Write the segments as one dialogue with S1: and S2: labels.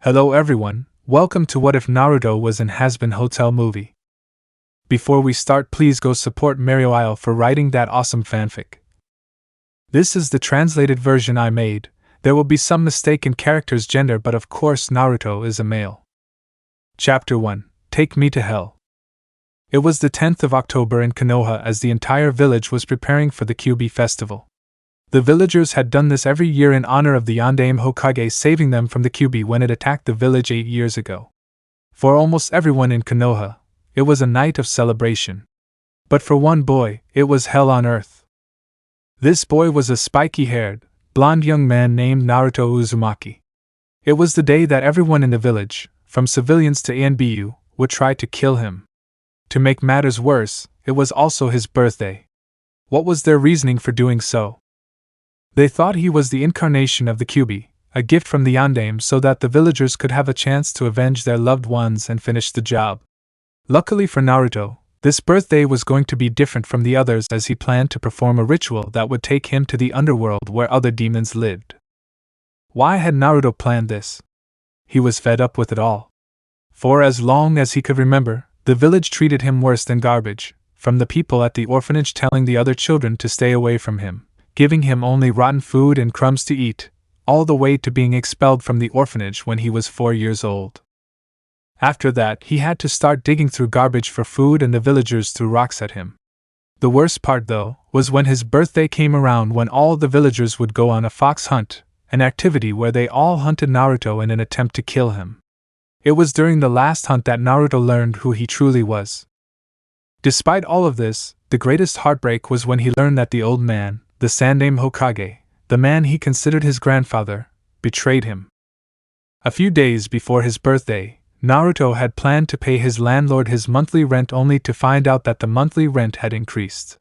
S1: Hello everyone, welcome to What If Naruto Was in Hazbin Hotel movie. Before we start, please go support marioiale for writing that awesome fanfic. This is the translated version I made. There will be some mistake in character's gender, but of course Naruto is a male. Chapter 1, Take Me to Hell. It was the 10th of October in Konoha as the entire village was preparing for the Kyuubi festival. The villagers had done this every year in honor of the Yondaime Hokage saving them from the Kyuubi when it attacked the village 8 years ago. For almost everyone in Konoha, it was a night of celebration. But for one boy, it was hell on earth. This boy was a spiky-haired, blonde young man named Naruto Uzumaki. It was the day that everyone in the village, from civilians to Anbu, would try to kill him. To make matters worse, it was also his birthday. What was their reasoning for doing so? They thought he was the incarnation of the Kyuubi, a gift from the Yondaime so that the villagers could have a chance to avenge their loved ones and finish the job. Luckily for Naruto, this birthday was going to be different from the others as he planned to perform a ritual that would take him to the underworld where other demons lived. Why had Naruto planned this? He was fed up with it all. For as long as he could remember, the village treated him worse than garbage, from the people at the orphanage telling the other children to stay away from him, giving him only rotten food and crumbs to eat, all the way to being expelled from the orphanage when he was 4 years old. After that, he had to start digging through garbage for food and the villagers threw rocks at him. The worst part, though, was when his birthday came around, when all the villagers would go on a fox hunt, an activity where they all hunted Naruto in an attempt to kill him. It was during the last hunt that Naruto learned who he truly was. Despite all of this, the greatest heartbreak was when he learned that the old man, the Sandaime Hokage, the man he considered his grandfather, betrayed him. A few days before his birthday, Naruto had planned to pay his landlord his monthly rent only to find out that the monthly rent had increased.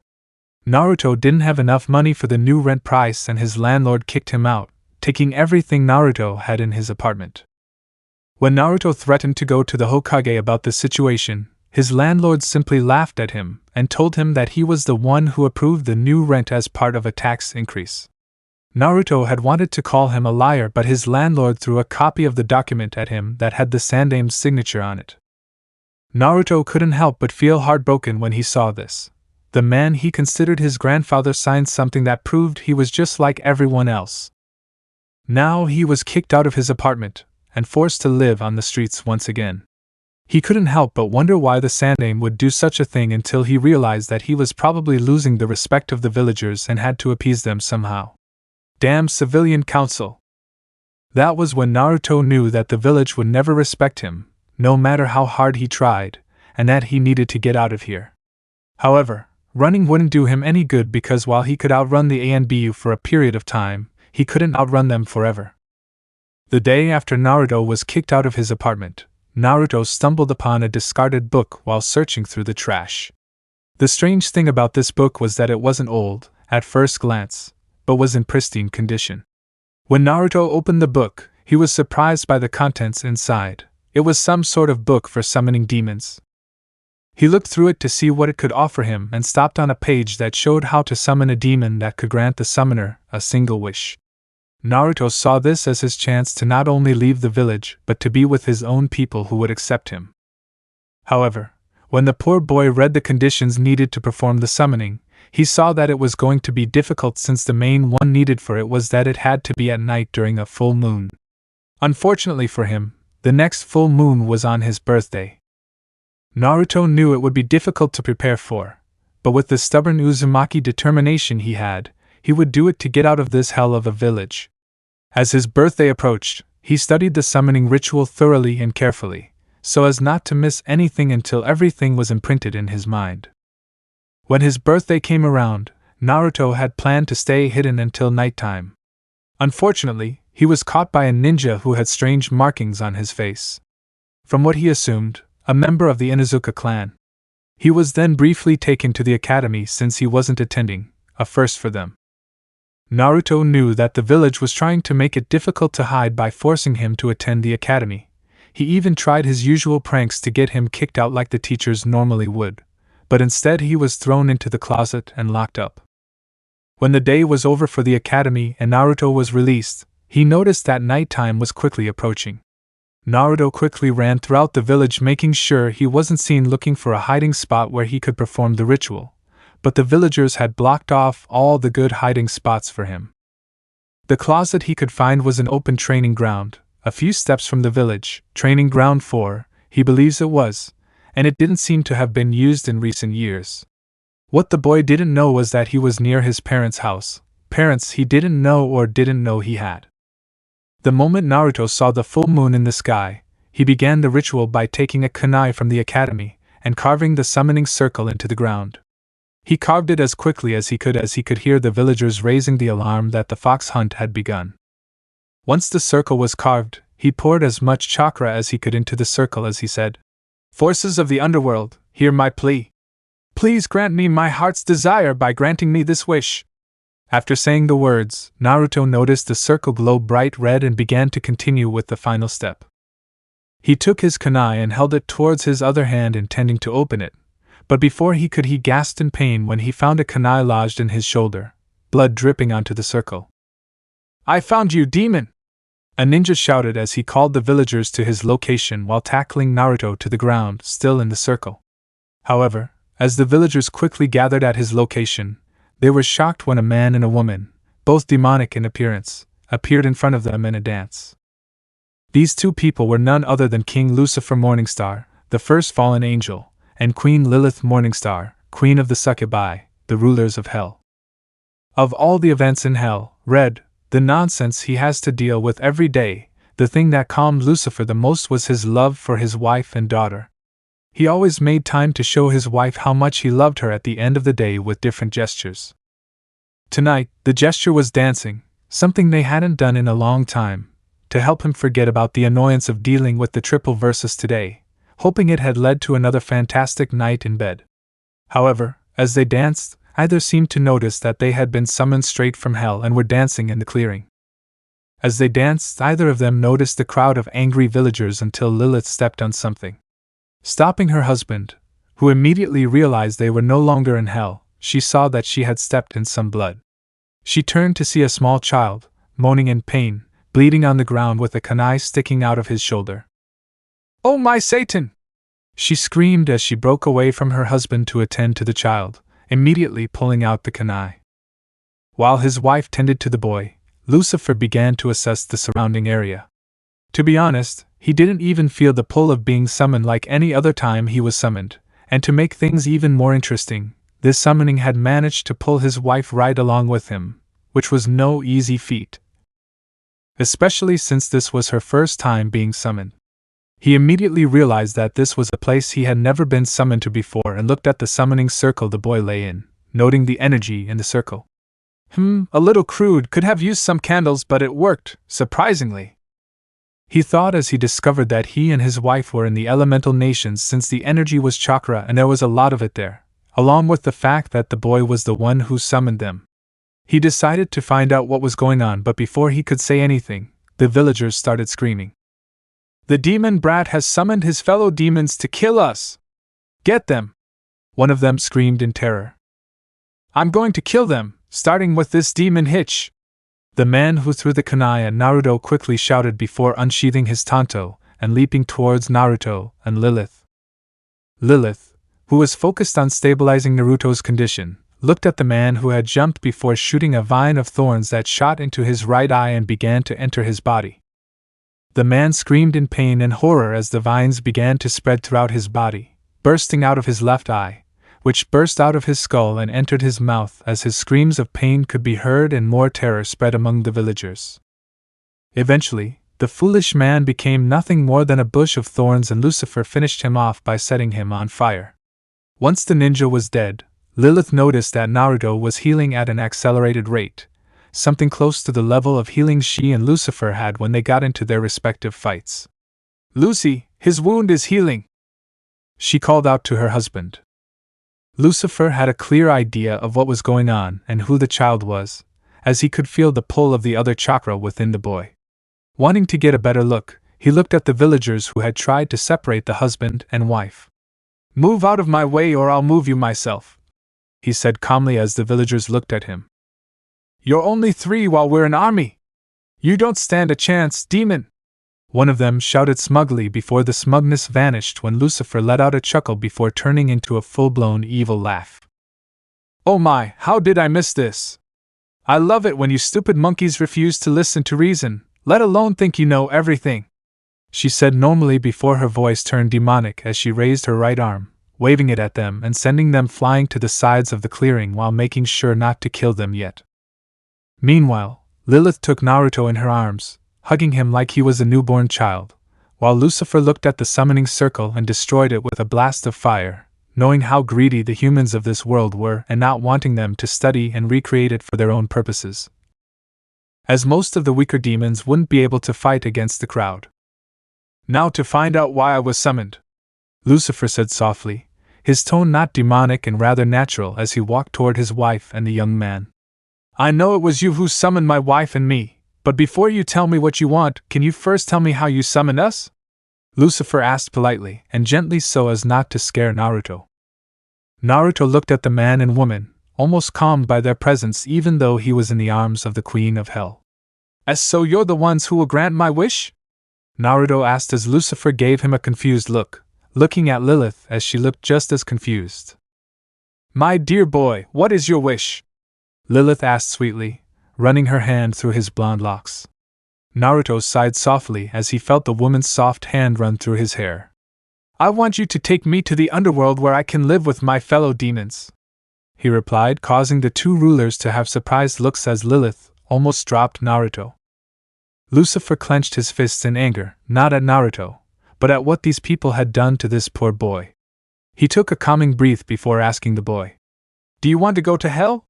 S1: Naruto didn't have enough money for the new rent price and his landlord kicked him out, taking everything Naruto had in his apartment. When Naruto threatened to go to the Hokage about the situation, his landlord simply laughed at him and told him that he was the one who approved the new rent as part of a tax increase. Naruto had wanted to call him a liar, but his landlord threw a copy of the document at him that had the Sandaime's signature on it. Naruto couldn't help but feel heartbroken when he saw this. The man he considered his grandfather signed something that proved he was just like everyone else. Now he was kicked out of his apartment and forced to live on the streets once again. He couldn't help but wonder why the Sandaime would do such a thing until he realized that he was probably losing the respect of the villagers and had to appease them somehow. Damn civilian council! That was when Naruto knew that the village would never respect him, no matter how hard he tried, and that he needed to get out of here. However, running wouldn't do him any good because while he could outrun the Anbu for a period of time, he couldn't outrun them forever. The day after Naruto was kicked out of his apartment, Naruto stumbled upon a discarded book while searching through the trash. The strange thing about this book was that it wasn't old, at first glance, but was in pristine condition. When Naruto opened the book, he was surprised by the contents inside. It was some sort of book for summoning demons. He looked through it to see what it could offer him and stopped on a page that showed how to summon a demon that could grant the summoner a single wish. Naruto saw this as his chance to not only leave the village but to be with his own people who would accept him. However, when the poor boy read the conditions needed to perform the summoning, he saw that it was going to be difficult since the main one needed for it was that it had to be at night during a full moon. Unfortunately for him, the next full moon was on his birthday. Naruto knew it would be difficult to prepare for, but with the stubborn Uzumaki determination he had, he would do it to get out of this hell of a village. As his birthday approached, he studied the summoning ritual thoroughly and carefully, so as not to miss anything until everything was imprinted in his mind. When his birthday came around, Naruto had planned to stay hidden until nighttime. Unfortunately, he was caught by a ninja who had strange markings on his face. From what he assumed, a member of the Inuzuka clan. He was then briefly taken to the academy since he wasn't attending, a first for them. Naruto knew that the village was trying to make it difficult to hide by forcing him to attend the academy. He even tried his usual pranks to get him kicked out like the teachers normally would, but instead he was thrown into the closet and locked up. When the day was over for the academy and Naruto was released, he noticed that nighttime was quickly approaching. Naruto quickly ran throughout the village, making sure he wasn't seen, looking for a hiding spot where he could perform the ritual, but the villagers had blocked off all the good hiding spots for him. The closet he could find was an open training ground, a few steps from the village, training ground 4, he believes it was, and it didn't seem to have been used in recent years. What the boy didn't know was that he was near his parents' house, parents he didn't know he had. The moment Naruto saw the full moon in the sky, he began the ritual by taking a kunai from the academy and carving the summoning circle into the ground. He carved it as quickly as he could hear the villagers raising the alarm that the fox hunt had begun. Once the circle was carved, he poured as much chakra as he could into the circle as he said, "Forces of the underworld, hear my plea. Please grant me my heart's desire by granting me this wish." After saying the words, Naruto noticed the circle glow bright red and began to continue with the final step. He took his kunai and held it towards his other hand, intending to open it, but before he could, he gasped in pain when he found a kunai lodged in his shoulder, blood dripping onto the circle. "I found you, demon!" a ninja shouted as he called the villagers to his location while tackling Naruto to the ground, still in the circle. However, as the villagers quickly gathered at his location, they were shocked when a man and a woman, both demonic in appearance, appeared in front of them in a dance. These two people were none other than King Lucifer Morningstar, the first fallen angel, and Queen Lilith Morningstar, Queen of the Succubi, the rulers of Hell. Of all the events in Hell, the nonsense he has to deal with every day, the thing that calmed Lucifer the most was his love for his wife and daughter. He always made time to show his wife how much he loved her at the end of the day with different gestures. Tonight, the gesture was dancing, something they hadn't done in a long time, to help him forget about the annoyance of dealing with the triple versus today, hoping it had led to another fantastic night in bed. However, as they danced, either seemed to notice that they had been summoned straight from hell and were dancing in the clearing. As they danced, either of them noticed the crowd of angry villagers until Lilith stepped on something. Stopping her husband, who immediately realized they were no longer in hell, she saw that she had stepped in some blood. She turned to see a small child, moaning in pain, bleeding on the ground with a kunai sticking out of his shoulder. "Oh my Satan!" she screamed as she broke away from her husband to attend to the child, immediately pulling out the kunai. While his wife tended to the boy, Lucifer began to assess the surrounding area. To be honest, he didn't even feel the pull of being summoned like any other time he was summoned, and to make things even more interesting, this summoning had managed to pull his wife right along with him, which was no easy feat. Especially since this was her first time being summoned. He immediately realized that this was a place he had never been summoned to before and looked at the summoning circle the boy lay in, noting the energy in the circle. A little crude, could have used some candles, but it worked, surprisingly. He thought as he discovered that he and his wife were in the elemental nations since the energy was chakra and there was a lot of it there, along with the fact that the boy was the one who summoned them. He decided to find out what was going on, but before he could say anything, the villagers started screaming. "The demon brat has summoned his fellow demons to kill us! Get them!" One of them screamed in terror. "I'm going to kill them, starting with this demon Hitch!" The man who threw the kunai at Naruto quickly shouted before unsheathing his tanto and leaping towards Naruto and Lilith. Lilith, who was focused on stabilizing Naruto's condition, looked at the man who had jumped before shooting a vine of thorns that shot into his right eye and began to enter his body. The man screamed in pain and horror as the vines began to spread throughout his body, bursting out of his left eye, which burst out of his skull and entered his mouth as his screams of pain could be heard and more terror spread among the villagers. Eventually, the foolish man became nothing more than a bush of thorns and Lucifer finished him off by setting him on fire. Once the ninja was dead, Lilith noticed that Naruto was healing at an accelerated rate, something close to the level of healing she and Lucifer had when they got into their respective fights. "Lucy, his wound is healing," she called out to her husband. Lucifer had a clear idea of what was going on and who the child was, as he could feel the pull of the other chakra within the boy. Wanting to get a better look, he looked at the villagers who had tried to separate the husband and wife. "Move out of my way or I'll move you myself," he said calmly as the villagers looked at him. "You're only 3 while we're an army. You don't stand a chance, demon," One of them shouted smugly before the smugness vanished when Lucifer let out a chuckle before turning into a full-blown evil laugh. Oh my, how did I miss this? I love it when you stupid monkeys refuse to listen to reason, let alone think you know everything, she said normally before her voice turned demonic as she raised her right arm, waving it at them and sending them flying to the sides of the clearing while making sure not to kill them yet. Meanwhile, Lilith took Naruto in her arms, hugging him like he was a newborn child, while Lucifer looked at the summoning circle and destroyed it with a blast of fire, knowing how greedy the humans of this world were and not wanting them to study and recreate it for their own purposes, as most of the weaker demons wouldn't be able to fight against the crowd. Now to find out why I was summoned, Lucifer said softly, his tone not demonic and rather natural as he walked toward his wife and the young man. I know it was you who summoned my wife and me, but before you tell me what you want, can you first tell me how you summoned us? Lucifer asked politely and gently so as not to scare Naruto. Naruto looked at the man and woman, almost calmed by their presence even though he was in the arms of the Queen of Hell. As so you're the ones who will grant my wish? Naruto asked as Lucifer gave him a confused look, looking at Lilith as she looked just as confused. My dear boy, what is your wish? Lilith asked sweetly, running her hand through his blonde locks. Naruto sighed softly as he felt the woman's soft hand run through his hair. I want you to take me to the underworld where I can live with my fellow demons, he replied, causing the two rulers to have surprised looks as Lilith almost dropped Naruto. Lucifer clenched his fists in anger, not at Naruto, but at what these people had done to this poor boy. He took a calming breath before asking the boy, Do you want to go to hell?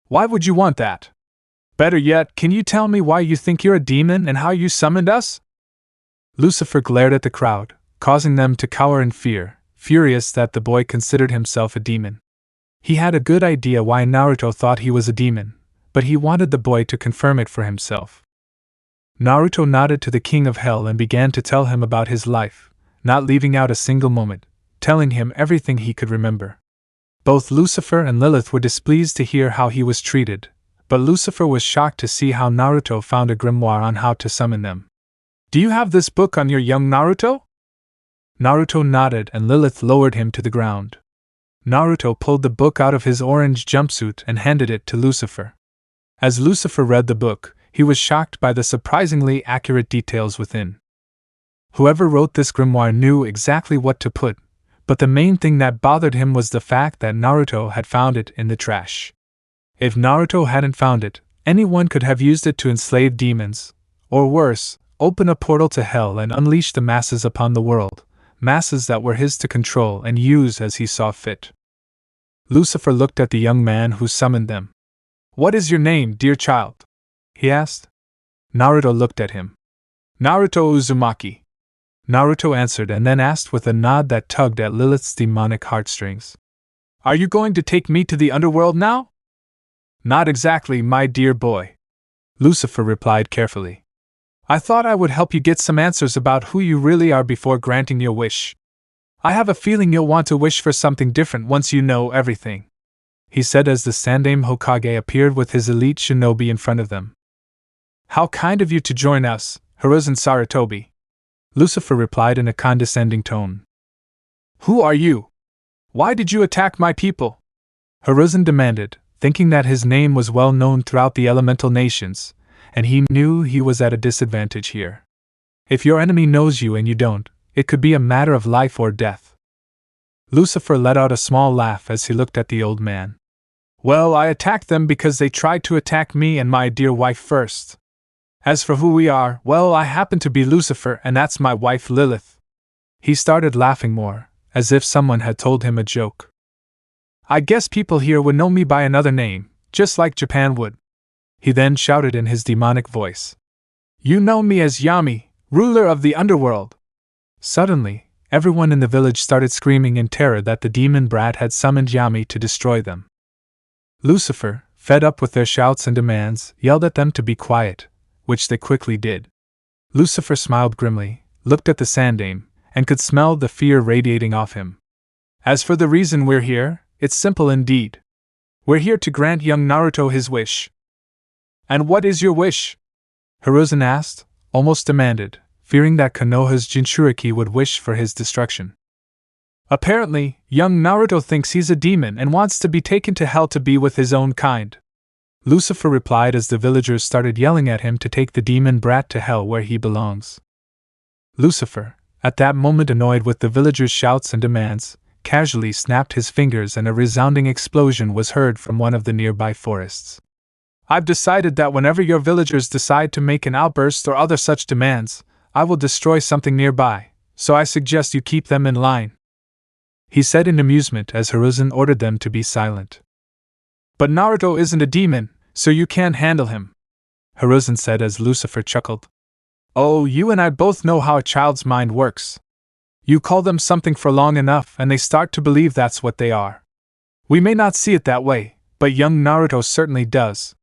S1: Why would you want that? Better yet, can you tell me why you think you're a demon and how you summoned us? Lucifer glared at the crowd, causing them to cower in fear, furious that the boy considered himself a demon. He had a good idea why Naruto thought he was a demon, but he wanted the boy to confirm it for himself. Naruto nodded to the King of Hell and began to tell him about his life, not leaving out a single moment, telling him everything he could remember. Both Lucifer and Lilith were displeased to hear how he was treated, but Lucifer was shocked to see how Naruto found a grimoire on how to summon them. Do you have this book on your young Naruto? Naruto nodded and Lilith lowered him to the ground. Naruto pulled the book out of his orange jumpsuit and handed it to Lucifer. As Lucifer read the book, he was shocked by the surprisingly accurate details within. Whoever wrote this grimoire knew exactly what to put, but the main thing that bothered him was the fact that Naruto had found it in the trash. If Naruto hadn't found it, anyone could have used it to enslave demons, or worse, open a portal to hell and unleash the masses upon the world, masses that were his to control and use as he saw fit. Lucifer looked at the young man who summoned them. What is your name, dear child? He asked. Naruto looked at him. Naruto Uzumaki. Naruto answered and then asked with a nod that tugged at Lilith's demonic heartstrings. Are you going to take me to the underworld now? Not exactly, my dear boy. Lucifer replied carefully. I thought I would help you get some answers about who you really are before granting your wish. I have a feeling you'll want to wish for something different once you know everything, he said as the Sandaime Hokage appeared with his elite shinobi in front of them. How kind of you to join us, Hiruzen Sarutobi, Lucifer replied in a condescending tone. Who are you? Why did you attack my people? Hiruzen demanded, thinking that his name was well known throughout the elemental nations, and he knew he was at a disadvantage here. If your enemy knows you and you don't, it could be a matter of life or death. Lucifer let out a small laugh as he looked at the old man. Well, I attacked them because they tried to attack me and my dear wife first. As for who we are, well, I happen to be Lucifer and that's my wife Lilith. He started laughing more, as if someone had told him a joke. I guess people here would know me by another name, just like Japan would. He then shouted in his demonic voice. You know me as Yami, ruler of the underworld. Suddenly, everyone in the village started screaming in terror that the demon brat had summoned Yami to destroy them. Lucifer, fed up with their shouts and demands, yelled at them to be quiet, which they quickly did. Lucifer smiled grimly, looked at the Sandaime, and could smell the fear radiating off him. As for the reason we're here, it's simple indeed. We're here to grant young Naruto his wish. And what is your wish? Hiruzen asked, almost demanded, fearing that Konoha's Jinchuriki would wish for his destruction. Apparently, young Naruto thinks he's a demon and wants to be taken to hell to be with his own kind, Lucifer replied as the villagers started yelling at him to take the demon brat to hell where he belongs. Lucifer, at that moment annoyed with the villagers' shouts and demands, casually snapped his fingers and a resounding explosion was heard from one of the nearby forests. I've decided that whenever your villagers decide to make an outburst or other such demands, I will destroy something nearby, so I suggest you keep them in line, he said in amusement as Hiruzen ordered them to be silent. But Naruto isn't a demon, so you can't handle him, Hiruzen said as Lucifer chuckled. Oh, you and I both know how a child's mind works. You call them something for long enough and they start to believe that's what they are. We may not see it that way, but young Naruto certainly does.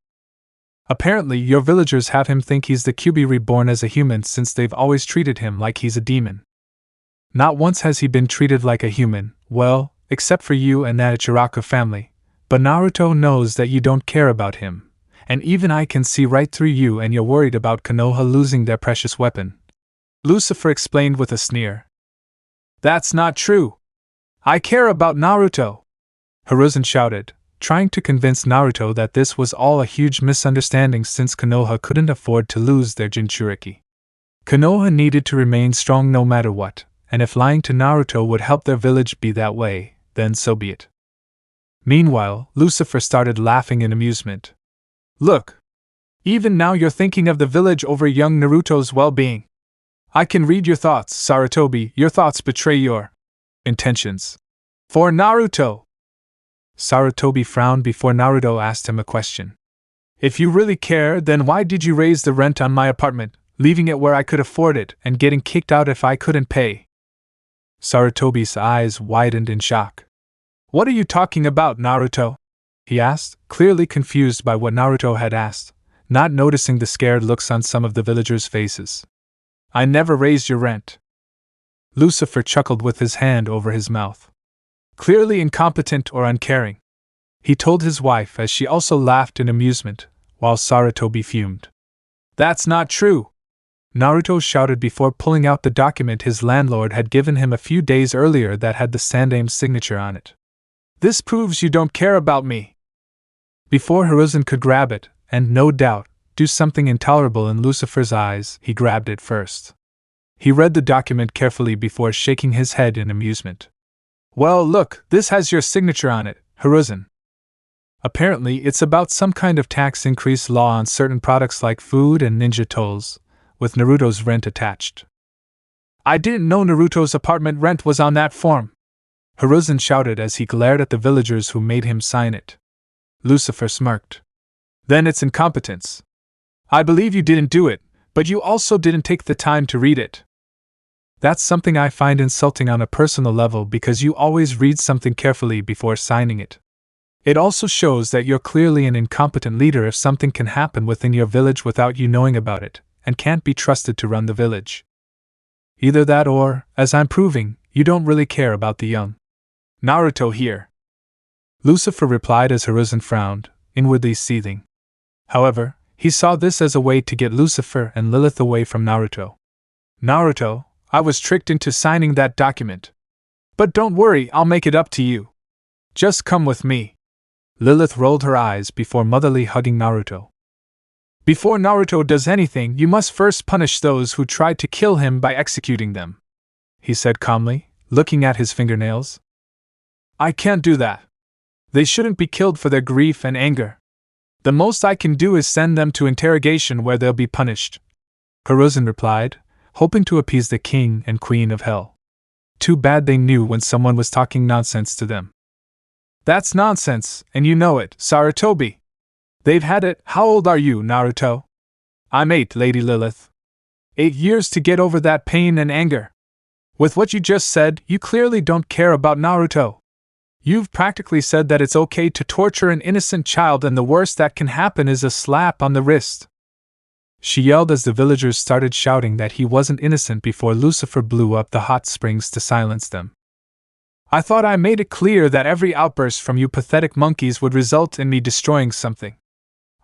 S1: Apparently, your villagers have him think he's the Kyuubi reborn as a human since they've always treated him like he's a demon. Not once has he been treated like a human, well, except for you and that Ichiraku family, but Naruto knows that you don't care about him, and even I can see right through you and you're worried about Konoha losing their precious weapon, Lucifer explained with a sneer. That's not true. I care about Naruto, Hiruzen shouted, trying to convince Naruto that this was all a huge misunderstanding since Konoha couldn't afford to lose their Jinchuriki. Konoha needed to remain strong no matter what, and if lying to Naruto would help their village be that way, then so be it. Meanwhile, Lucifer started laughing in amusement. Look! Even now you're thinking of the village over young Naruto's well-being. I can read your thoughts, Sarutobi. Your thoughts betray your intentions. For Naruto! Sarutobi frowned before Naruto asked him a question. If you really care, then why did you raise the rent on my apartment, leaving it where I could afford it and getting kicked out if I couldn't pay? Sarutobi's eyes widened in shock. What are you talking about, Naruto? He asked, clearly confused by what Naruto had asked, not noticing the scared looks on some of the villagers' faces. I never raised your rent. Lucifer chuckled with his hand over his mouth. Clearly incompetent or uncaring, he told his wife as she also laughed in amusement, while Sarutobi fumed. That's not true! Naruto shouted before pulling out the document his landlord had given him a few days earlier that had the Sandame's signature on it. This proves you don't care about me! Before Hiruzen could grab it, and no doubt, do something intolerable in Lucifer's eyes, he grabbed it first. He read the document carefully before shaking his head in amusement. Well, look, this has your signature on it, Hiruzen. Apparently, it's about some kind of tax increase law on certain products like food and ninja tolls, with Naruto's rent attached. I didn't know Naruto's apartment rent was on that form, Hiruzen shouted as he glared at the villagers who made him sign it. Lucifer smirked. Then it's incompetence. I believe you didn't do it, but you also didn't take the time to read it. That's something I find insulting on a personal level because you always read something carefully before signing it. It also shows that you're clearly an incompetent leader if something can happen within your village without you knowing about it, and can't be trusted to run the village. Either that or, as I'm proving, you don't really care about the young Naruto here. Lucifer replied as Hiruzen frowned, inwardly seething. However, he saw this as a way to get Lucifer and Lilith away from Naruto. Naruto, I was tricked into signing that document. But don't worry, I'll make it up to you. Just come with me. Lilith rolled her eyes before motherly hugging Naruto. Before Naruto does anything, you must first punish those who tried to kill him by executing them, he said calmly, looking at his fingernails. I can't do that. They shouldn't be killed for their grief and anger. The most I can do is send them to interrogation where they'll be punished, Hiruzen replied, hoping to appease the king and queen of hell. Too bad they knew when someone was talking nonsense to them. That's nonsense, and you know it, Sarutobi. They've had it. How old are you, Naruto? I'm 8, Lady Lilith. 8 years to get over that pain and anger. With what you just said, you clearly don't care about Naruto. You've practically said that it's okay to torture an innocent child and the worst that can happen is a slap on the wrist. She yelled as the villagers started shouting that he wasn't innocent before Lucifer blew up the hot springs to silence them. I thought I made it clear that every outburst from you pathetic monkeys would result in me destroying something.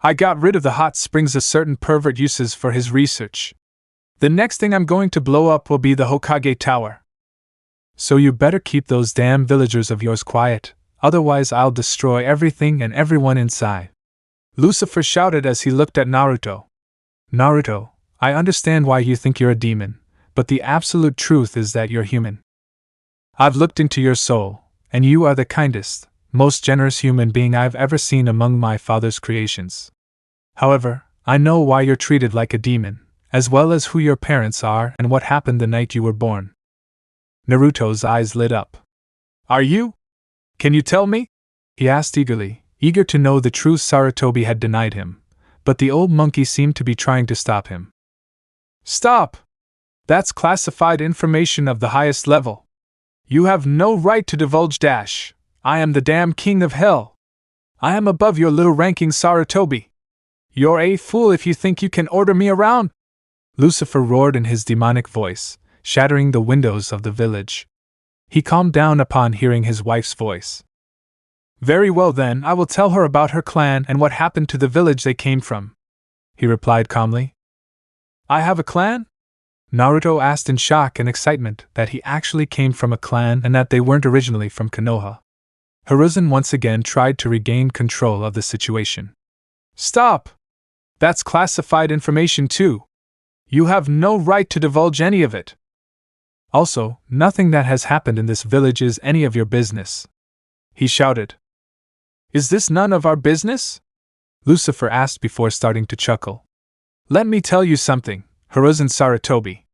S1: I got rid of the hot springs a certain pervert uses for his research. The next thing I'm going to blow up will be the Hokage Tower. So you better keep those damn villagers of yours quiet, otherwise I'll destroy everything and everyone inside. Lucifer shouted as he looked at Naruto. Naruto, I understand why you think you're a demon, but the absolute truth is that you're human. I've looked into your soul, and you are the kindest, most generous human being I've ever seen among my father's creations. However, I know why you're treated like a demon, as well as who your parents are and what happened the night you were born. Naruto's eyes lit up. Are you? Can you tell me? He asked eagerly, eager to know the truth Sarutobi had denied him, but the old monkey seemed to be trying to stop him. Stop! That's classified information of the highest level. You have no right to divulge dash. I am the damn king of hell. I am above your little ranking Sarutobi. You're a fool if you think you can order me around. Lucifer roared in his demonic voice, shattering the windows of the village. He calmed down upon hearing his wife's voice. Very well then, I will tell her about her clan and what happened to the village they came from, he replied calmly. I have a clan? Naruto asked in shock and excitement that he actually came from a clan and that they weren't originally from Konoha. Hiruzen once again tried to regain control of the situation. Stop! That's classified information too. You have no right to divulge any of it. Also, nothing that has happened in this village is any of your business, he shouted. Is this none of our business? Lucifer asked before starting to chuckle. Let me tell you something, Hiruzen Sarutobi.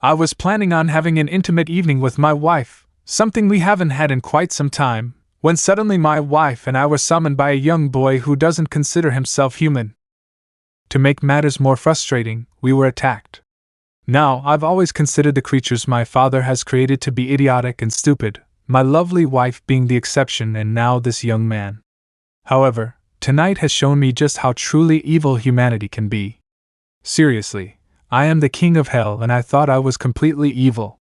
S1: I was planning on having an intimate evening with my wife, something we haven't had in quite some time, when suddenly my wife and I were summoned by a young boy who doesn't consider himself human. To make matters more frustrating, we were attacked. Now, I've always considered the creatures my father has created to be idiotic and stupid, my lovely wife being the exception and now this young man. However, tonight has shown me just how truly evil humanity can be. Seriously, I am the king of hell and I thought I was completely evil.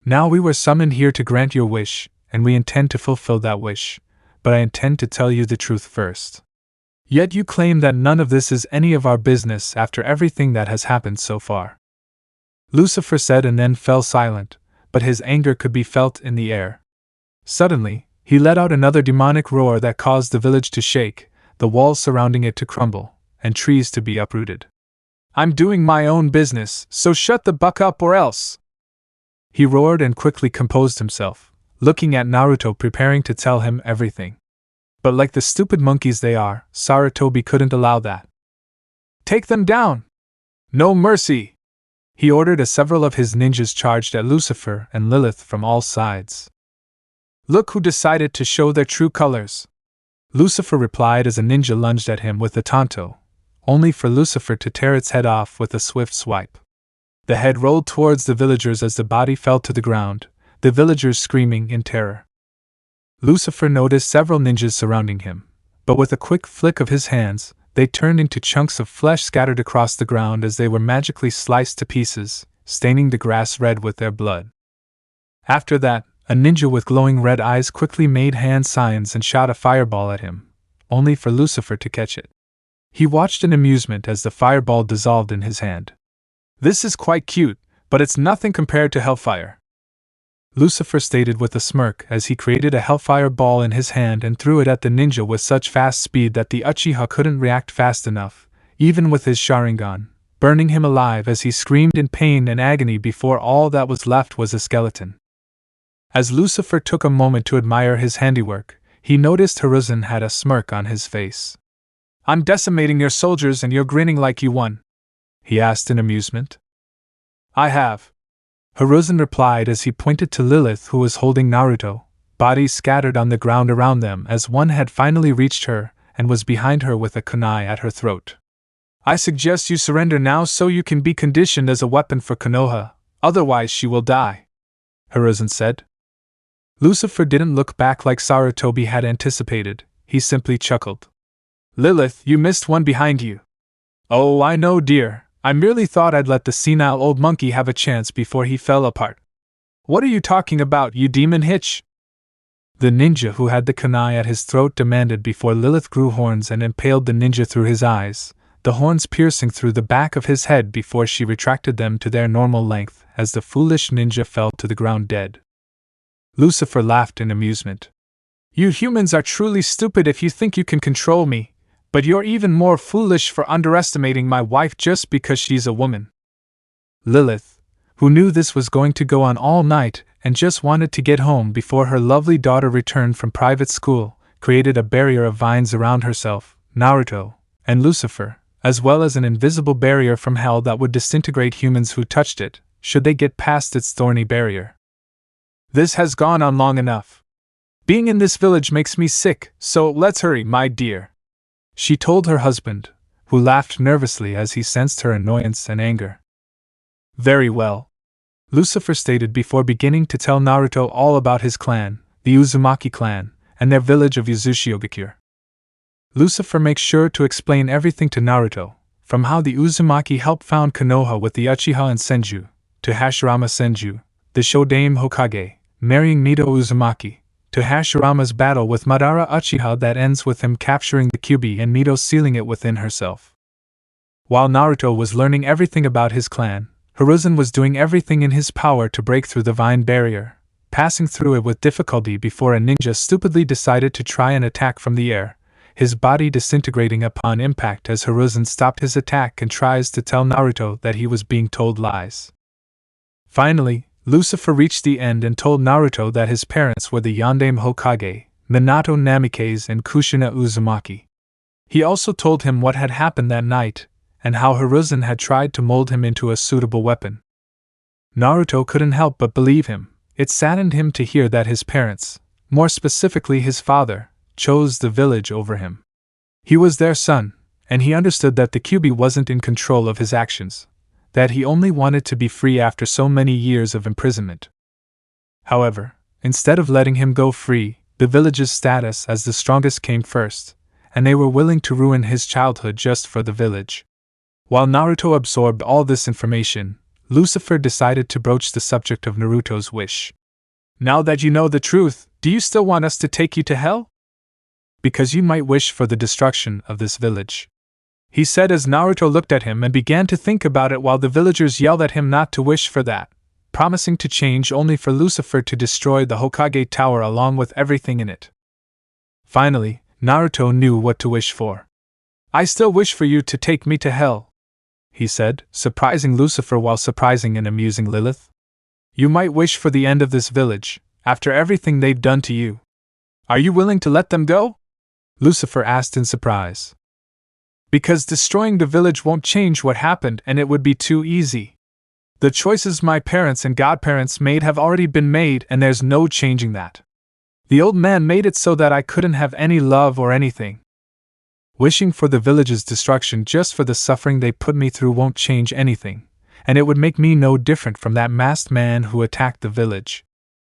S1: Now we were summoned here to grant your wish, and we intend to fulfill that wish, but I intend to tell you the truth first. Yet you claim that none of this is any of our business after everything that has happened so far. Lucifer said and then fell silent, but his anger could be felt in the air. Suddenly, he let out another demonic roar that caused the village to shake, the walls surrounding it to crumble, and trees to be uprooted. I'm doing my own business, so shut the buck up or else! He roared and quickly composed himself, looking at Naruto preparing to tell him everything. But like the stupid monkeys they are, Sarutobi couldn't allow that. Take them down! No mercy! He ordered as several of his ninjas charged at Lucifer and Lilith from all sides. Look who decided to show their true colors! Lucifer replied as a ninja lunged at him with a tanto, only for Lucifer to tear its head off with a swift swipe. The head rolled towards the villagers as the body fell to the ground, the villagers screaming in terror. Lucifer noticed several ninjas surrounding him, but with a quick flick of his hands, they turned into chunks of flesh scattered across the ground as they were magically sliced to pieces, staining the grass red with their blood. After that, a ninja with glowing red eyes quickly made hand signs and shot a fireball at him, only for Lucifer to catch it. He watched in amusement as the fireball dissolved in his hand. This is quite cute, but it's nothing compared to hellfire, Lucifer stated with a smirk as he created a hellfire ball in his hand and threw it at the ninja with such fast speed that the Uchiha couldn't react fast enough, even with his Sharigan, burning him alive as he screamed in pain and agony before all that was left was a skeleton. As Lucifer took a moment to admire his handiwork, he noticed Hiruzen had a smirk on his face. I'm decimating your soldiers and you're grinning like you won, he asked in amusement. I have, Hiruzen replied as he pointed to Lilith who was holding Naruto, bodies scattered on the ground around them as one had finally reached her and was behind her with a kunai at her throat. I suggest you surrender now so you can be conditioned as a weapon for Konoha, otherwise she will die, Hiruzen said. Lucifer didn't look back like Sarutobi had anticipated, he simply chuckled. Lilith, you missed one behind you. Oh, I know, dear. I merely thought I'd let the senile old monkey have a chance before he fell apart. What are you talking about, you demon hitch? The ninja who had the kunai at his throat demanded before Lilith grew horns and impaled the ninja through his eyes, the horns piercing through the back of his head before she retracted them to their normal length as the foolish ninja fell to the ground dead. Lucifer laughed in amusement. You humans are truly stupid if you think you can control me, but you're even more foolish for underestimating my wife just because she's a woman. Lilith, who knew this was going to go on all night and just wanted to get home before her lovely daughter returned from private school, created a barrier of vines around herself, Naruto, and Lucifer, as well as an invisible barrier from hell that would disintegrate humans who touched it, should they get past its thorny barrier. This has gone on long enough. Being in this village makes me sick, so let's hurry, my dear, she told her husband, who laughed nervously as he sensed her annoyance and anger. Very well, Lucifer stated before beginning to tell Naruto all about his clan, the Uzumaki clan, and their village of Uzushiogakure. Lucifer makes sure to explain everything to Naruto, from how the Uzumaki helped found Konoha with the Uchiha and Senju, to Hashirama Senju, the Shodaime Hokage, marrying Mito Uzumaki, to Hashirama's battle with Madara Uchiha that ends with him capturing the Kyuubi and Mito sealing it within herself. While Naruto was learning everything about his clan, Hiruzen was doing everything in his power to break through the vine barrier, passing through it with difficulty before a ninja stupidly decided to try an attack from the air, his body disintegrating upon impact as Hiruzen stopped his attack and tries to tell Naruto that he was being told lies. Finally, Lucifer reached the end and told Naruto that his parents were the Yondaime Hokage, Minato Namikaze and Kushina Uzumaki. He also told him what had happened that night, and how Hiruzen had tried to mold him into a suitable weapon. Naruto couldn't help but believe him. It saddened him to hear that his parents, more specifically his father, chose the village over him. He was their son, and he understood that the Kyuubi wasn't in control of his actions, that he only wanted to be free after so many years of imprisonment. However, instead of letting him go free, the village's status as the strongest came first, and they were willing to ruin his childhood just for the village. While Naruto absorbed all this information, Lucifer decided to broach the subject of Naruto's wish. Now that you know the truth, do you still want us to take you to hell? Because you might wish for the destruction of this village, he said as Naruto looked at him and began to think about it while the villagers yelled at him not to wish for that, promising to change only for Lucifer to destroy the Hokage Tower along with everything in it. Finally, Naruto knew what to wish for. I still wish for you to take me to hell, he said, surprising Lucifer while surprising and amusing Lilith. You might wish for the end of this village, after everything they've done to you. Are you willing to let them go? Lucifer asked in surprise. Because destroying the village won't change what happened and it would be too easy. The choices my parents and godparents made have already been made and there's no changing that. The old man made it so that I couldn't have any love or anything. Wishing for the village's destruction just for the suffering they put me through won't change anything, and it would make me no different from that masked man who attacked the village.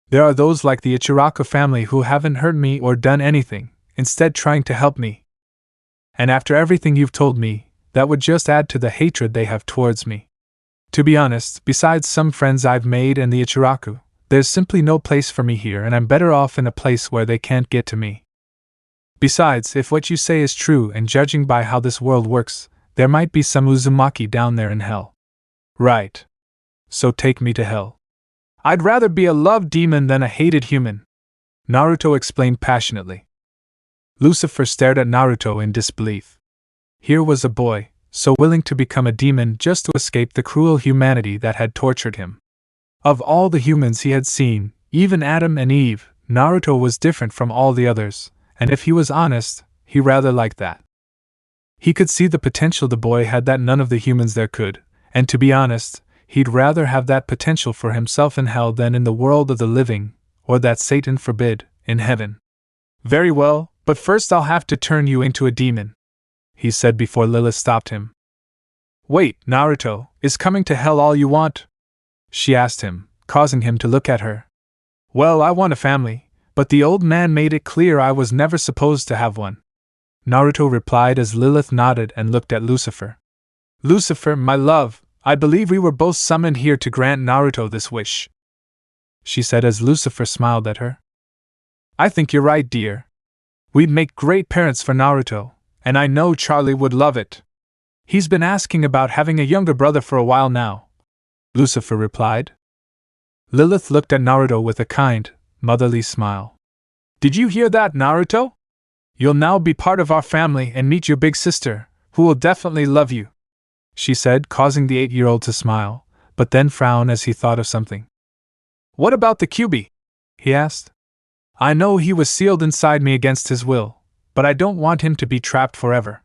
S1: There are those like the Ichiraku family who haven't hurt me or done anything, instead trying to help me. And after everything you've told me, that would just add to the hatred they have towards me. To be honest, besides some friends I've made and the Ichiraku, there's simply no place for me here and I'm better off in a place where they can't get to me. Besides, if what you say is true and judging by how this world works, there might be some Uzumaki down there in hell. Right. So take me to hell. I'd rather be a love demon than a hated human, Naruto explained passionately. Lucifer stared at Naruto in disbelief. Here was a boy, so willing to become a demon just to escape the cruel humanity that had tortured him. Of all the humans he had seen, even Adam and Eve, Naruto was different from all the others, and if he was honest, he rather liked that. He could see the potential the boy had that none of the humans there could, and to be honest, he'd rather have that potential for himself in hell than in the world of the living, or that Satan forbid, in heaven. Very well, but first I'll have to turn you into a demon, he said before Lilith stopped him. Wait, Naruto, is coming to hell all you want? She asked him, causing him to look at her. Well, I want a family, but the old man made it clear I was never supposed to have one, Naruto replied as Lilith nodded and looked at Lucifer. Lucifer, my love, I believe we were both summoned here to grant Naruto this wish, she said as Lucifer smiled at her. I think you're right, dear. We'd make great parents for Naruto, and I know Charlie would love it. He's been asking about having a younger brother for a while now, Lucifer replied. Lilith looked at Naruto with a kind, motherly smile. Did you hear that, Naruto? You'll now be part of our family and meet your big sister, who will definitely love you, she said, causing the 8-year-old to smile, but then frown as he thought of something. What about the Kyuubi? He asked. I know he was sealed inside me against his will, but I don't want him to be trapped forever.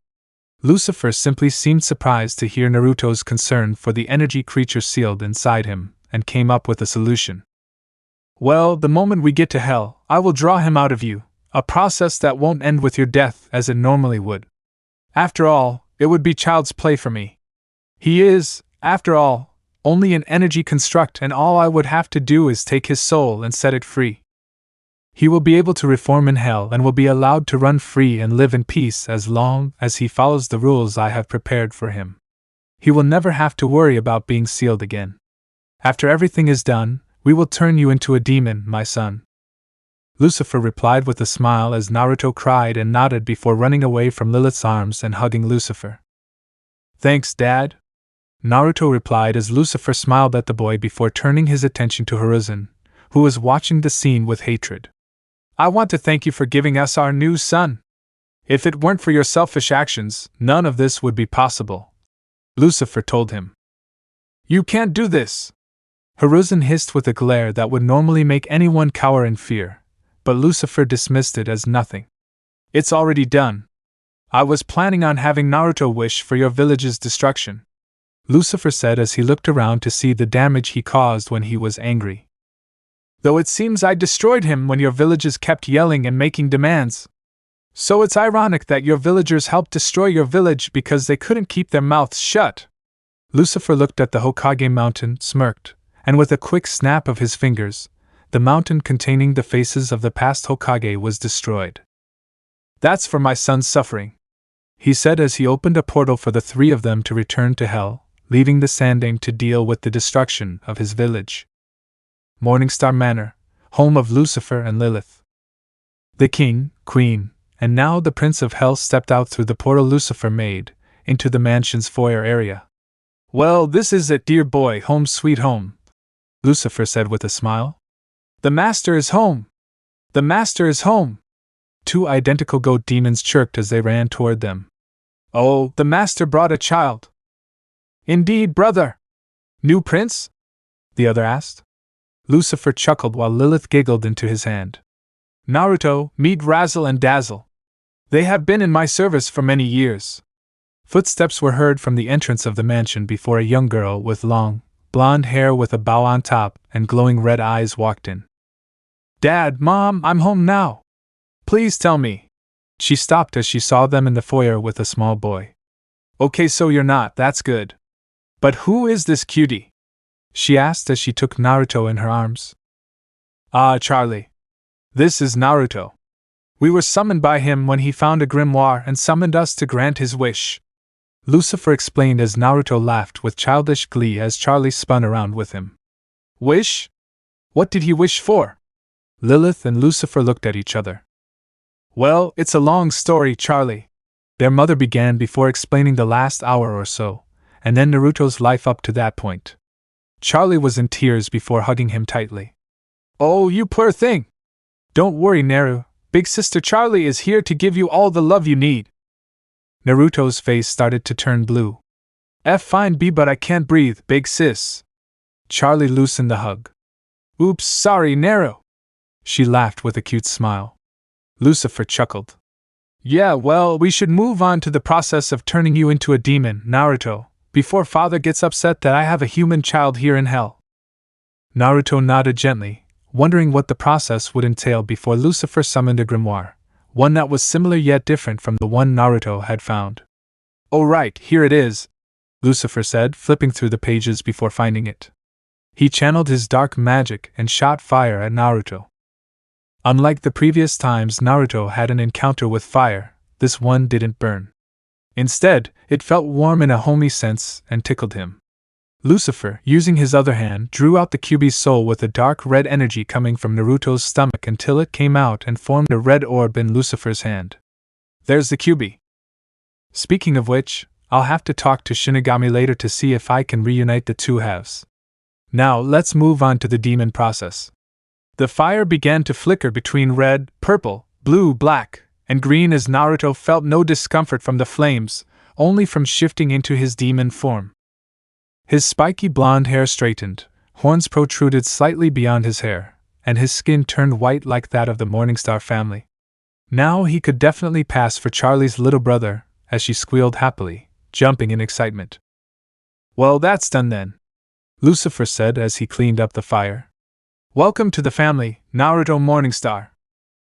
S1: Lucifer simply seemed surprised to hear Naruto's concern for the energy creature sealed inside him, and came up with a solution. Well, the moment we get to hell, I will draw him out of you, a process that won't end with your death as it normally would. After all, it would be child's play for me. He is, after all, only an energy construct, and all I would have to do is take his soul and set it free. He will be able to reform in hell and will be allowed to run free and live in peace as long as he follows the rules I have prepared for him. He will never have to worry about being sealed again. After everything is done, we will turn you into a demon, my son. Lucifer replied with a smile as Naruto cried and nodded before running away from Lilith's arms and hugging Lucifer. Thanks, Dad. Naruto replied as Lucifer smiled at the boy before turning his attention to Hiruzen, who was watching the scene with hatred. I want to thank you for giving us our new son. If it weren't for your selfish actions, none of this would be possible, Lucifer told him. You can't do this! Hiruzen hissed with a glare that would normally make anyone cower in fear, but Lucifer dismissed it as nothing. It's already done. I was planning on having Naruto wish for your village's destruction, Lucifer said as he looked around to see the damage he caused when he was angry. Though it seems I destroyed him when your villagers kept yelling and making demands. So it's ironic that your villagers helped destroy your village because they couldn't keep their mouths shut. Lucifer looked at the Hokage mountain, smirked, and with a quick snap of his fingers, the mountain containing the faces of the past Hokage was destroyed. That's for my son's suffering, he said as he opened a portal for the three of them to return to hell, leaving the Sandaime to deal with the destruction of his village. Morningstar Manor, home of Lucifer and Lilith. The king, queen, and now the Prince of Hell stepped out through the portal Lucifer made, into the mansion's foyer area. Well, this is it, dear boy, home sweet home, Lucifer said with a smile. The master is home! The master is home! Two identical goat demons chirped as they ran toward them. Oh, the master brought a child! Indeed, brother! New prince? The other asked. Lucifer chuckled while Lilith giggled into his hand. Naruto, meet Razzle and Dazzle. They have been in my service for many years. Footsteps were heard from the entrance of the mansion before a young girl with long, blonde hair with a bow on top and glowing red eyes walked in. Dad, Mom, I'm home now. Please tell me. She stopped as she saw them in the foyer with a small boy. Okay, so you're not, that's good. But who is this cutie? She asked as she took Naruto in her arms. Ah, Charlie. This is Naruto. We were summoned by him when he found a grimoire and summoned us to grant his wish, Lucifer explained as Naruto laughed with childish glee as Charlie spun around with him. Wish? What did he wish for? Lilith and Lucifer looked at each other. Well, it's a long story, Charlie, their mother began before explaining the last hour or so, and then Naruto's life up to that point. Charlie was in tears before hugging him tightly. Oh, you poor thing! Don't worry, Naru, Big Sister Charlie is here to give you all the love you need. Naruto's face started to turn blue. Fine B, but I can't breathe, big sis. Charlie loosened the hug. Oops, sorry, Naru. She laughed with a cute smile. Lucifer chuckled. Yeah, well, we should move on to the process of turning you into a demon, Naruto, before Father gets upset that I have a human child here in hell. Naruto nodded gently, wondering what the process would entail before Lucifer summoned a grimoire, one that was similar yet different from the one Naruto had found. Oh right, here it is, Lucifer said, flipping through the pages before finding it. He channeled his dark magic and shot fire at Naruto. Unlike the previous times Naruto had an encounter with fire, this one didn't burn. Instead, it felt warm in a homey sense and tickled him. Lucifer, using his other hand, drew out the Kyuubi's soul with a dark red energy coming from Naruto's stomach until it came out and formed a red orb in Lucifer's hand. There's the Kyuubi. Speaking of which, I'll have to talk to Shinigami later to see if I can reunite the two halves. Now, let's move on to the demon process. The fire began to flicker between red, purple, blue, black, and green as Naruto felt no discomfort from the flames, only from shifting into his demon form. His spiky blonde hair straightened, horns protruded slightly beyond his hair, and his skin turned white like that of the Morningstar family. Now he could definitely pass for Charlie's little brother, as she squealed happily, jumping in excitement. Well, that's done then, Lucifer said as he cleaned up the fire. Welcome to the family, Naruto Morningstar,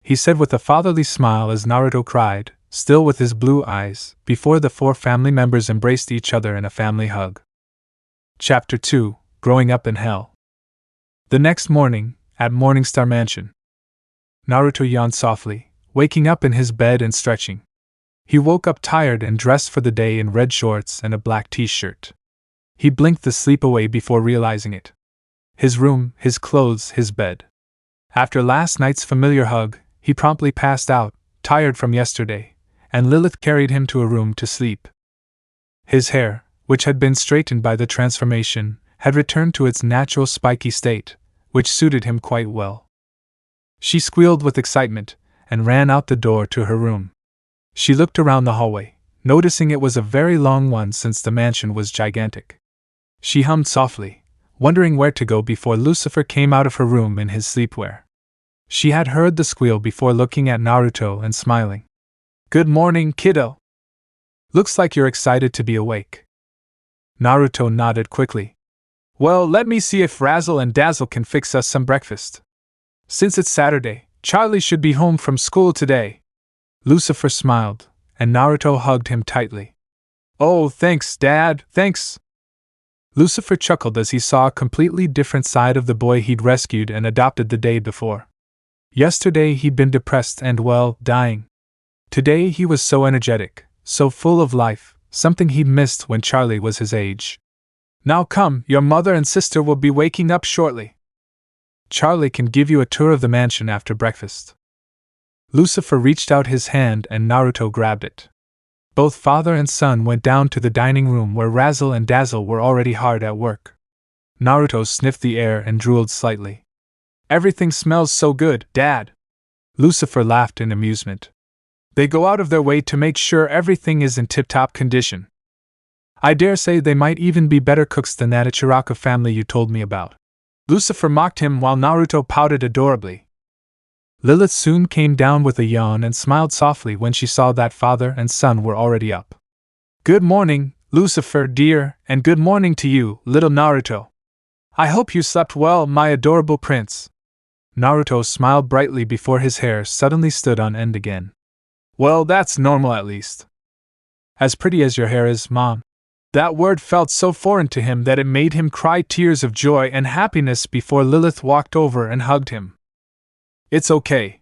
S1: he said with a fatherly smile as Naruto cried, still with his blue eyes, before the four family members embraced each other in a family hug. Chapter 2, Growing Up in Hell. The next morning, at Morningstar Mansion, Naruto yawned softly, waking up in his bed and stretching. He woke up tired and dressed for the day in red shorts and a black t-shirt. He blinked the sleep away before realizing it. His room, his clothes, his bed. After last night's familiar hug, he promptly passed out, tired from yesterday, and Lilith carried him to a room to sleep. His hair, which had been straightened by the transformation, had returned to its natural spiky state, which suited him quite well. She squealed with excitement, and ran out the door to her room. She looked around the hallway, noticing it was a very long one since the mansion was gigantic. She hummed softly, wondering where to go before Lucifer came out of her room in his sleepwear. She had heard the squeal before looking at Naruto and smiling. Good morning, kiddo. Looks like you're excited to be awake. Naruto nodded quickly. Well, let me see if Razzle and Dazzle can fix us some breakfast. Since it's Saturday, Charlie should be home from school today. Lucifer smiled, and Naruto hugged him tightly. Oh, thanks, Dad, thanks. Lucifer chuckled as he saw a completely different side of the boy he'd rescued and adopted the day before. Yesterday he'd been depressed and, well, dying. Today he was so energetic, so full of life, something he'd missed when Charlie was his age. Now come, your mother and sister will be waking up shortly. Charlie can give you a tour of the mansion after breakfast. Lucifer reached out his hand and Naruto grabbed it. Both father and son went down to the dining room where Razzle and Dazzle were already hard at work. Naruto sniffed the air and drooled slightly. Everything smells so good, Dad. Lucifer laughed in amusement. They go out of their way to make sure everything is in tip-top condition. I dare say they might even be better cooks than that Ichiraka family you told me about. Lucifer mocked him while Naruto pouted adorably. Lilith soon came down with a yawn and smiled softly when she saw that father and son were already up. Good morning, Lucifer dear, and good morning to you, little Naruto. I hope you slept well, my adorable prince. Naruto smiled brightly before his hair suddenly stood on end again. Well, that's normal at least. As pretty as your hair is, Mom. That word felt so foreign to him that it made him cry tears of joy and happiness before Lilith walked over and hugged him. It's okay.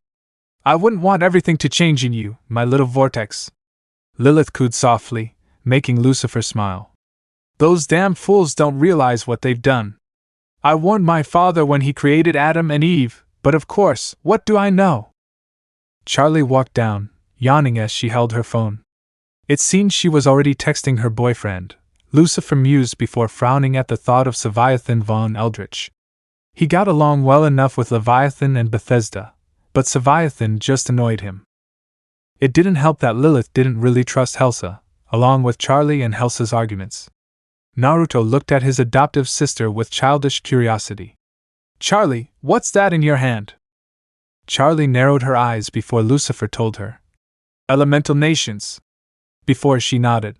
S1: I wouldn't want everything to change in you, my little vortex. Lilith cooed softly, making Lucifer smile. Those damn fools don't realize what they've done. I warned my father when he created Adam and Eve, but of course, what do I know? Charlie walked down, yawning as she held her phone. It seemed she was already texting her boyfriend. Lucifer mused before frowning at the thought of Leviathan von Eldritch. He got along well enough with Leviathan and Bethesda, but Leviathan just annoyed him. It didn't help that Lilith didn't really trust Helsa, along with Charlie and Helsa's arguments. Naruto looked at his adoptive sister with childish curiosity. Charlie, what's that in your hand? Charlie narrowed her eyes before Lucifer told her. Elemental Nations. Before she nodded.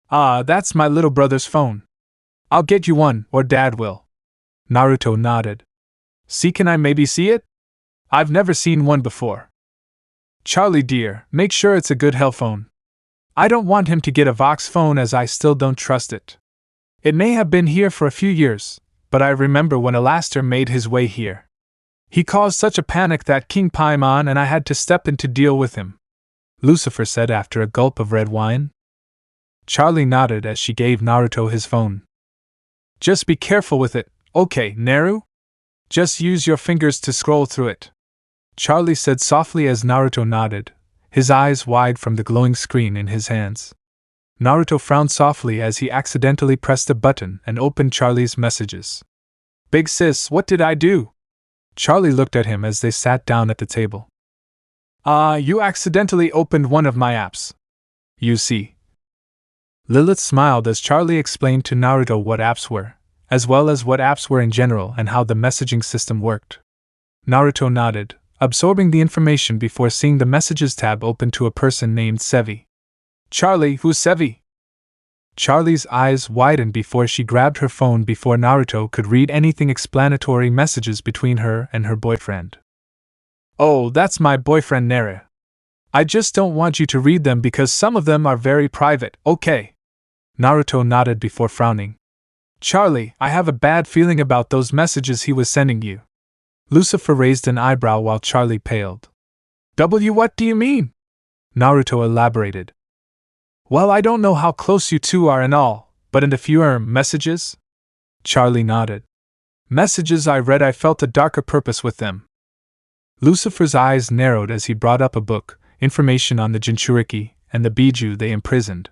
S1: Ah, that's my little brother's phone. I'll get you one, or Dad will. Naruto nodded. See, can I maybe see it? I've never seen one before. Charlie dear, make sure it's a good hell phone. I don't want him to get a Vox phone as I still don't trust it. It may have been here for a few years, but I remember when Alastor made his way here. He caused such a panic that King Paimon and I had to step in to deal with him, Lucifer said after a gulp of red wine. Charlie nodded as she gave Naruto his phone. Just be careful with it, okay, Naru? Just use your fingers to scroll through it, Charlie said softly as Naruto nodded, his eyes wide from the glowing screen in his hands. Naruto frowned softly as he accidentally pressed a button and opened Charlie's messages. Big sis, what did I do? Charlie looked at him as they sat down at the table. You accidentally opened one of my apps. You see. Lilith smiled as Charlie explained to Naruto what apps were, as well as what apps were in general and how the messaging system worked. Naruto nodded, absorbing the information before seeing the Messages tab open to a person named Sevi. Charlie, who's Sevi? Charlie's eyes widened before she grabbed her phone before Naruto could read anything explanatory messages between her and her boyfriend. Oh, that's my boyfriend Nere. I just don't want you to read them because some of them are very private, okay? Naruto nodded before frowning. Charlie, I have a bad feeling about those messages he was sending you. Lucifer raised an eyebrow while Charlie paled. What do you mean? Naruto elaborated. Well, I don't know how close you two are and all, but in the few messages? Charlie nodded. Messages I read, I felt a darker purpose with them. Lucifer's eyes narrowed as he brought up a book, information on the Jinchuriki and the Biju they imprisoned.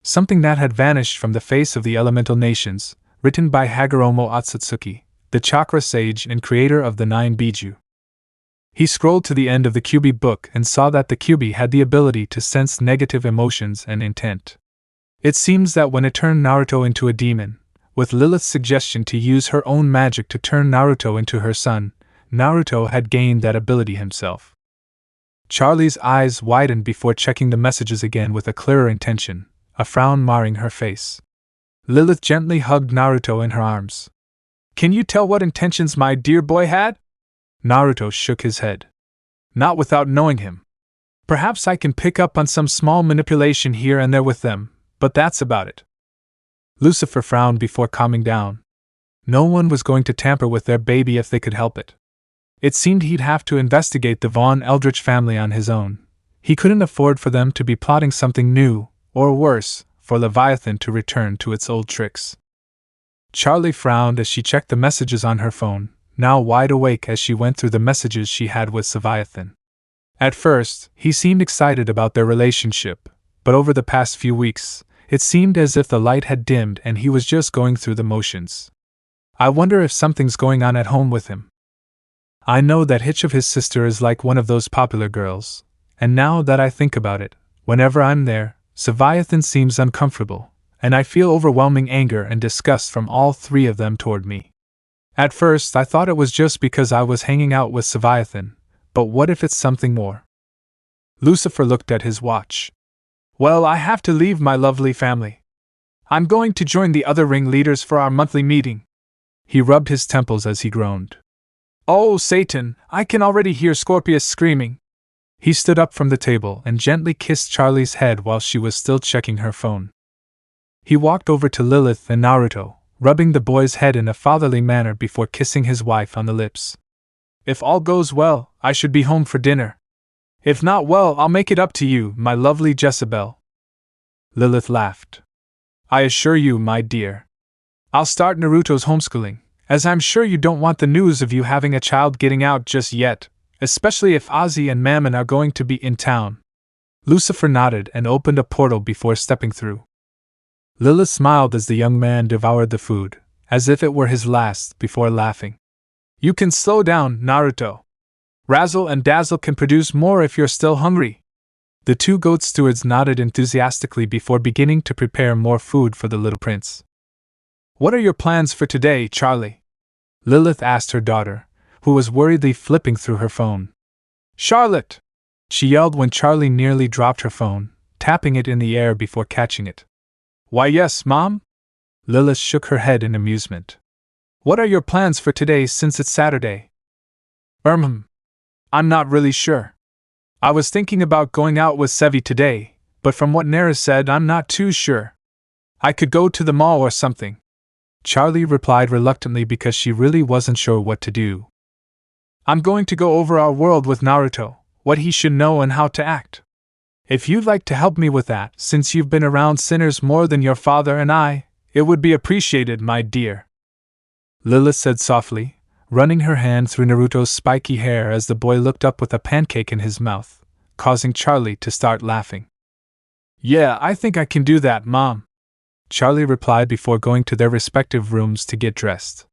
S1: Something that had vanished from the face of the elemental nations, written by Hagoromo Otsutsuki, the chakra sage and creator of the 9 Biju. He scrolled to the end of the Kyubi book and saw that the Kyubi had the ability to sense negative emotions and intent. It seems that when it turned Naruto into a demon, with Lilith's suggestion to use her own magic to turn Naruto into her son, Naruto had gained that ability himself. Charlie's eyes widened before checking the messages again with a clearer intention, a frown marring her face. Lilith gently hugged Naruto in her arms. Can you tell what intentions my dear boy had? Naruto shook his head. Not without knowing him. Perhaps I can pick up on some small manipulation here and there with them, but that's about it. Lucifer frowned before calming down. No one was going to tamper with their baby if they could help it. It seemed he'd have to investigate the Vaughn Eldritch family on his own. He couldn't afford for them to be plotting something new, or worse, for Leviathan to return to its old tricks. Charlie frowned as she checked the messages on her phone, now wide awake as she went through the messages she had with Leviathan. At first, he seemed excited about their relationship, but over the past few weeks, it seemed as if the light had dimmed and he was just going through the motions. I wonder if something's going on at home with him. I know that Hitch of his sister is like one of those popular girls, and now that I think about it, whenever I'm there, Leviathan seems uncomfortable, and I feel overwhelming anger and disgust from all 3 of them toward me. At first I thought it was just because I was hanging out with Leviathan, but what if it's something more? Lucifer looked at his watch. Well, I have to leave my lovely family. I'm going to join the other ringleaders for our monthly meeting. He rubbed his temples as he groaned. Oh, Satan, I can already hear Scorpius screaming. He stood up from the table and gently kissed Charlie's head while she was still checking her phone. He walked over to Lilith and Naruto, rubbing the boy's head in a fatherly manner before kissing his wife on the lips. If all goes well, I should be home for dinner. If not, well, I'll make it up to you, my lovely Jezebel. Lilith laughed. I assure you, my dear. I'll start Naruto's homeschooling, as I'm sure you don't want the news of you having a child getting out just yet, especially if Ozzy and Mammon are going to be in town. Lucifer nodded and opened a portal before stepping through. Lilith smiled as the young man devoured the food, as if it were his last, before laughing. You can slow down, Naruto. Razzle and Dazzle can produce more if you're still hungry. The 2 goat stewards nodded enthusiastically before beginning to prepare more food for the little prince. What are your plans for today, Charlie? Lilith asked her daughter, who was worriedly flipping through her phone. Charlotte! She yelled when Charlie nearly dropped her phone, tapping it in the air before catching it. Why yes, Mom? Lilith shook her head in amusement. What are your plans for today since it's Saturday? I'm not really sure. I was thinking about going out with Sevi today, but from what Nera said, I'm not too sure. I could go to the mall or something. Charlie replied reluctantly because she really wasn't sure what to do. I'm going to go over our world with Naruto, what he should know and how to act. If you'd like to help me with that, since you've been around sinners more than your father and I, it would be appreciated, my dear. Lilith said softly, running her hand through Naruto's spiky hair as the boy looked up with a pancake in his mouth, causing Charlie to start laughing. Yeah, I think I can do that, Mom, Charlie replied before going to their respective rooms to get dressed.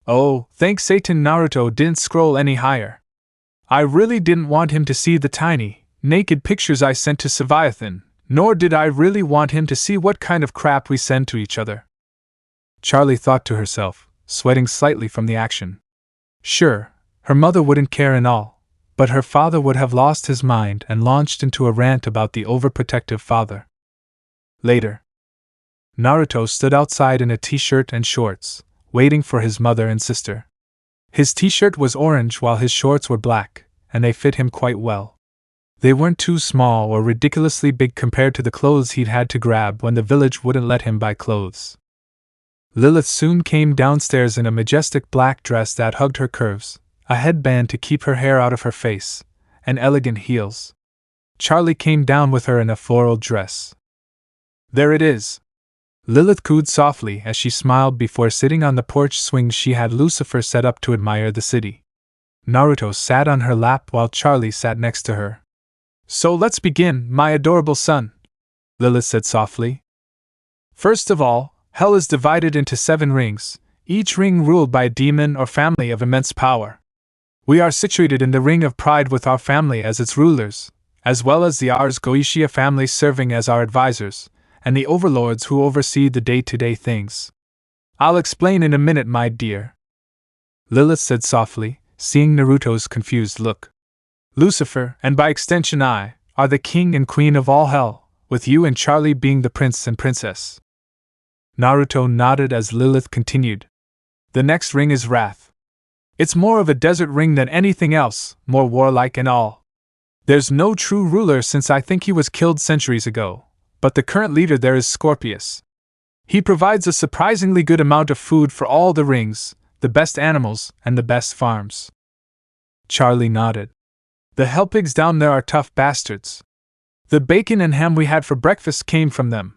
S1: Oh, thank Satan Naruto didn't scroll any higher. I really didn't want him to see the tiny, naked pictures I sent to Leviathan, nor did I really want him to see what kind of crap we send to each other. Charlie thought to herself, sweating slightly from the action. Sure, her mother wouldn't care and all, but her father would have lost his mind and launched into a rant about the overprotective father. Later, Naruto stood outside in a t-shirt and shorts, waiting for his mother and sister. His t-shirt was orange while his shorts were black, and they fit him quite well. They weren't too small or ridiculously big compared to the clothes he'd had to grab when the village wouldn't let him buy clothes. Lilith soon came downstairs in a majestic black dress that hugged her curves, a headband to keep her hair out of her face, and elegant heels. Charlie came down with her in a floral dress. There it is, Lilith cooed softly as she smiled before sitting on the porch swings she had Lucifer set up to admire the city. Naruto sat on her lap while Charlie sat next to her. So let's begin, my adorable son, Lilith said softly. First of all, hell is divided into 7 rings, each ring ruled by a demon or family of immense power. We are situated in the Ring of Pride with our family as its rulers, as well as the Ars Goetia family serving as our advisors, and the overlords who oversee the day-to-day things. I'll explain in a minute, my dear, Lilith said softly, seeing Naruto's confused look. Lucifer, and by extension I, are the king and queen of all hell, with you and Charlie being the prince and princess. Naruto nodded as Lilith continued. The next ring is Wrath. It's more of a desert ring than anything else, more warlike and all. There's no true ruler since I think he was killed centuries ago, but the current leader there is Scorpius. He provides a surprisingly good amount of food for all the rings, the best animals, and the best farms. Charlie nodded. The hell pigs down there are tough bastards. The bacon and ham we had for breakfast came from them.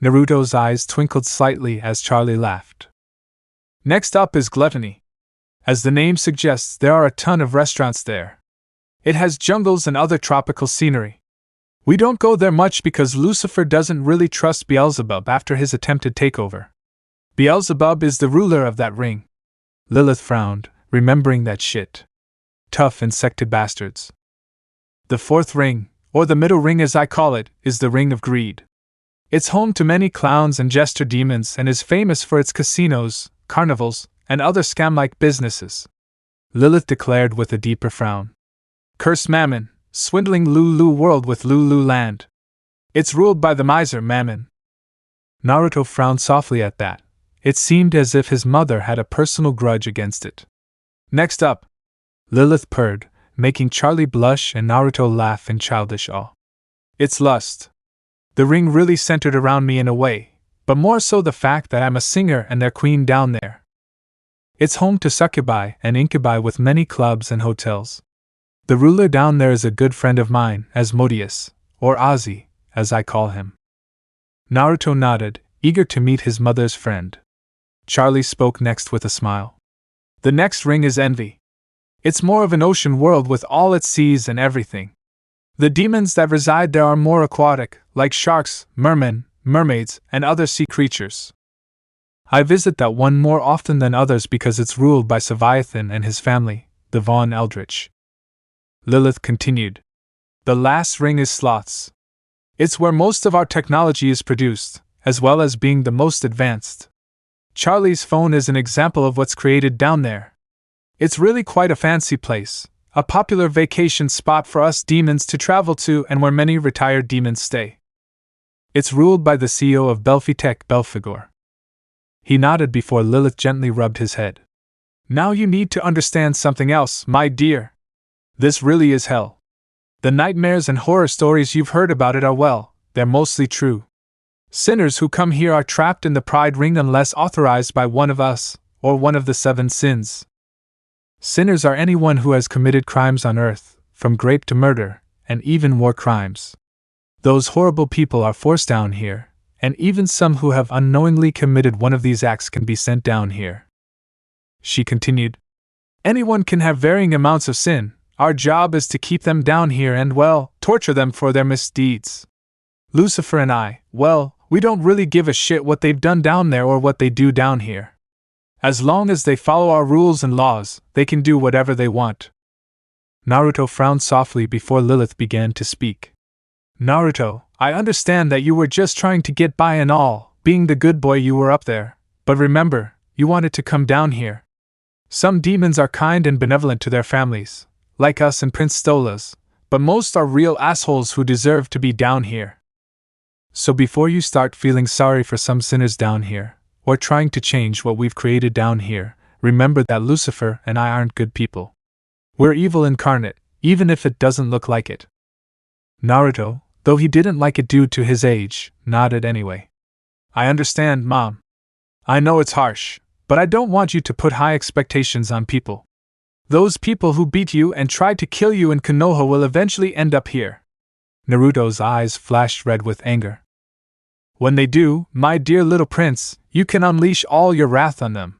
S1: Naruto's eyes twinkled slightly as Charlie laughed. Next up is Gluttony. As the name suggests, there are a ton of restaurants there. It has jungles and other tropical scenery. We don't go there much because Lucifer doesn't really trust Beelzebub after his attempted takeover. Beelzebub is the ruler of that ring. Lilith frowned, remembering that shit. Tough insected bastards. The 4th ring, or the middle ring as I call it, is the Ring of Greed. It's home to many clowns and jester demons and is famous for its casinos, carnivals, and other scam-like businesses. Lilith declared with a deeper frown. Curse Mammon, swindling Lulu world with Lulu land. It's ruled by the miser Mammon. Naruto frowned softly at that. It seemed as if his mother had a personal grudge against it. Next up, Lilith purred, making Charlie blush and Naruto laugh in childish awe. It's Lust. The ring really centered around me in a way, but more so the fact that I'm a singer and their queen down there. It's home to succubi and incubi with many clubs and hotels. The ruler down there is a good friend of mine, Asmodeus, or Ozzy, as I call him. Naruto nodded, eager to meet his mother's friend. Charlie spoke next with a smile. The next ring is Envy. It's more of an ocean world with all its seas and everything. The demons that reside there are more aquatic, like sharks, mermen, mermaids, and other sea creatures. I visit that one more often than others because it's ruled by Leviathan and his family, the Von Eldritch. Lilith continued. The last ring is Sloths. It's where most of our technology is produced, as well as being the most advanced. Charlie's phone is an example of what's created down there. It's really quite a fancy place, a popular vacation spot for us demons to travel to and where many retired demons stay. It's ruled by the CEO of Belfitech Belphegor. He nodded before Lilith gently rubbed his head. Now you need to understand something else, my dear. This really is hell. The nightmares and horror stories you've heard about it are they're mostly true. Sinners who come here are trapped in the Pride Ring unless authorized by one of us, or one of the 7 sins. Sinners are anyone who has committed crimes on earth, from rape to murder, and even war crimes. Those horrible people are forced down here, and even some who have unknowingly committed one of these acts can be sent down here. She continued. Anyone can have varying amounts of sin. Our job is to keep them down here and, torture them for their misdeeds. Lucifer and I, well, we don't really give a shit what they've done down there or what they do down here. As long as they follow our rules and laws, they can do whatever they want. Naruto frowned softly before Lilith began to speak. Naruto, I understand that you were just trying to get by and all, being the good boy you were up there, but remember, you wanted to come down here. Some demons are kind and benevolent to their families, like us and Prince Stola's, but most are real assholes who deserve to be down here. So before you start feeling sorry for some sinners down here, or trying to change what we've created down here, remember that Lucifer and I aren't good people. We're evil incarnate, even if it doesn't look like it. Naruto, though he didn't like it due to his age, nodded anyway. I understand, Mom. I know it's harsh, but I don't want you to put high expectations on people. Those people who beat you and tried to kill you in Konoha will eventually end up here. Naruto's eyes flashed red with anger. When they do, my dear little prince, you can unleash all your wrath on them.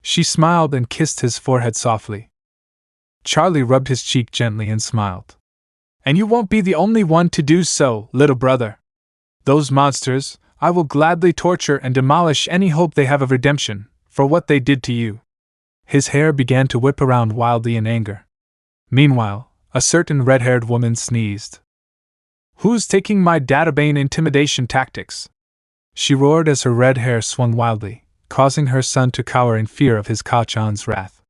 S1: She smiled and kissed his forehead softly. Charlie rubbed his cheek gently and smiled. And you won't be the only one to do so, little brother. Those monsters, I will gladly torture and demolish any hope they have of redemption, for what they did to you. His hair began to whip around wildly in anger. Meanwhile, a certain red-haired woman sneezed. Who's taking my databane intimidation tactics? She roared as her red hair swung wildly, causing her son to cower in fear of his Kachan's wrath.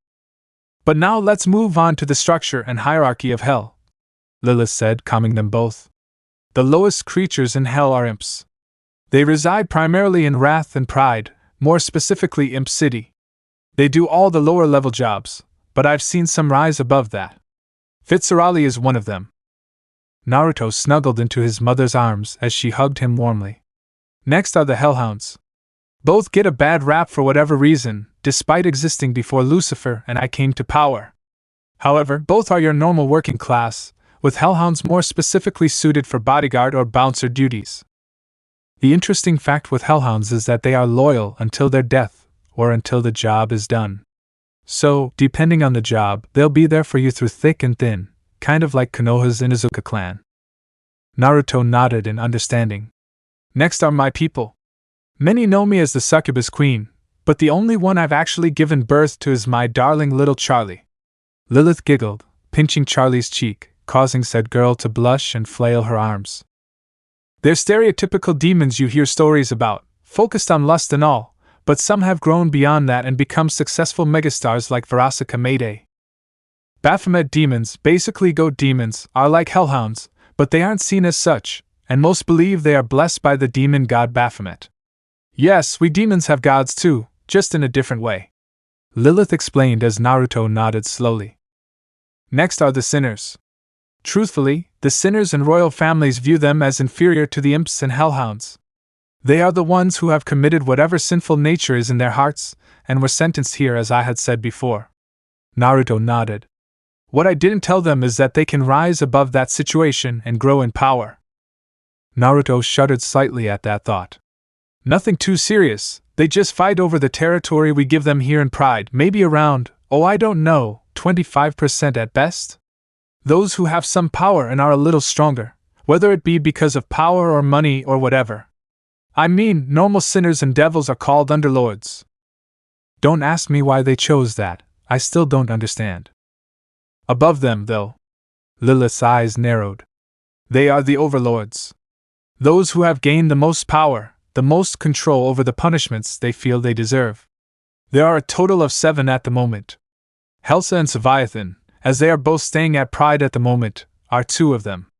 S1: But now let's move on to the structure and hierarchy of hell, Lilith said, calming them both. The lowest creatures in hell are imps. They reside primarily in wrath and pride, more specifically Imp City. They do all the lower-level jobs, but I've seen some rise above that. Fitsurali is one of them. Naruto snuggled into his mother's arms as she hugged him warmly. Next are the Hellhounds. Both get a bad rap for whatever reason, despite existing before Lucifer and I came to power. However, both are your normal working class, with Hellhounds more specifically suited for bodyguard or bouncer duties. The interesting fact with Hellhounds is that they are loyal until their death, or until the job is done. So, depending on the job, they'll be there for you through thick and thin, kind of like Konoha's Inuzuka clan. Naruto nodded in understanding. Next are my people. Many know me as the Succubus Queen, but the only one I've actually given birth to is my darling little Charlie. Lilith giggled, pinching Charlie's cheek, causing said girl to blush and flail her arms. They're stereotypical demons you hear stories about, focused on lust and all, but some have grown beyond that and become successful megastars like Varasaka Mayday. Baphomet demons, basically goat demons, are like hellhounds, but they aren't seen as such, and most believe they are blessed by the demon god Baphomet. Yes, we demons have gods too, just in a different way. Lilith explained as Naruto nodded slowly. Next are the sinners. Truthfully, the sinners and royal families view them as inferior to the imps and hellhounds. They are the ones who have committed whatever sinful nature is in their hearts, and were sentenced here as I had said before. Naruto nodded. What I didn't tell them is that they can rise above that situation and grow in power. Naruto shuddered slightly at that thought. Nothing too serious, they just fight over the territory we give them here in pride, maybe around, I don't know, 25% at best? Those who have some power and are a little stronger, whether it be because of power or money or whatever. I mean, normal sinners and devils are called underlords. Don't ask me why they chose that, I still don't understand. Above them, though. Lilith's eyes narrowed. They are the overlords. Those who have gained the most power, the most control over the punishments they feel they deserve. There are a total of 7 at the moment. Helsa and Leviathan, as they are both staying at Pride at the moment, are 2 of them.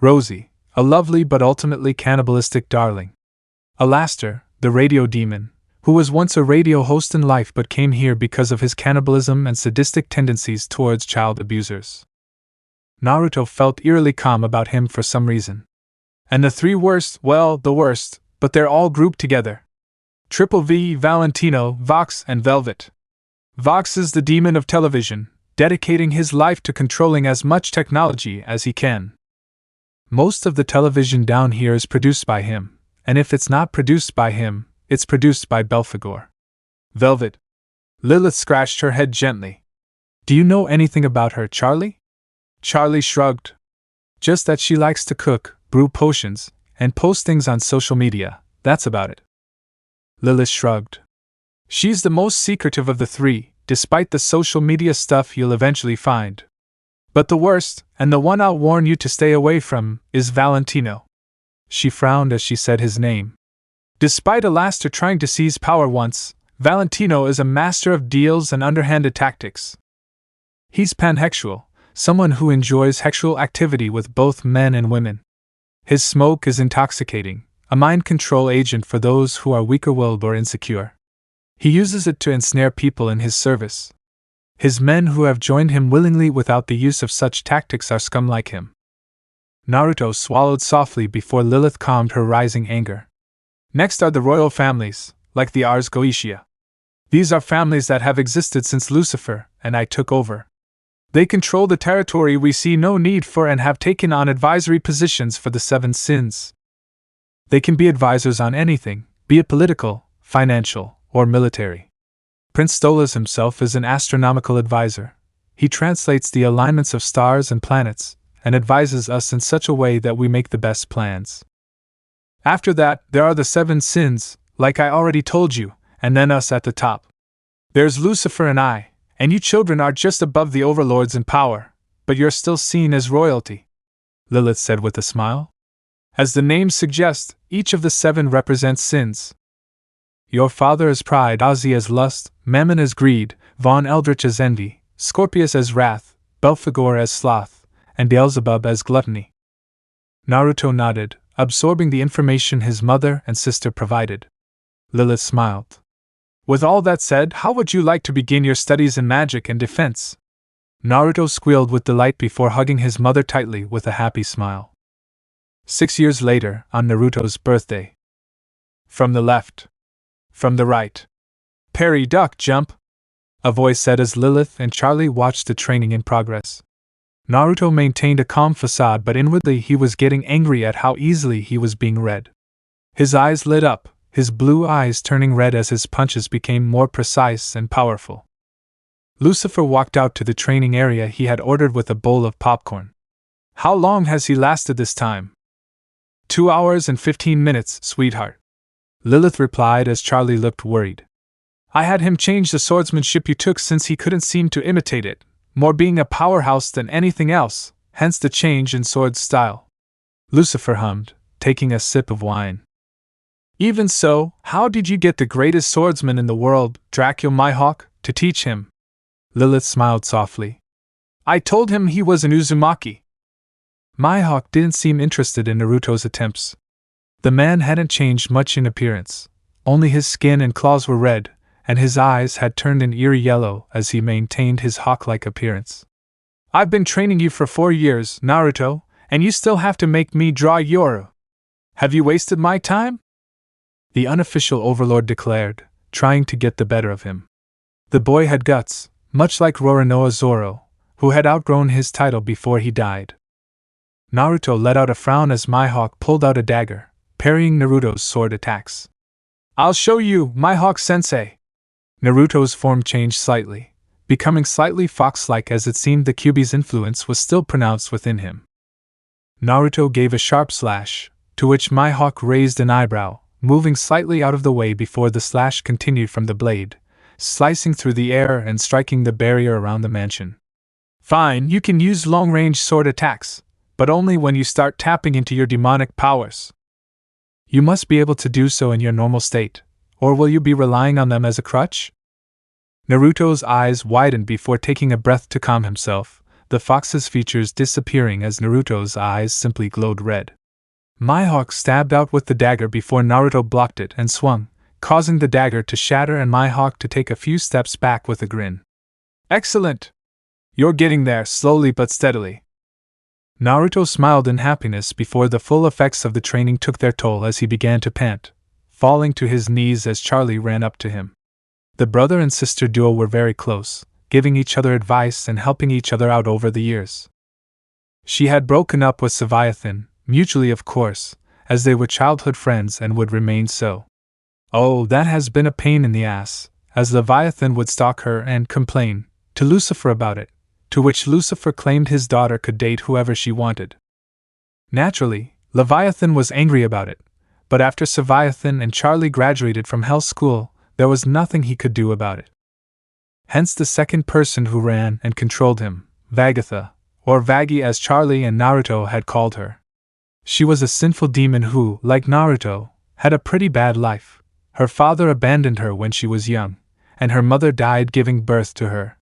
S1: Rosie, a lovely but ultimately cannibalistic darling. Alastor, the radio demon, who was once a radio host in life but came here because of his cannibalism and sadistic tendencies towards child abusers. Naruto felt eerily calm about him for some reason. And the 3 worst, well, the worst, but they're all grouped together. Triple V, Valentino, Vox, and Velvet. Vox is the demon of television, dedicating his life to controlling as much technology as he can. Most of the television down here is produced by him, and if it's not produced by him, it's produced by Belphegor. Velvet. Lilith scratched her head gently. Do you know anything about her, Charlie? Charlie shrugged. Just that she likes to cook, brew potions, and post things on social media, that's about it. Lilith shrugged. She's the most secretive of the three, despite the social media stuff you'll eventually find. But the worst, and the one I'll warn you to stay away from, is Valentino. She frowned as she said his name. Despite Alastair trying to seize power once, Valentino is a master of deals and underhanded tactics. He's pansexual, someone who enjoys sexual activity with both men and women. His smoke is intoxicating, a mind control agent for those who are weaker-willed or insecure. He uses it to ensnare people in his service. His men who have joined him willingly without the use of such tactics are scum like him. Naruto swallowed softly before Lilith calmed her rising anger. Next are the royal families, like the Ars Goetia. These are families that have existed since Lucifer and I took over. They control the territory we see no need for and have taken on advisory positions for the seven sins. They can be advisors on anything, be it political, financial, or military. Prince Stolas himself is an astronomical advisor. He translates the alignments of stars and planets, and advises us in such a way that we make the best plans. After that, there are the seven sins, like I already told you, and then us at the top. There's Lucifer and you children are just above the overlords in power, but you're still seen as royalty, Lilith said with a smile. As the names suggest, each of the seven represents sins. Your father is pride, Ozzy as lust, Mammon as greed, Von Eldritch as envy, Scorpius as wrath, Belphegor as sloth, and Beelzebub as gluttony. Naruto nodded, absorbing the information his mother and sister provided. Lilith smiled. With all that said, how would you like to begin your studies in magic and defense? Naruto squealed with delight before hugging his mother tightly with a happy smile. 6 years later, on Naruto's birthday. From the left. From the right. Parry, duck, jump, a voice said as Lilith and Charlie watched the training in progress. Naruto maintained a calm facade, but inwardly he was getting angry at how easily he was being read. His eyes lit up, his blue eyes turning red as his punches became more precise and powerful. Lucifer walked out to the training area he had ordered with a bowl of popcorn. How long has he lasted this time? 2 hours and 15 minutes, sweetheart, Lilith replied as Charlie looked worried. I had him change the swordsmanship you took since he couldn't seem to imitate it, more being a powerhouse than anything else, hence the change in sword style. Lucifer hummed, taking a sip of wine. Even so, how did you get the greatest swordsman in the world, Dracula Mihawk, to teach him? Lilith smiled softly. I told him he was an Uzumaki. Mihawk didn't seem interested in Naruto's attempts. The man hadn't changed much in appearance, only his skin and claws were red, and his eyes had turned an eerie yellow as he maintained his hawk-like appearance. I've been training you for 4 years, Naruto, and you still have to make me draw Yoru. Have you wasted my time? The unofficial overlord declared, trying to get the better of him. The boy had guts, much like Roronoa Zoro, who had outgrown his title before he died. Naruto let out a frown as Mihawk pulled out a dagger, parrying Naruto's sword attacks. I'll show you, Mihawk-sensei. Naruto's form changed slightly, becoming slightly fox-like as it seemed the Kyuubi's influence was still pronounced within him. Naruto gave a sharp slash, to which Mihawk raised an eyebrow, moving slightly out of the way before the slash continued from the blade, slicing through the air and striking the barrier around the mansion. Fine, you can use long-range sword attacks, but only when you start tapping into your demonic powers. You must be able to do so in your normal state, or will you be relying on them as a crutch? Naruto's eyes widened before taking a breath to calm himself, the fox's features disappearing as Naruto's eyes simply glowed red. Mihawk stabbed out with the dagger before Naruto blocked it and swung, causing the dagger to shatter and Mihawk to take a few steps back with a grin. Excellent! You're getting there, slowly but steadily. Naruto smiled in happiness before the full effects of the training took their toll as he began to pant, falling to his knees as Charlie ran up to him. The brother and sister duo were very close, giving each other advice and helping each other out over the years. She had broken up with Leviathan, mutually of course, as they were childhood friends and would remain so. Oh, that has been a pain in the ass, as Leviathan would stalk her and complain to Lucifer about it, to which Lucifer claimed his daughter could date whoever she wanted. Naturally, Leviathan was angry about it, but after Leviathan and Charlie graduated from Hell School, there was nothing he could do about it. Hence the second person who ran and controlled him, Vagatha, or Vagi as Charlie and Naruto had called her. She was a sinful demon who, like Naruto, had a pretty bad life. Her father abandoned her when she was young, and her mother died giving birth to her.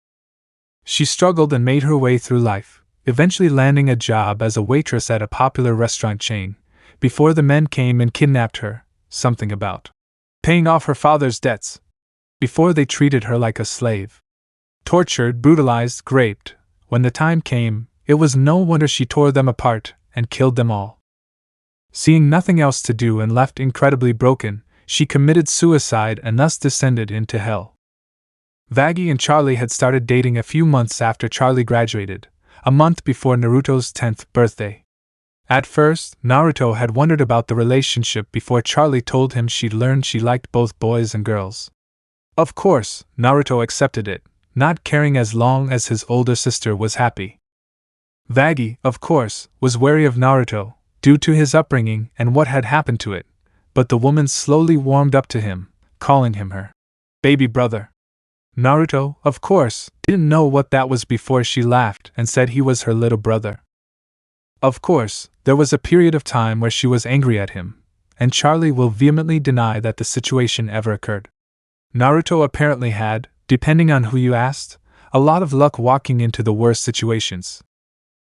S1: She struggled and made her way through life, eventually landing a job as a waitress at a popular restaurant chain, before the men came and kidnapped her, something about paying off her father's debts, before they treated her like a slave. Tortured, brutalized, raped, when the time came, it was no wonder she tore them apart and killed them all. Seeing nothing else to do and left incredibly broken, she committed suicide and thus descended into hell. Vagi and Charlie had started dating a few months after Charlie graduated, a month before Naruto's 10th birthday. At first, Naruto had wondered about the relationship before Charlie told him she'd learned she liked both boys and girls. Of course, Naruto accepted it, not caring as long as his older sister was happy. Vagi, of course, was wary of Naruto, due to his upbringing and what had happened to it, but the woman slowly warmed up to him, calling him her baby brother. Naruto, of course, didn't know what that was before she laughed and said he was her little brother. Of course, there was a period of time where she was angry at him, and Charlie will vehemently deny that the situation ever occurred. Naruto apparently had, depending on who you asked, a lot of luck walking into the worst situations.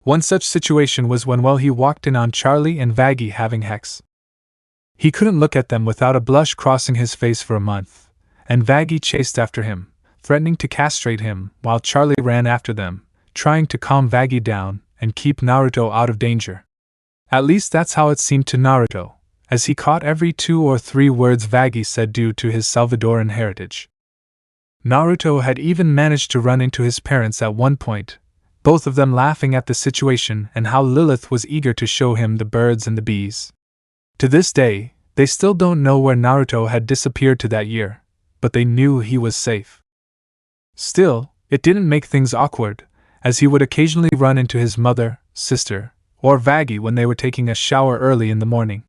S1: One such situation was when he walked in on Charlie and Vagi having sex. He couldn't look at them without a blush crossing his face for a month, and Vagi chased after him, threatening to castrate him, while Charlie ran after them, trying to calm Vagi down and keep Naruto out of danger. At least that's how it seemed to Naruto, as he caught every 2 or 3 words Vagi said due to his Salvadoran heritage. Naruto had even managed to run into his parents at one point, both of them laughing at the situation and how Lilith was eager to show him the birds and the bees. To this day, they still don't know where Naruto had disappeared to that year, but they knew he was safe. Still, it didn't make things awkward, as he would occasionally run into his mother, sister, or Vagi when they were taking a shower early in the morning.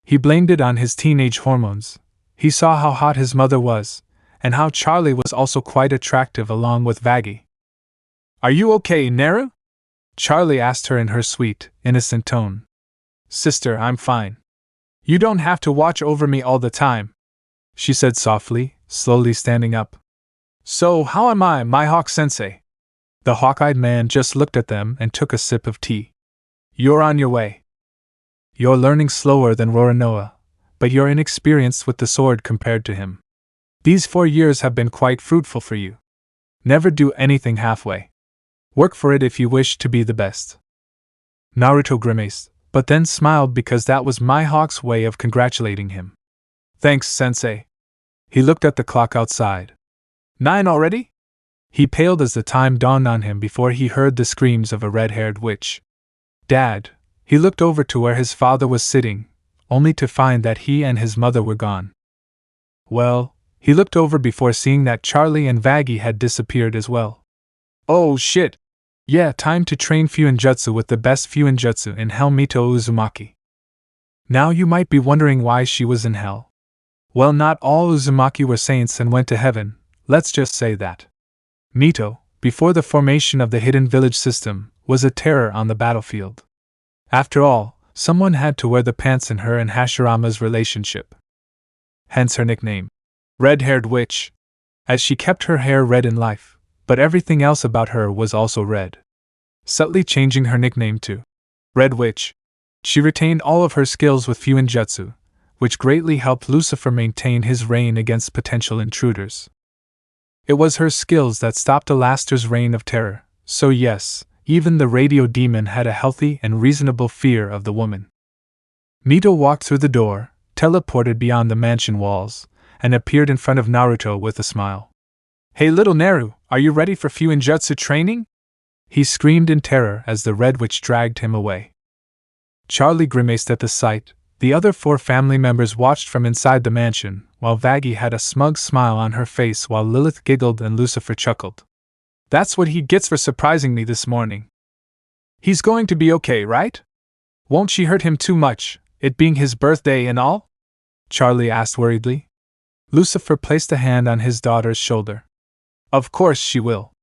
S1: He blamed it on his teenage hormones. He saw how hot his mother was, and how Charlie was also quite attractive along with Vagi. "Are you okay, Naru?" Charlie asked her in her sweet, innocent tone. "Sister, I'm fine. You don't have to watch over me all the time," she said softly, slowly standing up. "So, how am I, my Hawk-sensei?" The hawk-eyed man just looked at them and took a sip of tea. "You're on your way. You're learning slower than Roronoa, but you're inexperienced with the sword compared to him. These 4 years have been quite fruitful for you. Never do anything halfway. Work for it if you wish to be the best." Naruto grimaced, but then smiled because that was Mihawk's way of congratulating him. "Thanks, sensei." He looked at the clock outside. 9 already? He paled as the time dawned on him before he heard the screams of a red-haired witch. "Dad." He looked over to where his father was sitting, only to find that he and his mother were gone. Well, he looked over before seeing that Charlie and Vagi had disappeared as well. "Oh shit! Yeah, time to train Fuinjutsu with the best Fuinjutsu in Hell, Mito Uzumaki." Now you might be wondering why she was in hell. Well, not all Uzumaki were saints and went to heaven, let's just say that. Mito, before the formation of the hidden village system, was a terror on the battlefield. After all, someone had to wear the pants in her and Hashirama's relationship. Hence her nickname, Red-Haired Witch, as she kept her hair red in life, but everything else about her was also red. Subtly changing her nickname to Red Witch, she retained all of her skills with Fuinjutsu, which greatly helped Lucifer maintain his reign against potential intruders. It was her skills that stopped Alastair's reign of terror, so yes, even the radio demon had a healthy and reasonable fear of the woman. Mito walked through the door, teleported beyond the mansion walls, and appeared in front of Naruto with a smile. "Hey little Naru, are you ready for Fuinjutsu training?" he screamed in terror as the Red Witch dragged him away. Charlie grimaced at the sight. The other 4 family members watched from inside the mansion, while Vagi had a smug smile on her face while Lilith giggled and Lucifer chuckled. "That's what he gets for surprising me this morning. He's going to be okay, right?" Won't she hurt him too much, it being his birthday and all? Charlie asked worriedly. Lucifer placed a hand on his daughter's shoulder. Of course she will.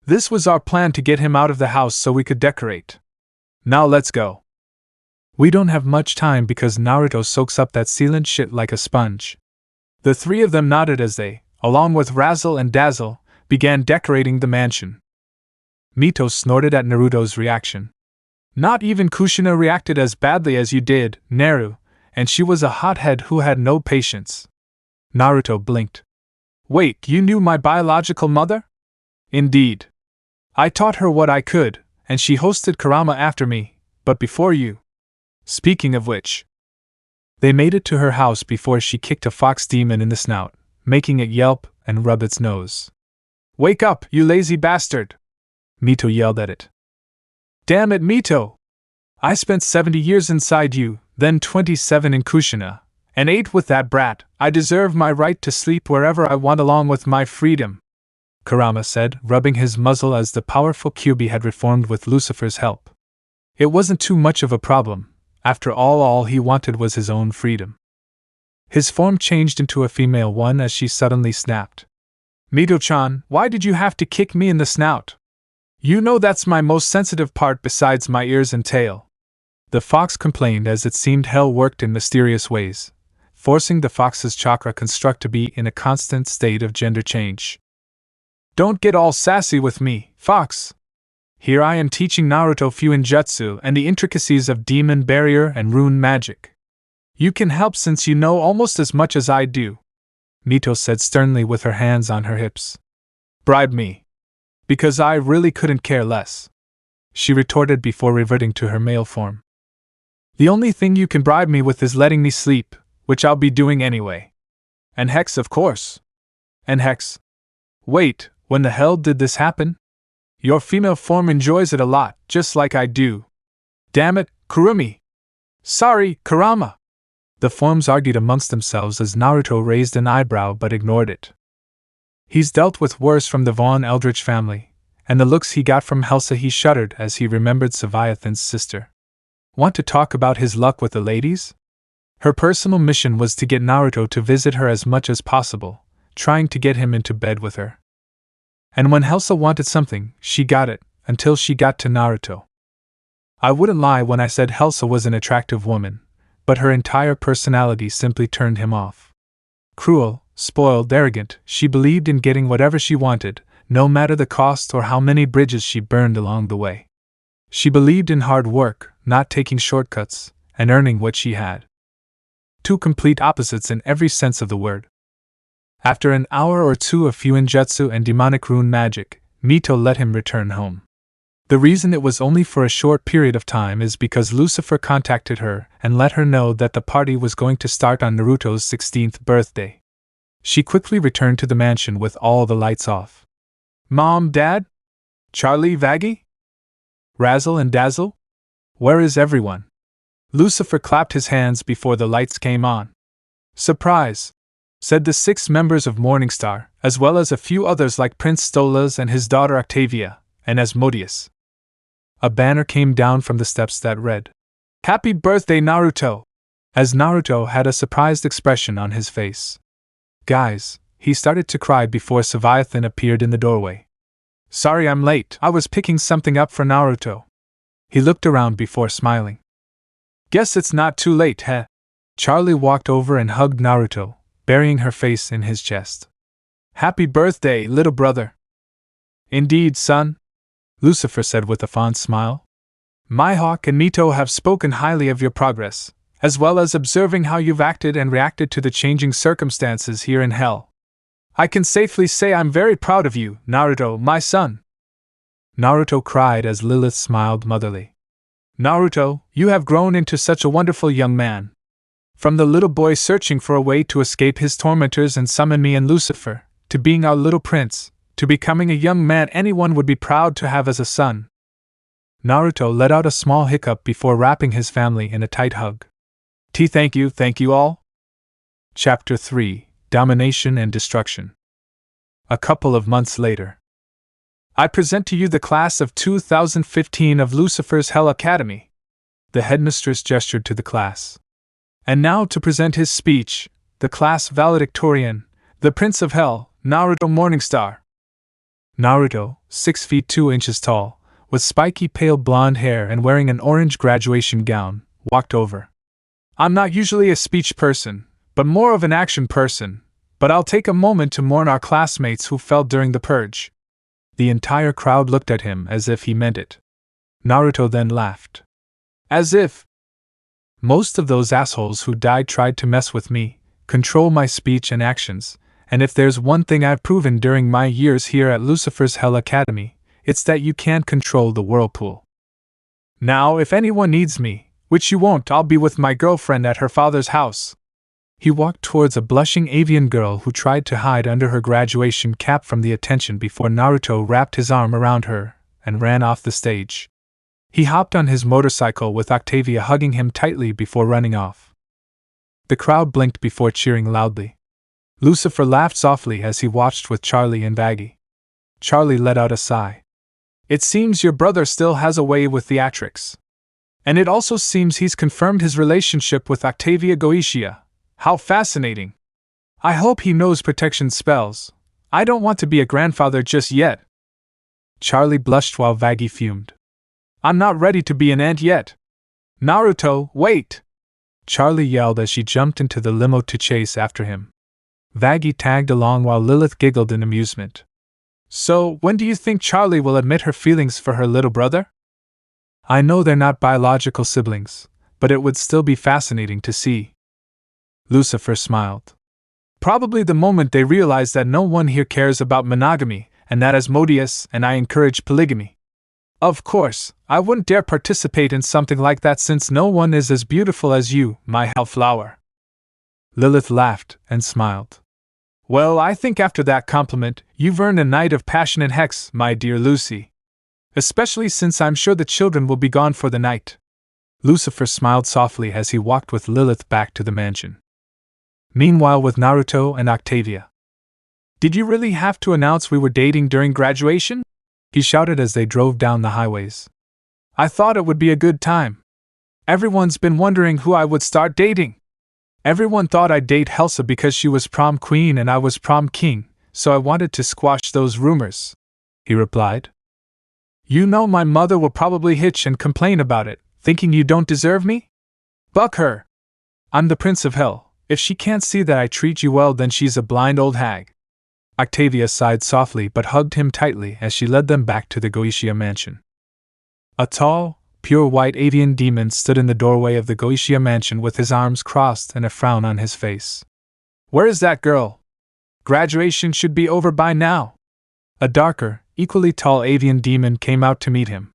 S1: This was our plan to get him out of the house so we could decorate. Now let's go. We don't have much time because Naruto soaks up that sealant shit like a sponge. The three of them nodded as they, along with Razzle and Dazzle, began decorating the mansion. Mito snorted at Naruto's reaction. Not even Kushina reacted as badly as you did, Naru, and she was a hothead who had no patience. Naruto blinked. Wait, you knew my biological mother? Indeed. I taught her what I could, and she hosted Kurama after me, but before you. Speaking of which, they made it to her house before she kicked a fox demon in the snout, making it yelp and rub its nose. Wake up, you lazy bastard! Mito yelled at it. Damn it, Mito! I spent 70 years inside you, then 27 in Kushina, and 8 with that brat. I deserve my right to sleep wherever I want along with my freedom, Kurama said, rubbing his muzzle as the powerful Kyuubi had reformed with Lucifer's help. It wasn't too much of a problem. After all he wanted was his own freedom. His form changed into a female one as she suddenly snapped. Mito-chan, why did you have to kick me in the snout? You know that's my most sensitive part besides my ears and tail. The fox complained as it seemed hell worked in mysterious ways, forcing the fox's chakra construct to be in a constant state of gender change. Don't get all sassy with me, fox! Here I am teaching Naruto Fuinjutsu and the intricacies of demon barrier and rune magic. You can help since you know almost as much as I do, Mito said sternly with her hands on her hips. Bribe me. Because I really couldn't care less, she retorted before reverting to her male form. The only thing you can bribe me with is letting me sleep, which I'll be doing anyway. And Hex, of course. And Hex. Wait, when the hell did this happen? Your female form enjoys it a lot, just like I do. Damn it, Kurumi! Sorry, Kurama! The forms argued amongst themselves as Naruto raised an eyebrow but ignored it. He's dealt with worse from the Vaughn Eldritch family, and the looks he got from Helsa he shuddered as he remembered Leviathan's sister. Want to talk about his luck with the ladies? Her personal mission was to get Naruto to visit her as much as possible, trying to get him into bed with her. And when Helsa wanted something, she got it, until she got to Naruto. I wouldn't lie when I said Helsa was an attractive woman, but her entire personality simply turned him off. Cruel, spoiled, arrogant, she believed in getting whatever she wanted, no matter the cost or how many bridges she burned along the way. She believed in hard work, not taking shortcuts, and earning what she had. Two complete opposites in every sense of the word. After an hour or two of Fuinjutsu and demonic rune magic, Mito let him return home. The reason it was only for a short period of time is because Lucifer contacted her and let her know that the party was going to start on Naruto's 16th birthday. She quickly returned to the mansion with all the lights off. Mom, Dad? Charlie, Vaggie? Razzle and Dazzle? Where is everyone? Lucifer clapped his hands before the lights came on. Surprise! Said the 6 members of Morningstar, as well as a few others like Prince Stolas and his daughter Octavia, and Asmodeus. A banner came down from the steps that read, Happy Birthday, Naruto! As Naruto had a surprised expression on his face. Guys, he started to cry before Leviathan appeared in the doorway. Sorry I'm late, I was picking something up for Naruto. He looked around before smiling. Guess it's not too late, heh? Charlie walked over and hugged Naruto, burying her face in his chest. Happy birthday, little brother. Indeed, son, Lucifer said with a fond smile. Mihawk and Mito have spoken highly of your progress, as well as observing how you've acted and reacted to the changing circumstances here in Hell. I can safely say I'm very proud of you, Naruto, my son. Naruto cried as Lilith smiled motherly. Naruto, you have grown into such a wonderful young man. From the little boy searching for a way to escape his tormentors and summon me and Lucifer, to being our little prince, to becoming a young man anyone would be proud to have as a son. Naruto let out a small hiccup before wrapping his family in a tight hug. Thank you all. Chapter 3, Domination and Destruction. A couple of months later. I present to you the class of 2015 of Lucifer's Hell Academy. The headmistress gestured to the class. And now to present his speech, the class valedictorian, the Prince of Hell, Naruto Morningstar. Naruto, 6 feet 2 inches tall, with spiky pale blonde hair and wearing an orange graduation gown, walked over. I'm not usually a speech person, but more of an action person, but I'll take a moment to mourn our classmates who fell during the purge. The entire crowd looked at him as if he meant it. Naruto then laughed. As if most of those assholes who died tried to mess with me, control my speech and actions, and if there's one thing I've proven during my years here at Lucifer's Hell Academy, it's that you can't control the whirlpool. Now, if anyone needs me, which you won't, I'll be with my girlfriend at her father's house. He walked towards a blushing avian girl who tried to hide under her graduation cap from the attention before Naruto wrapped his arm around her and ran off the stage. He hopped on his motorcycle with Octavia hugging him tightly before running off. The crowd blinked before cheering loudly. Lucifer laughed softly as he watched with Charlie and Vaggie. Charlie let out a sigh. It seems your brother still has a way with theatrics. And it also seems he's confirmed his relationship with Octavia Goetia. How fascinating. I hope he knows protection spells. I don't want to be a grandfather just yet. Charlie blushed while Vaggie fumed. I'm not ready to be an aunt yet. Naruto, wait! Charlie yelled as she jumped into the limo to chase after him. Vaggie tagged along while Lilith giggled in amusement. So, when do you think Charlie will admit her feelings for her little brother? I know they're not biological siblings, but it would still be fascinating to see. Lucifer smiled. Probably the moment they realize that no one here cares about monogamy, and that Asmodeus and I encourage polygamy. Of course, I wouldn't dare participate in something like that since no one is as beautiful as you, my hellflower. Lilith laughed and smiled. Well, I think after that compliment, you've earned a night of passion and hex, my dear Lucy. Especially since I'm sure the children will be gone for the night. Lucifer smiled softly as he walked with Lilith back to the mansion. Meanwhile, with Naruto and Octavia. Did you really have to announce we were dating during graduation? He shouted as they drove down the highways. I thought it would be a good time. Everyone's been wondering who I would start dating. Everyone thought I'd date Helsa because she was prom queen and I was prom king, so I wanted to squash those rumors, he replied. You know my mother will probably hitch and complain about it, thinking you don't deserve me? Buck her! I'm the Prince of Hell. If she can't see that I treat you well, then she's a blind old hag. Octavia sighed softly but hugged him tightly as she led them back to the Goetia mansion. A tall, pure white avian demon stood in the doorway of the Goetia mansion with his arms crossed and a frown on his face. Where is that girl? Graduation should be over by now. A darker, equally tall avian demon came out to meet him.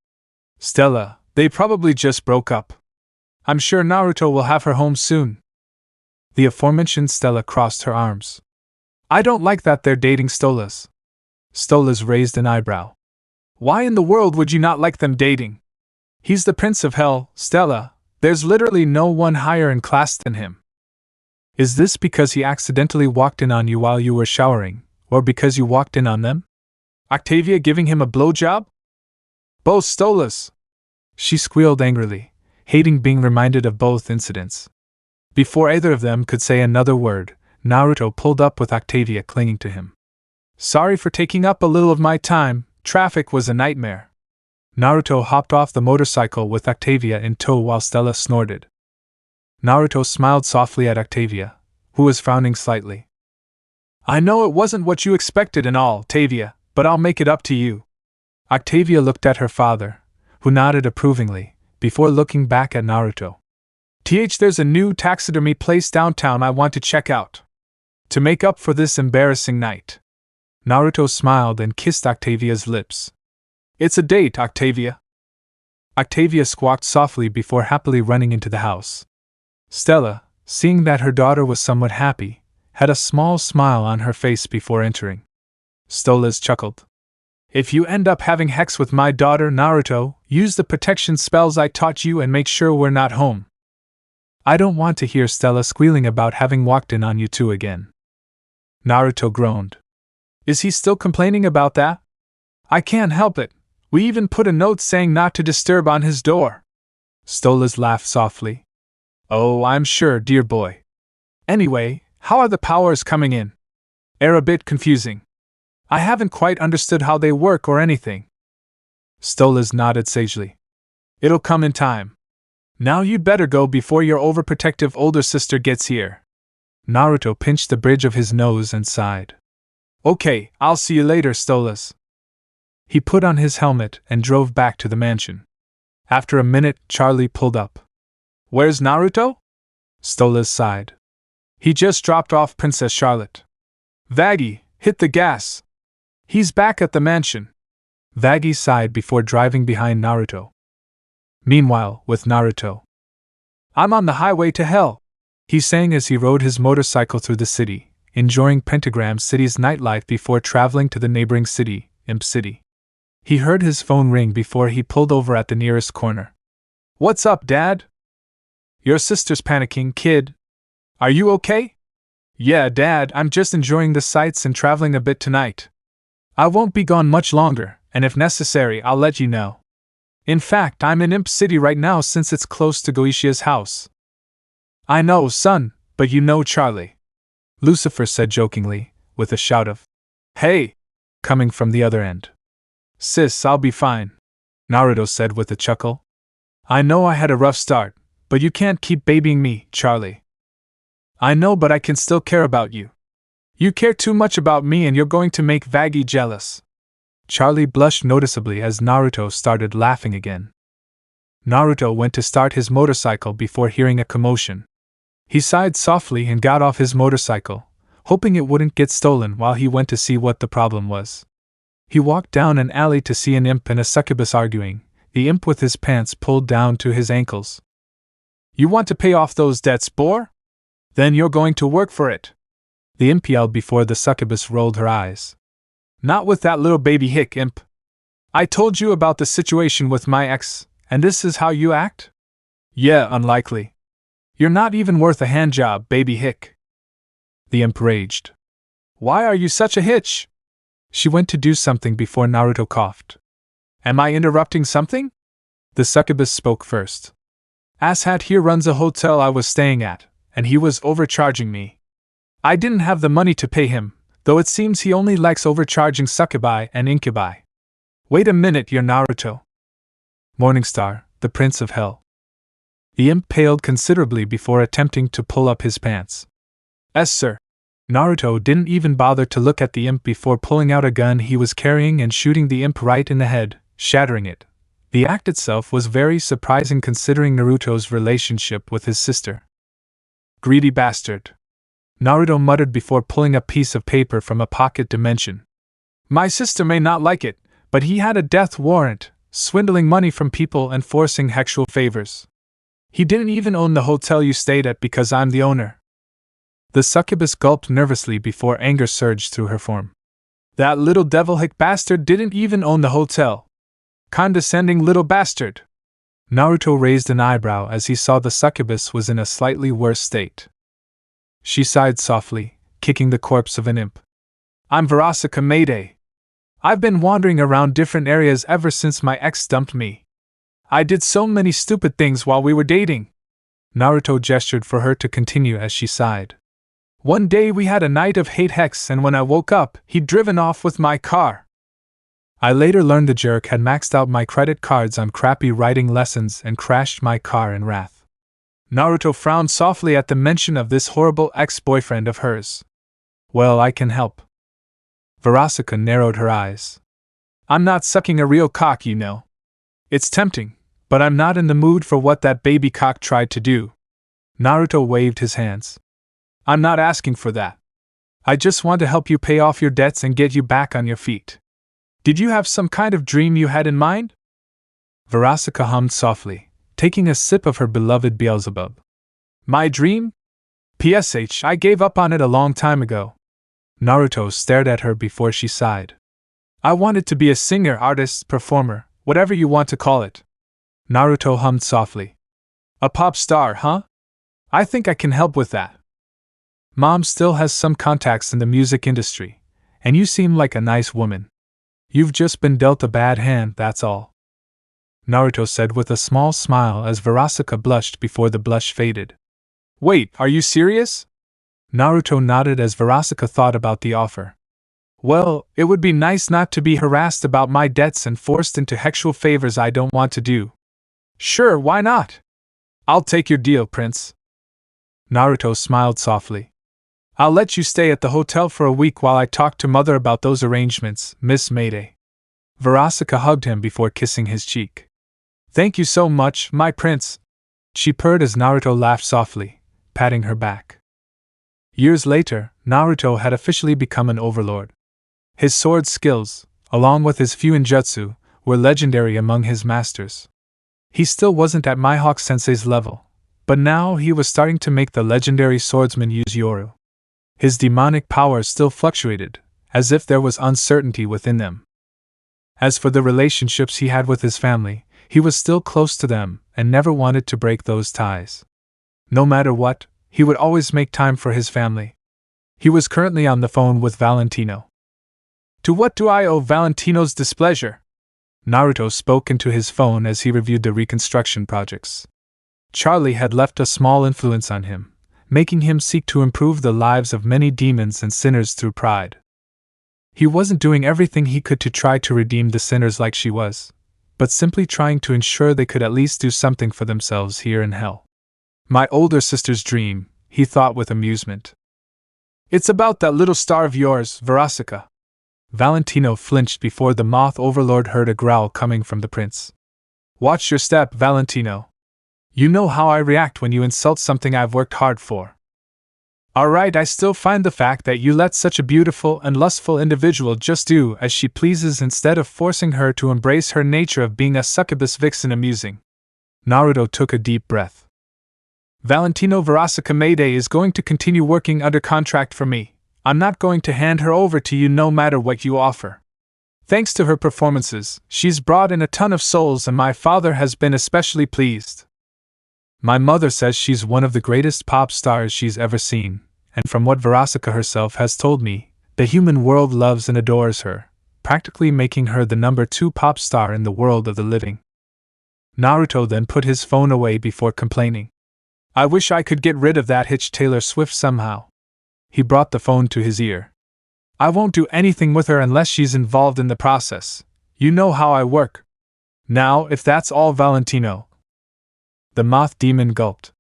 S1: Stella, they probably just broke up. I'm sure Naruto will have her home soon. The aforementioned Stella crossed her arms. I don't like that they're dating Stolas. Stolas raised an eyebrow. Why in the world would you not like them dating? He's the Prince of Hell, Stella. There's literally no one higher in class than him. Is this because he accidentally walked in on you while you were showering, or because you walked in on them? Octavia giving him a blowjob? Both Stolas! She squealed angrily, hating being reminded of both incidents. Before either of them could say another word, Naruto pulled up with Octavia clinging to him. Sorry for taking up a little of my time, traffic was a nightmare. Naruto hopped off the motorcycle with Octavia in tow while Stella snorted. Naruto smiled softly at Octavia, who was frowning slightly. I know it wasn't what you expected and all, Octavia, but I'll make it up to you. Octavia looked at her father, who nodded approvingly, before looking back at Naruto. There's a new taxidermy place downtown I want to check out. To make up for this embarrassing night. Naruto smiled and kissed Octavia's lips. It's a date, Octavia. Octavia squawked softly before happily running into the house. Stella, seeing that her daughter was somewhat happy, had a small smile on her face before entering. Stolas chuckled. If you end up having hex with my daughter, Naruto, use the protection spells I taught you and make sure we're not home. I don't want to hear Stella squealing about having walked in on you two again. Naruto groaned. Is he still complaining about that? I can't help it. We even put a note saying not to disturb on his door. Stolas laughed softly. Oh, I'm sure, dear boy. Anyway, how are the powers coming in? A bit confusing. I haven't quite understood how they work or anything. Stolas nodded sagely. It'll come in time. Now you'd better go before your overprotective older sister gets here. Naruto pinched the bridge of his nose and sighed. Okay, I'll see you later, Stolas. He put on his helmet and drove back to the mansion. After a minute, Charlie pulled up. Where's Naruto? Stolas sighed. He just dropped off Princess Charlotte. Vaggie, hit the gas. He's back at the mansion. Vaggie sighed before driving behind Naruto. Meanwhile, with Naruto. I'm on the highway to hell, he sang as he rode his motorcycle through the city, enjoying Pentagram City's nightlife before traveling to the neighboring city, Imp City. He heard his phone ring before he pulled over at the nearest corner. What's up, Dad? Your sister's panicking, kid. Are you okay? Yeah, Dad, I'm just enjoying the sights and traveling a bit tonight. I won't be gone much longer, and if necessary, I'll let you know. In fact, I'm in Imp City right now since it's close to Goishia's house. I know, son, but you know Charlie, Lucifer said jokingly, with a shout of, Hey! Coming from the other end. Sis, I'll be fine, Naruto said with a chuckle. I know I had a rough start, but you can't keep babying me, Charlie. I know, but I can still care about you. You care too much about me and you're going to make Vaggie jealous. Charlie blushed noticeably as Naruto started laughing again. Naruto went to start his motorcycle before hearing a commotion. He sighed softly and got off his motorcycle, hoping it wouldn't get stolen while he went to see what the problem was. He walked down an alley to see an imp and a succubus arguing, the imp with his pants pulled down to his ankles. You want to pay off those debts, boy? Then you're going to work for it, the imp yelled before the succubus rolled her eyes. Not with that little baby hick, imp. I told you about the situation with my ex, and this is how you act? Yeah, unlikely. You're not even worth a handjob, baby hick. The imp raged. Why are you such a hitch? She went to do something before Naruto coughed. Am I interrupting something? The succubus spoke first. Asshat here runs a hotel I was staying at, and he was overcharging me. I didn't have the money to pay him, though it seems he only likes overcharging succubi and incubi. Wait a minute, you're Naruto. Morningstar, the Prince of Hell. The imp paled considerably before attempting to pull up his pants. Yes, sir. Naruto didn't even bother to look at the imp before pulling out a gun he was carrying and shooting the imp right in the head, shattering it. The act itself was very surprising considering Naruto's relationship with his sister. Greedy bastard. Naruto muttered before pulling a piece of paper from a pocket dimension. My sister may not like it, but he had a death warrant, swindling money from people and forcing Highschool favors. He didn't even own the hotel you stayed at because I'm the owner. The succubus gulped nervously before anger surged through her form. That little devil-hick bastard didn't even own the hotel. Condescending little bastard. Naruto raised an eyebrow as he saw the succubus was in a slightly worse state. She sighed softly, kicking the corpse of an imp. I'm Verasaka Mayday. I've been wandering around different areas ever since my ex dumped me. I did so many stupid things while we were dating. Naruto gestured for her to continue as she sighed. One day we had a night of hate hex and when I woke up, he'd driven off with my car. I later learned the jerk had maxed out my credit cards on crappy writing lessons and crashed my car in wrath. Naruto frowned softly at the mention of this horrible ex-boyfriend of hers. Well, I can help. Verasaka narrowed her eyes. I'm not sucking a real cock, you know. It's tempting, but I'm not in the mood for what that baby cock tried to do. Naruto waved his hands. I'm not asking for that. I just want to help you pay off your debts and get you back on your feet. Did you have some kind of dream you had in mind? Verasaka hummed softly, taking a sip of her beloved Beelzebub. My dream? PSH, I gave up on it a long time ago. Naruto stared at her before she sighed. I wanted to be a singer, artist, performer, whatever you want to call it. Naruto hummed softly. A pop star, huh? I think I can help with that. Mom still has some contacts in the music industry, and you seem like a nice woman. You've just been dealt a bad hand, that's all. Naruto said with a small smile as Verasika blushed before the blush faded. Wait, are you serious? Naruto nodded as Verasika thought about the offer. Well, it would be nice not to be harassed about my debts and forced into sexual favors I don't want to do. Sure, why not? I'll take your deal, Prince. Naruto smiled softly. I'll let you stay at the hotel for a week while I talk to Mother about those arrangements, Miss Mayday. Verasika hugged him before kissing his cheek. Thank you so much, my prince. She purred as Naruto laughed softly, patting her back. Years later, Naruto had officially become an overlord. His sword skills, along with his few ninjutsu, were legendary among his masters. He still wasn't at Mihawk Sensei's level, but now he was starting to make the legendary swordsman use Yoru. His demonic powers still fluctuated, as if there was uncertainty within them. As for the relationships he had with his family, he was still close to them and never wanted to break those ties. No matter what, he would always make time for his family. He was currently on the phone with Valentino. To what do I owe Valentino's displeasure? Naruto spoke into his phone as he reviewed the reconstruction projects. Charlie had left a small influence on him, making him seek to improve the lives of many demons and sinners through pride. He wasn't doing everything he could to try to redeem the sinners like she was, but simply trying to ensure they could at least do something for themselves here in hell. My older sister's dream, he thought with amusement. It's about that little star of yours, Verasika. Valentino flinched before the moth overlord heard a growl coming from the prince. Watch your step, Valentino. You know how I react when you insult something I've worked hard for. Alright, I still find the fact that you let such a beautiful and lustful individual just do as she pleases instead of forcing her to embrace her nature of being a succubus vixen amusing. Naruto took a deep breath. Valentino Verasika Mayday is going to continue working under contract for me. I'm not going to hand her over to you no matter what you offer. Thanks to her performances, she's brought in a ton of souls and my father has been especially pleased. My mother says she's one of the greatest pop stars she's ever seen, and from what Verasika herself has told me, the human world loves and adores her, practically making her the number 2 pop star in the world of the living. Naruto then put his phone away before complaining. I wish I could get rid of that Hitch Taylor Swift somehow. He brought the phone to his ear. I won't do anything with her unless she's involved in the process. You know how I work. Now, if that's all, Valentino. The moth demon gulped.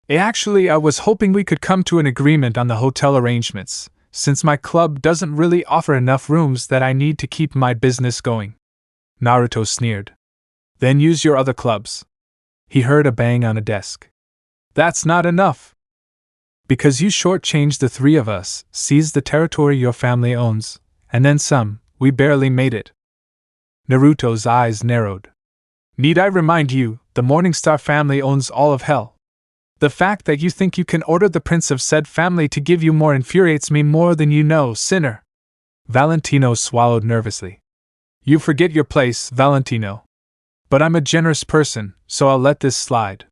S1: Actually, I was hoping we could come to an agreement on the hotel arrangements, since my club doesn't really offer enough rooms that I need to keep my business going. Naruto sneered. Then use your other clubs. He heard a bang on a desk. That's not enough. Because you shortchanged the 3 of us, seized the territory your family owns, and then some, we barely made it. Naruto's eyes narrowed. Need I remind you, the Morningstar family owns all of hell. The fact that you think you can order the prince of said family to give you more infuriates me more than you know, sinner. Valentino swallowed nervously. You forget your place, Valentino. But I'm a generous person, so I'll let this slide.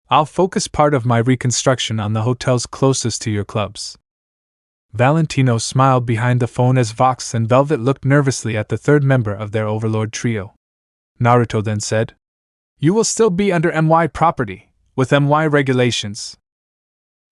S1: I'll focus part of my reconstruction on the hotels closest to your clubs. Valentino smiled behind the phone as Vox and Velvet looked nervously at the 3rd member of their overlord trio. Naruto then said, You will still be under MY property, with MY regulations.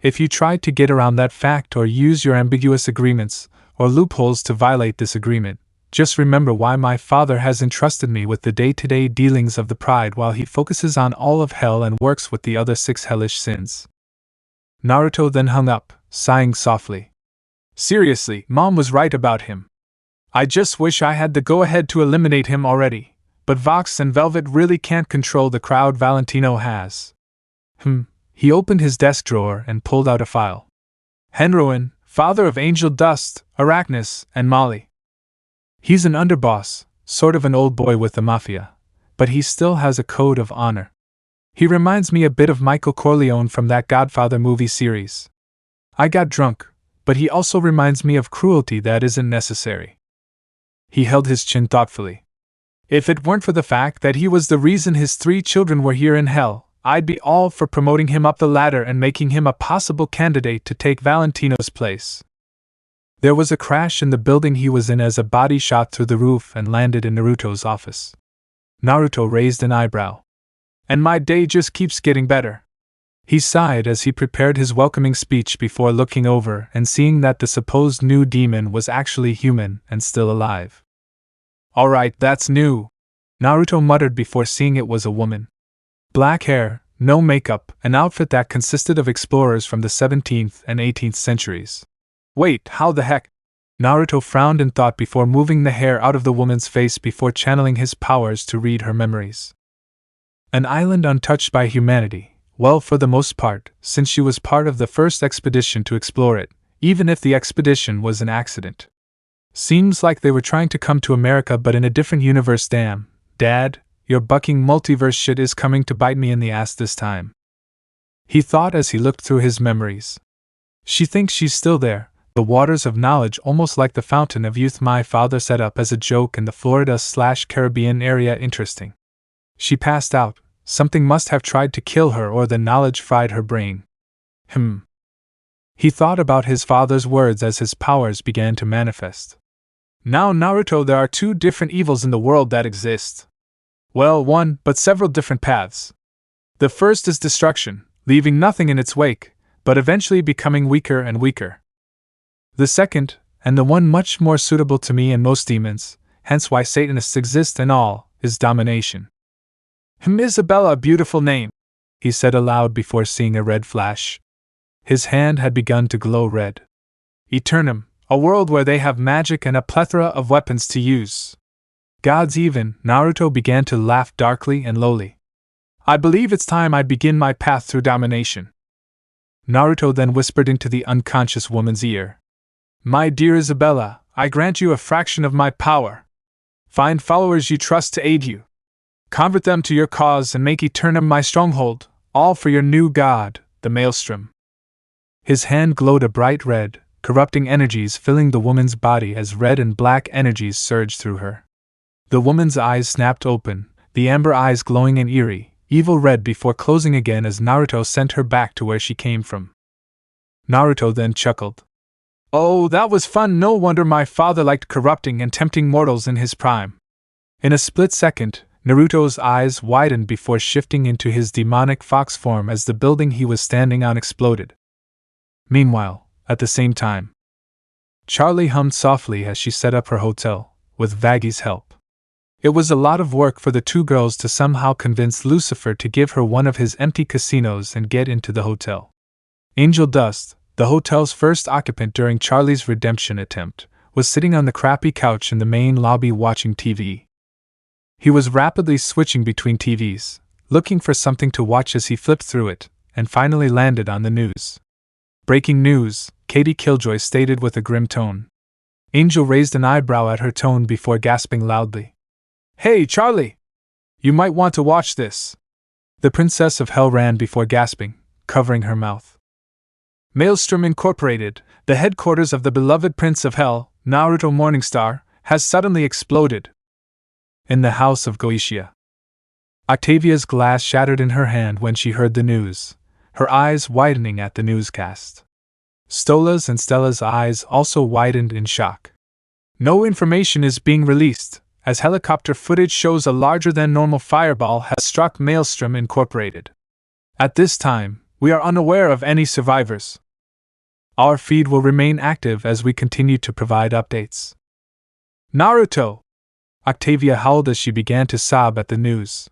S1: If you try to get around that fact or use your ambiguous agreements or loopholes to violate this agreement, just remember why my father has entrusted me with the day-to-day dealings of the pride while he focuses on all of hell and works with the other 6 hellish sins. Naruto then hung up, sighing softly. Seriously, Mom was right about him. I just wish I had the go-ahead to eliminate him already, but Vox and Velvet really can't control the crowd Valentino has. He opened his desk drawer and pulled out a file. Henruin, father of Angel Dust, Arachnus, and Molly. He's an underboss, sort of an old boy with the mafia, but he still has a code of honor. He reminds me a bit of Michael Corleone from that Godfather movie series. I got drunk, but he also reminds me of cruelty that isn't necessary. He held his chin thoughtfully. If it weren't for the fact that he was the reason his 3 children were here in hell, I'd be all for promoting him up the ladder and making him a possible candidate to take Valentino's place. There was a crash in the building he was in as a body shot through the roof and landed in Naruto's office. Naruto raised an eyebrow. And my day just keeps getting better. He sighed as he prepared his welcoming speech before looking over and seeing that the supposed new demon was actually human and still alive. Alright, that's new, Naruto muttered before seeing it was a woman. Black hair, no makeup, an outfit that consisted of explorers from the 17th and 18th centuries. Wait, how the heck? Naruto frowned in thought before moving the hair out of the woman's face before channeling his powers to read her memories. An island untouched by humanity, well, for the most part, since she was part of the first expedition to explore it, even if the expedition was an accident. Seems like they were trying to come to America but in a different universe. Damn, Dad, your bucking multiverse shit is coming to bite me in the ass this time. He thought as he looked through his memories. She thinks she's still there, the waters of knowledge almost like the fountain of youth my father set up as a joke in the Florida/Caribbean area. Interesting. She passed out. Something must have tried to kill her or the knowledge fried her brain. He thought about his father's words as his powers began to manifest. Now, Naruto, there are two different evils in the world that exist. Well, one, but several different paths. The first is destruction, leaving nothing in its wake, but eventually becoming weaker and weaker. The second, and the one much more suitable to me and most demons, hence why Satanists exist and all, is domination. Isabella, a beautiful name, he said aloud before seeing a red flash. His hand had begun to glow red. Eternum, a world where they have magic and a plethora of weapons to use. Gods even, Naruto began to laugh darkly and lowly. I believe it's time I begin my path through domination. Naruto then whispered into the unconscious woman's ear. My dear Isabella, I grant you a fraction of my power. Find followers you trust to aid you. Convert them to your cause and make Eternum my stronghold, all for your new god, the Maelstrom. His hand glowed a bright red, corrupting energies filling the woman's body as red and black energies surged through her. The woman's eyes snapped open, the amber eyes glowing an eerie, evil red before closing again as Naruto sent her back to where she came from. Naruto then chuckled. Oh, that was fun. No wonder my father liked corrupting and tempting mortals in his prime. In a split second, Naruto's eyes widened before shifting into his demonic fox form as the building he was standing on exploded. Meanwhile, at the same time, Charlie hummed softly as she set up her hotel, with Vaggy's help. It was a lot of work for the two girls to somehow convince Lucifer to give her one of his empty casinos and get into the hotel. Angel Dust, the hotel's first occupant during Charlie's redemption attempt, was sitting on the crappy couch in the main lobby watching TV. He was rapidly switching between TVs, looking for something to watch as he flipped through it, and finally landed on the news. Breaking news, Katie Killjoy stated with a grim tone. Angel raised an eyebrow at her tone before gasping loudly. Hey, Charlie! You might want to watch this. The Princess of Hell ran before gasping, covering her mouth. Maelstrom Incorporated, the headquarters of the beloved Prince of Hell, Naruto Morningstar, has suddenly exploded. In the house of Goichia. Octavia's glass shattered in her hand when she heard the news, her eyes widening at the newscast. Stola's and Stella's eyes also widened in shock. No information is being released, as helicopter footage shows a larger-than-normal fireball has struck Maelstrom Incorporated. At this time, we are unaware of any survivors. Our feed will remain active as we continue to provide updates. Naruto! Octavia howled as she began to sob at the news.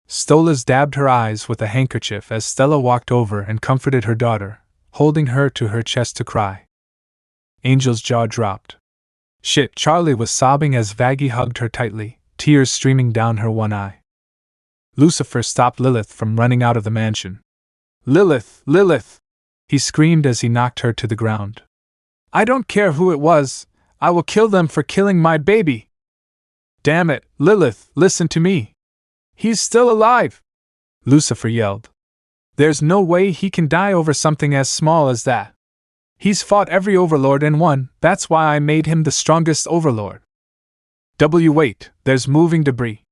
S1: Stolas dabbed her eyes with a handkerchief as Stella walked over and comforted her daughter, holding her to her chest to cry. Angel's jaw dropped. Shit, Charlie was sobbing as Vaggy hugged her tightly, tears streaming down her one eye. Lucifer stopped Lilith from running out of the mansion. Lilith, Lilith! He screamed as he knocked her to the ground. I don't care who it was, I will kill them for killing my baby! Damn it, Lilith, listen to me! He's still alive! Lucifer yelled. There's no way he can die over something as small as that. He's fought every overlord and won, that's why I made him the strongest overlord. Wait, there's moving debris.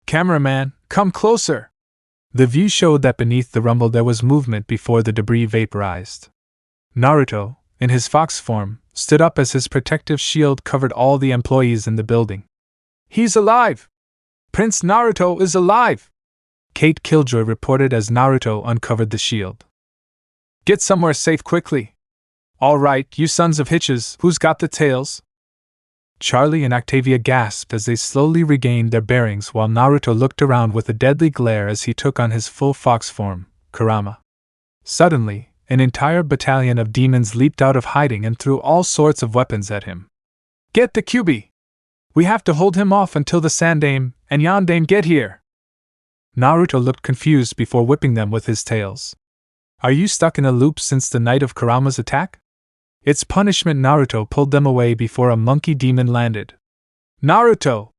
S1: Cameraman, come closer! The view showed that beneath the rumble there was movement before the debris vaporized. Naruto, in his fox form, stood up as his protective shield covered all the employees in the building. He's alive! Prince Naruto is alive! Kate Killjoy reported as Naruto uncovered the shield. Get somewhere safe quickly. All right, you sons of hitches, who's got the tails? Charlie and Octavia gasped as they slowly regained their bearings while Naruto looked around with a deadly glare as he took on his full fox form, Kurama. Suddenly, an entire battalion of demons leaped out of hiding and threw all sorts of weapons at him. Get the Kyuubi! We have to hold him off until the Sandame and Yandame get here! Naruto looked confused before whipping them with his tails. Are you stuck in a loop since the night of Kurama's attack? It's punishment. Naruto pulled them away before a monkey demon landed. Naruto!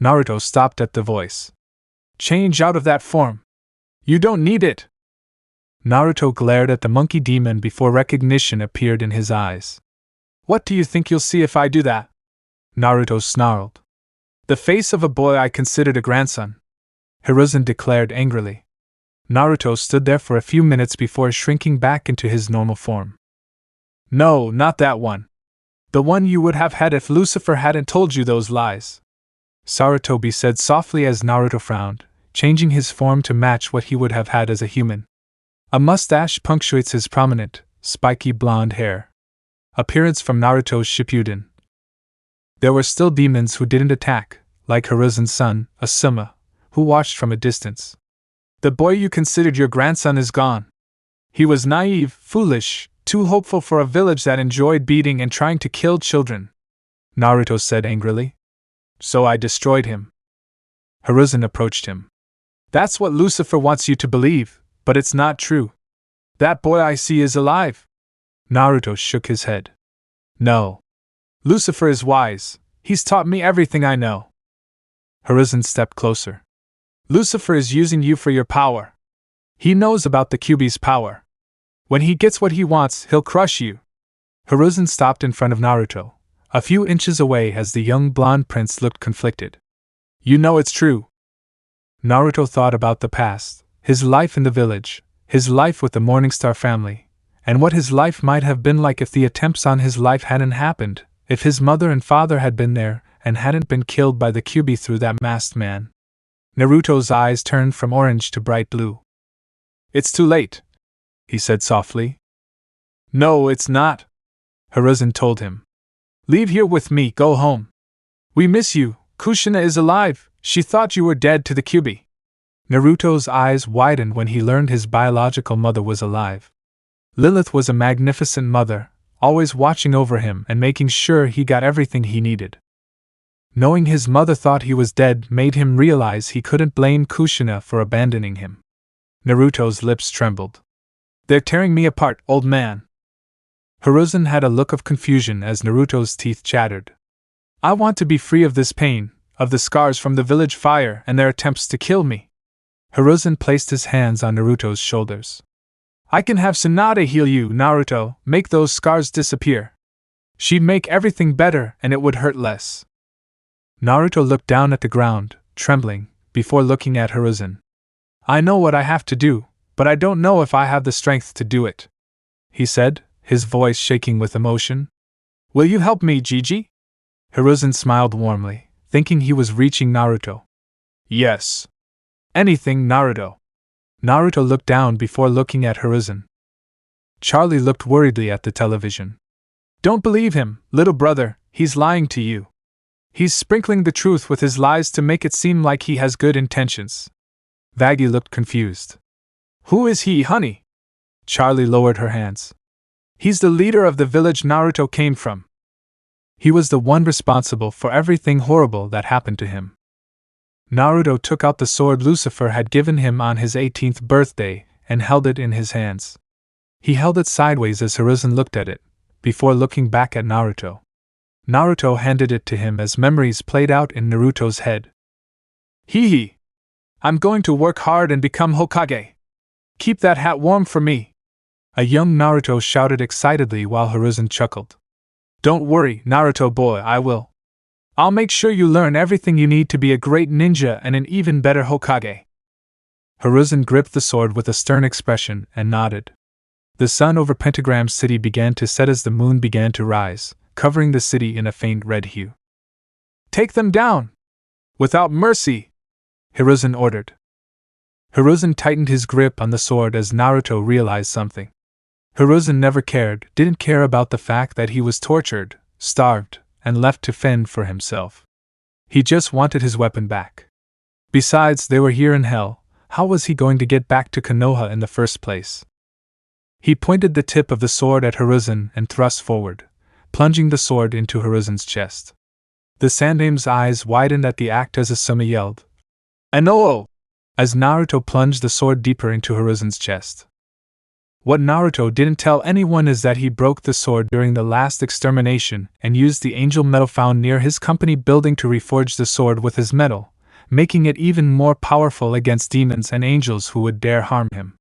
S1: Naruto stopped at the voice. Change out of that form. You don't need it! Naruto glared at the monkey demon before recognition appeared in his eyes. What do you think you'll see if I do that? Naruto snarled. The face of a boy I considered a grandson. Hiruzen declared angrily. Naruto stood there for a few minutes before shrinking back into his normal form. No, not that one. The one you would have had if Lucifer hadn't told you those lies. Sarutobi said softly as Naruto frowned, changing his form to match what he would have had as a human. A mustache punctuates his prominent, spiky blonde hair. Appearance from Naruto's Shippuden. There were still demons who didn't attack, like Hiruzen's son, Asuma, who watched from a distance. The boy you considered your grandson is gone. He was naive, foolish, too hopeful for a village that enjoyed beating and trying to kill children, Naruto said angrily. So I destroyed him. Hiruzen approached him. That's what Lucifer wants you to believe, but it's not true. That boy I see is alive. Naruto shook his head. No. Lucifer is wise. He's taught me everything I know. Hiruzen stepped closer. Lucifer is using you for your power. He knows about the Kyuubi's power. When he gets what he wants, he'll crush you. Hiruzen stopped in front of Naruto, a few inches away as the young blonde prince looked conflicted. You know it's true. Naruto thought about the past, his life in the village, his life with the Morningstar family, and what his life might have been like if the attempts on his life hadn't happened, if his mother and father had been there and hadn't been killed by the Kyuubi through that masked man. Naruto's eyes turned from orange to bright blue. It's too late, he said softly. No, it's not, Hiruzen told him. Leave here with me, go home. We miss you, Kushina is alive, she thought you were dead to the Kyuubi. Naruto's eyes widened when he learned his biological mother was alive. Lilith was a magnificent mother, always watching over him and making sure he got everything he needed. Knowing his mother thought he was dead made him realize he couldn't blame Kushina for abandoning him. Naruto's lips trembled. They're tearing me apart, old man. Hiruzen had a look of confusion as Naruto's teeth chattered. I want to be free of this pain, of the scars from the village fire and their attempts to kill me. Hiruzen placed his hands on Naruto's shoulders. I can have Hinata heal you, Naruto, make those scars disappear. She'd make everything better and it would hurt less. Naruto looked down at the ground, trembling, before looking at Hiruzen. I know what I have to do, but I don't know if I have the strength to do it, he said, his voice shaking with emotion. Will you help me, Gigi? Hiruzen smiled warmly, thinking he was reaching Naruto. Yes. Anything, Naruto. Naruto looked down before looking at Hiruzen. Charlie looked worriedly at the television. Don't believe him, little brother, he's lying to you. He's sprinkling the truth with his lies to make it seem like he has good intentions. Vaggie looked confused. Who is he, honey? Charlie lowered her hands. He's the leader of the village Naruto came from. He was the one responsible for everything horrible that happened to him. Naruto took out the sword Lucifer had given him on his 18th birthday and held it in his hands. He held it sideways as Hiruzen looked at it, before looking back at Naruto. Naruto handed it to him as memories played out in Naruto's head. Hee hee! I'm going to work hard and become Hokage! Keep that hat warm for me! A young Naruto shouted excitedly while Hiruzen chuckled. Don't worry, Naruto boy, I will. I'll make sure you learn everything you need to be a great ninja and an even better Hokage. Hiruzen gripped the sword with a stern expression and nodded. The sun over Pentagram City began to set as the moon began to rise, covering the city in a faint red hue. Take them down! Without mercy! Hiruzen ordered. Hiruzen tightened his grip on the sword as Naruto realized something. Hiruzen never didn't care about the fact that he was tortured, starved, and left to fend for himself. He just wanted his weapon back. Besides, they were here in hell. How was he going to get back to Konoha in the first place? He pointed the tip of the sword at Hiruzen and thrust forward, plunging the sword into Hiruzen's chest. The Sandame's eyes widened at the act as Asuma yelled, "Anoo!" as Naruto plunged the sword deeper into Hiruzen's chest. What Naruto didn't tell anyone is that he broke the sword during the last extermination and used the angel metal found near his company building to reforge the sword with his metal, making it even more powerful against demons and angels who would dare harm him.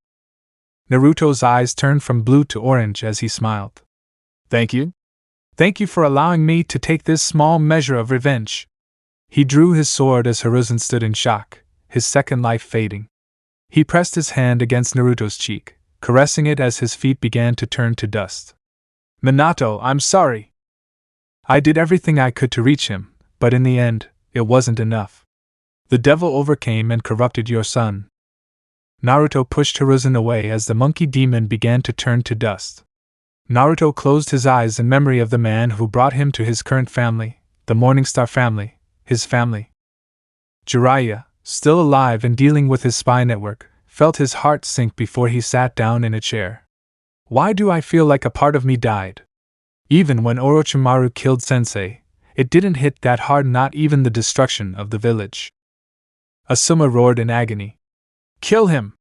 S1: Naruto's eyes turned from blue to orange as he smiled. "Thank you? Thank you for allowing me to take this small measure of revenge." He drew his sword as Hiruzen stood in shock, his second life fading. He pressed his hand against Naruto's cheek, caressing it as his feet began to turn to dust. "Minato, I'm sorry. I did everything I could to reach him, but in the end, it wasn't enough. The devil overcame and corrupted your son." Naruto pushed Hiruzen away as the monkey demon began to turn to dust. Naruto closed his eyes in memory of the man who brought him to his current family, the Morningstar family, his family. Jiraiya, still alive and dealing with his spy network, felt his heart sink before he sat down in a chair. Why do I feel like a part of me died? Even when Orochimaru killed Sensei, it didn't hit that hard, not even the destruction of the village. Asuma roared in agony. "Kill him!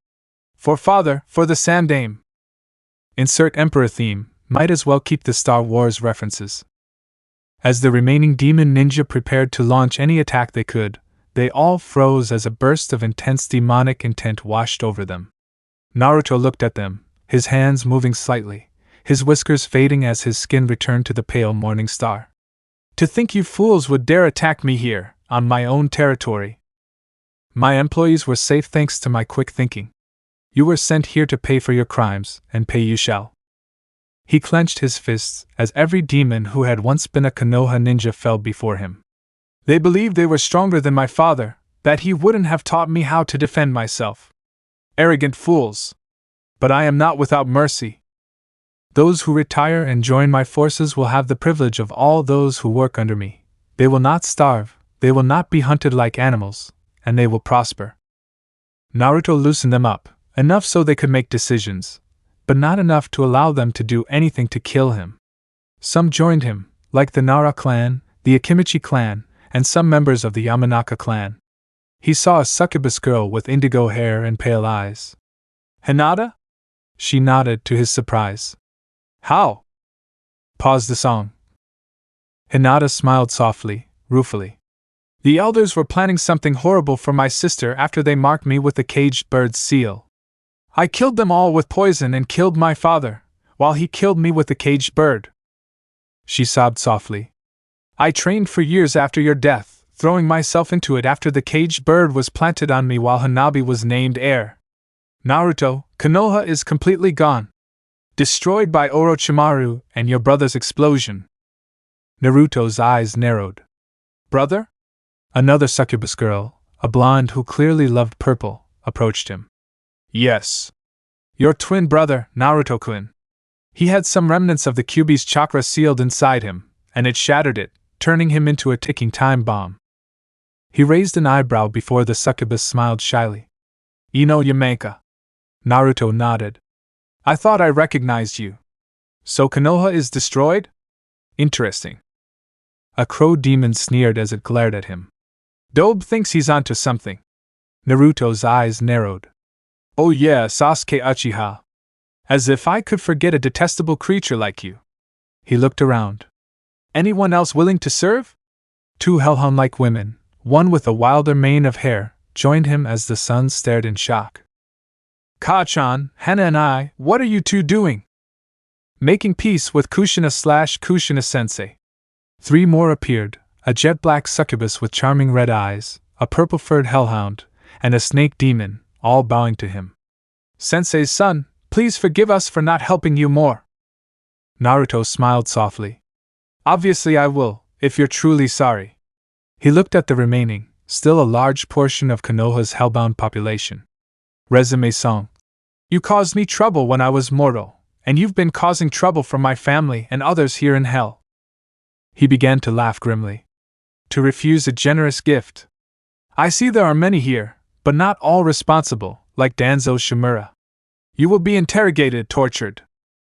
S1: For father, for the Sandame!" Insert Emperor theme, might as well keep the Star Wars references. As the remaining demon ninja prepared to launch any attack they could, they all froze as a burst of intense demonic intent washed over them. Naruto looked at them, his hands moving slightly, his whiskers fading as his skin returned to the pale morning star. "To think you fools would dare attack me here, on my own territory. My employees were safe thanks to my quick thinking. You were sent here to pay for your crimes, and pay you shall." He clenched his fists as every demon who had once been a Konoha ninja fell before him. "They believed they were stronger than my father, that he wouldn't have taught me how to defend myself. Arrogant fools! But I am not without mercy. Those who retire and join my forces will have the privilege of all those who work under me. They will not starve, they will not be hunted like animals, and they will prosper." Naruto loosened them up, enough so they could make decisions, but not enough to allow them to do anything to kill him. Some joined him, like the Nara clan, the Akimichi clan, and some members of the Yamanaka clan. He saw a succubus girl with indigo hair and pale eyes. "Hinata?" She nodded to his surprise. "How?" Pause the song. Hinata smiled softly, ruefully. "The elders were planning something horrible for my sister after they marked me with the caged bird's seal. I killed them all with poison and killed my father, while he killed me with the caged bird." She sobbed softly. "I trained for years after your death, throwing myself into it after the caged bird was planted on me while Hanabi was named heir. Naruto, Konoha is completely gone. Destroyed by Orochimaru and your brother's explosion." Naruto's eyes narrowed. "Brother?" Another succubus girl, a blonde who clearly loved purple, approached him. "Yes. Your twin brother, Naruto-kun. He had some remnants of the Kyuubi's chakra sealed inside him, and it shattered it, turning him into a ticking time bomb." He raised an eyebrow before the succubus smiled shyly. "Ino Yameka." Naruto nodded. "I thought I recognized you. So Konoha is destroyed? Interesting." A crow demon sneered as it glared at him. "Dobe thinks he's onto something." Naruto's eyes narrowed. "Oh yeah, Sasuke Uchiha. As if I could forget a detestable creature like you." He looked around. "Anyone else willing to serve?" Two hellhound-like women, one with a wilder mane of hair, joined him as the sun stared in shock. "Ka-chan, Hana and I, what are you two doing?" "Making peace with Kushina/Kushina sensei." Three more appeared, a jet-black succubus with charming red eyes, a purple-furred hellhound, and a snake demon, all bowing to him. "Sensei's son, please forgive us for not helping you more." Naruto smiled softly. "Obviously I will, if you're truly sorry." He looked at the remaining, still a large portion of Konoha's hellbound population. Resume song. You caused me trouble when I was mortal, and you've been causing trouble for my family and others here in hell. He began to laugh grimly. To refuse a generous gift. I see there are many here, but not all responsible, like Danzo Shimura. You will be interrogated, tortured.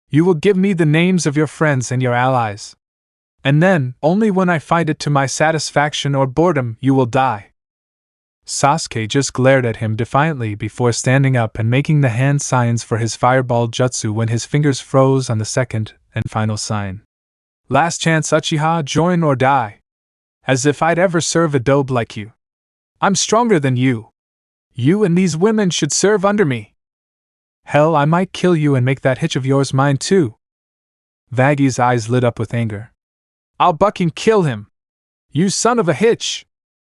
S1: You will give me the names of your friends and your allies. And then, only when I find it to my satisfaction or boredom, you will die. Sasuke just glared at him defiantly before standing up and making the hand signs for his fireball jutsu when his fingers froze on the second and final sign. Last chance, Uchiha, join or die. As if I'd ever serve a dobe like you. I'm stronger than you. You and these women should serve under me. Hell, I might kill you and make that hitch of yours mine too. Vaggy's eyes lit up with anger. I'll bucking kill him. You son of a hitch.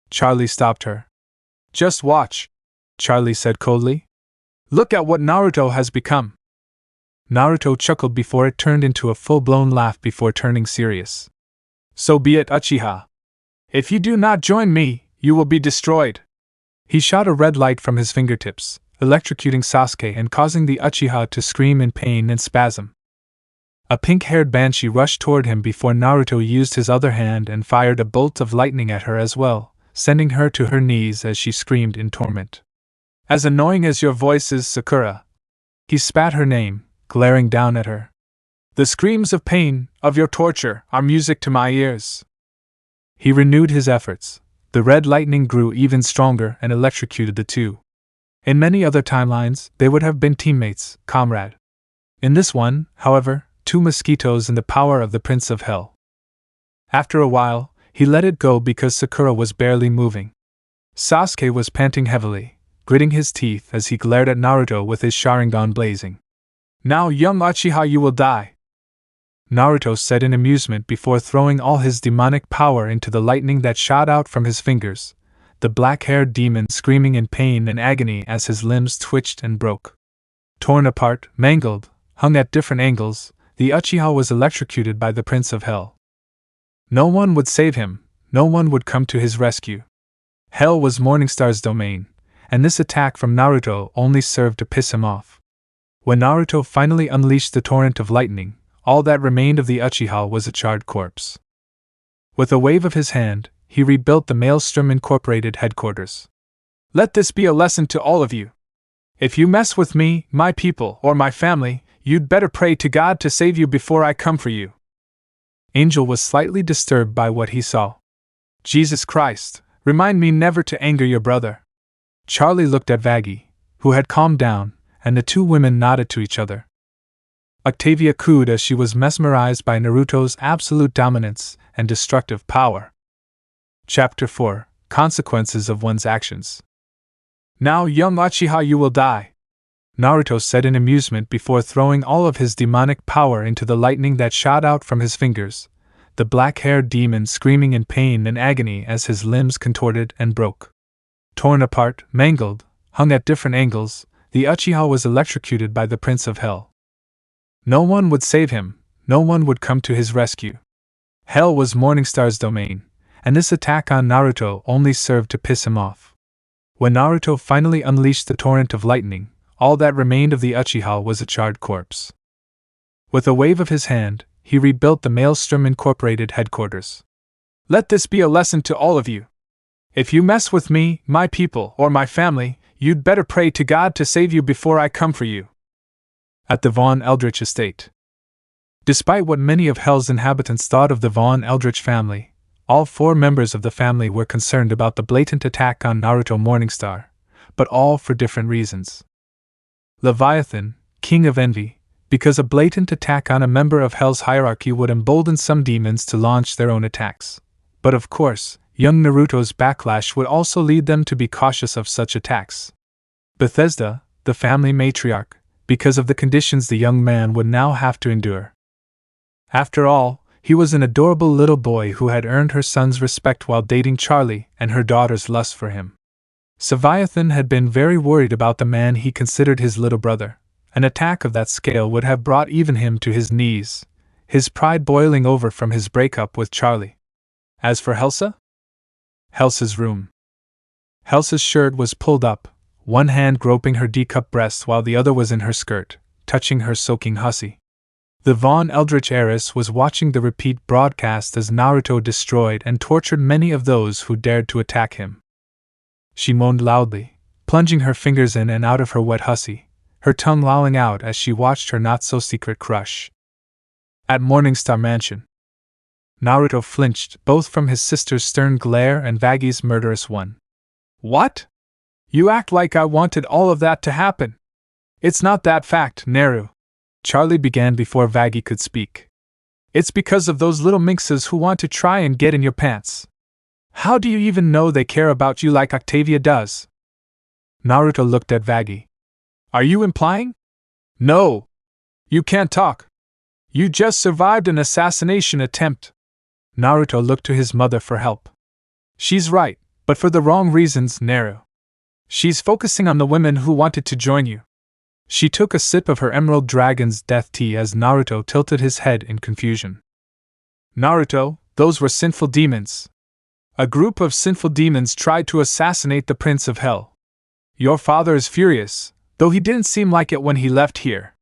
S1: Charlie stopped her. Just watch, Charlie said coldly. Look at what Naruto has become. Naruto chuckled before it turned into a full-blown laugh before turning serious. So be it, Uchiha. If you do not join me, you will be destroyed. He shot a red light from his fingertips, electrocuting Sasuke and causing the Uchiha to scream in pain and spasm. A pink-haired banshee rushed toward him before Naruto used his other hand and fired a bolt of lightning at her as well, sending her to her knees as she screamed in torment. As annoying as your voice is, Sakura. He spat her name, glaring down at her. The screams of pain, of your torture, are music to my ears. He renewed his efforts. The red lightning grew even stronger and electrocuted the two. In many other timelines, they would have been teammates, comrade. In this one, however, two mosquitoes in the power of the Prince of Hell. After a while, he let it go because Sakura was barely moving. Sasuke was panting heavily, gritting his teeth as he glared at Naruto with his Sharingan blazing. Now, young Uchiha, you will die. Naruto said in amusement before throwing all his demonic power into the lightning that shot out from his fingers, the black-haired demon screaming in pain and agony as his limbs twitched and broke. Torn apart, mangled, hung at different angles, the Uchiha was electrocuted by the Prince of Hell. No one would save him, no one would come to his rescue. Hell was Morningstar's domain, and this attack from Naruto only served to piss him off. When Naruto finally unleashed the torrent of lightning, all that remained of the Uchiha was a charred corpse. With a wave of his hand, he rebuilt the Maelstrom Incorporated headquarters. Let this be a lesson to all of you. If you mess with me, my people, or my family, you'd better pray to God to save you before I come for you. Angel was slightly disturbed by what he saw. Jesus Christ, remind me never to anger your brother. Charlie looked at Vaggy, who had calmed down, and the two women nodded to each other. Octavia cooed as she was mesmerized by Naruto's absolute dominance and destructive power. Chapter 4: Consequences of One's Actions. Now, young Uchiha, you will die, Naruto said in amusement before throwing all of his demonic power into the lightning that shot out from his fingers, the black-haired demon screaming in pain and agony as his limbs contorted and broke. Torn apart, mangled, hung at different angles, the Uchiha was electrocuted by the Prince of Hell. No one would save him, no one would come to his rescue. Hell was Morningstar's domain, and this attack on Naruto only served to piss him off. When Naruto finally unleashed the torrent of lightning, all that remained of the Uchiha was a charred corpse. With a wave of his hand, he rebuilt the Maelstrom Incorporated headquarters. Let this be a lesson to all of you. If you mess with me, my people, or my family, you'd better pray to God to save you before I come for you. At the Vaughn Eldritch estate. Despite what many of Hell's inhabitants thought of the Vaughn Eldritch family, all four members of the family were concerned about the blatant attack on Naruto Morningstar, but all for different reasons. Leviathan, King of Envy, because a blatant attack on a member of Hell's hierarchy would embolden some demons to launch their own attacks. But of course, young Naruto's backlash would also lead them to be cautious of such attacks. Bethesda, the family matriarch, because of the conditions the young man would now have to endure. After all, he was an adorable little boy who had earned her son's respect while dating Charlie and her daughter's lust for him. Leviathan had been very worried about the man he considered his little brother. An attack of that scale would have brought even him to his knees, his pride boiling over from his breakup with Charlie. As for Helsa? Helsa's room. Elsa's shirt was pulled up, one hand groping her D-cup breasts while the other was in her skirt, touching her soaking hussy. The Von Eldritch heiress was watching the repeat broadcast as Naruto destroyed and tortured many of those who dared to attack him. She moaned loudly, plunging her fingers in and out of her wet hussy, her tongue lolling out as she watched her not-so-secret crush. At Morningstar Mansion, Naruto flinched both from his sister's stern glare and Vagi's murderous one. What? You act like I wanted all of that to happen. It's not that fact, Naru. Charlie began before Vagi could speak. It's because of those little minxes who want to try and get in your pants. How do you even know they care about you like Octavia does? Naruto looked at Vagi. Are you implying? No. You can't talk. You just survived an assassination attempt. Naruto looked to his mother for help. She's right, but for the wrong reasons, Naru. She's focusing on the women who wanted to join you. She took a sip of her Emerald Dragon's death tea as Naruto tilted his head in confusion. Naruto, those were sinful demons. A group of sinful demons tried to assassinate the Prince of Hell. Your father is furious, though he didn't seem like it when he left here.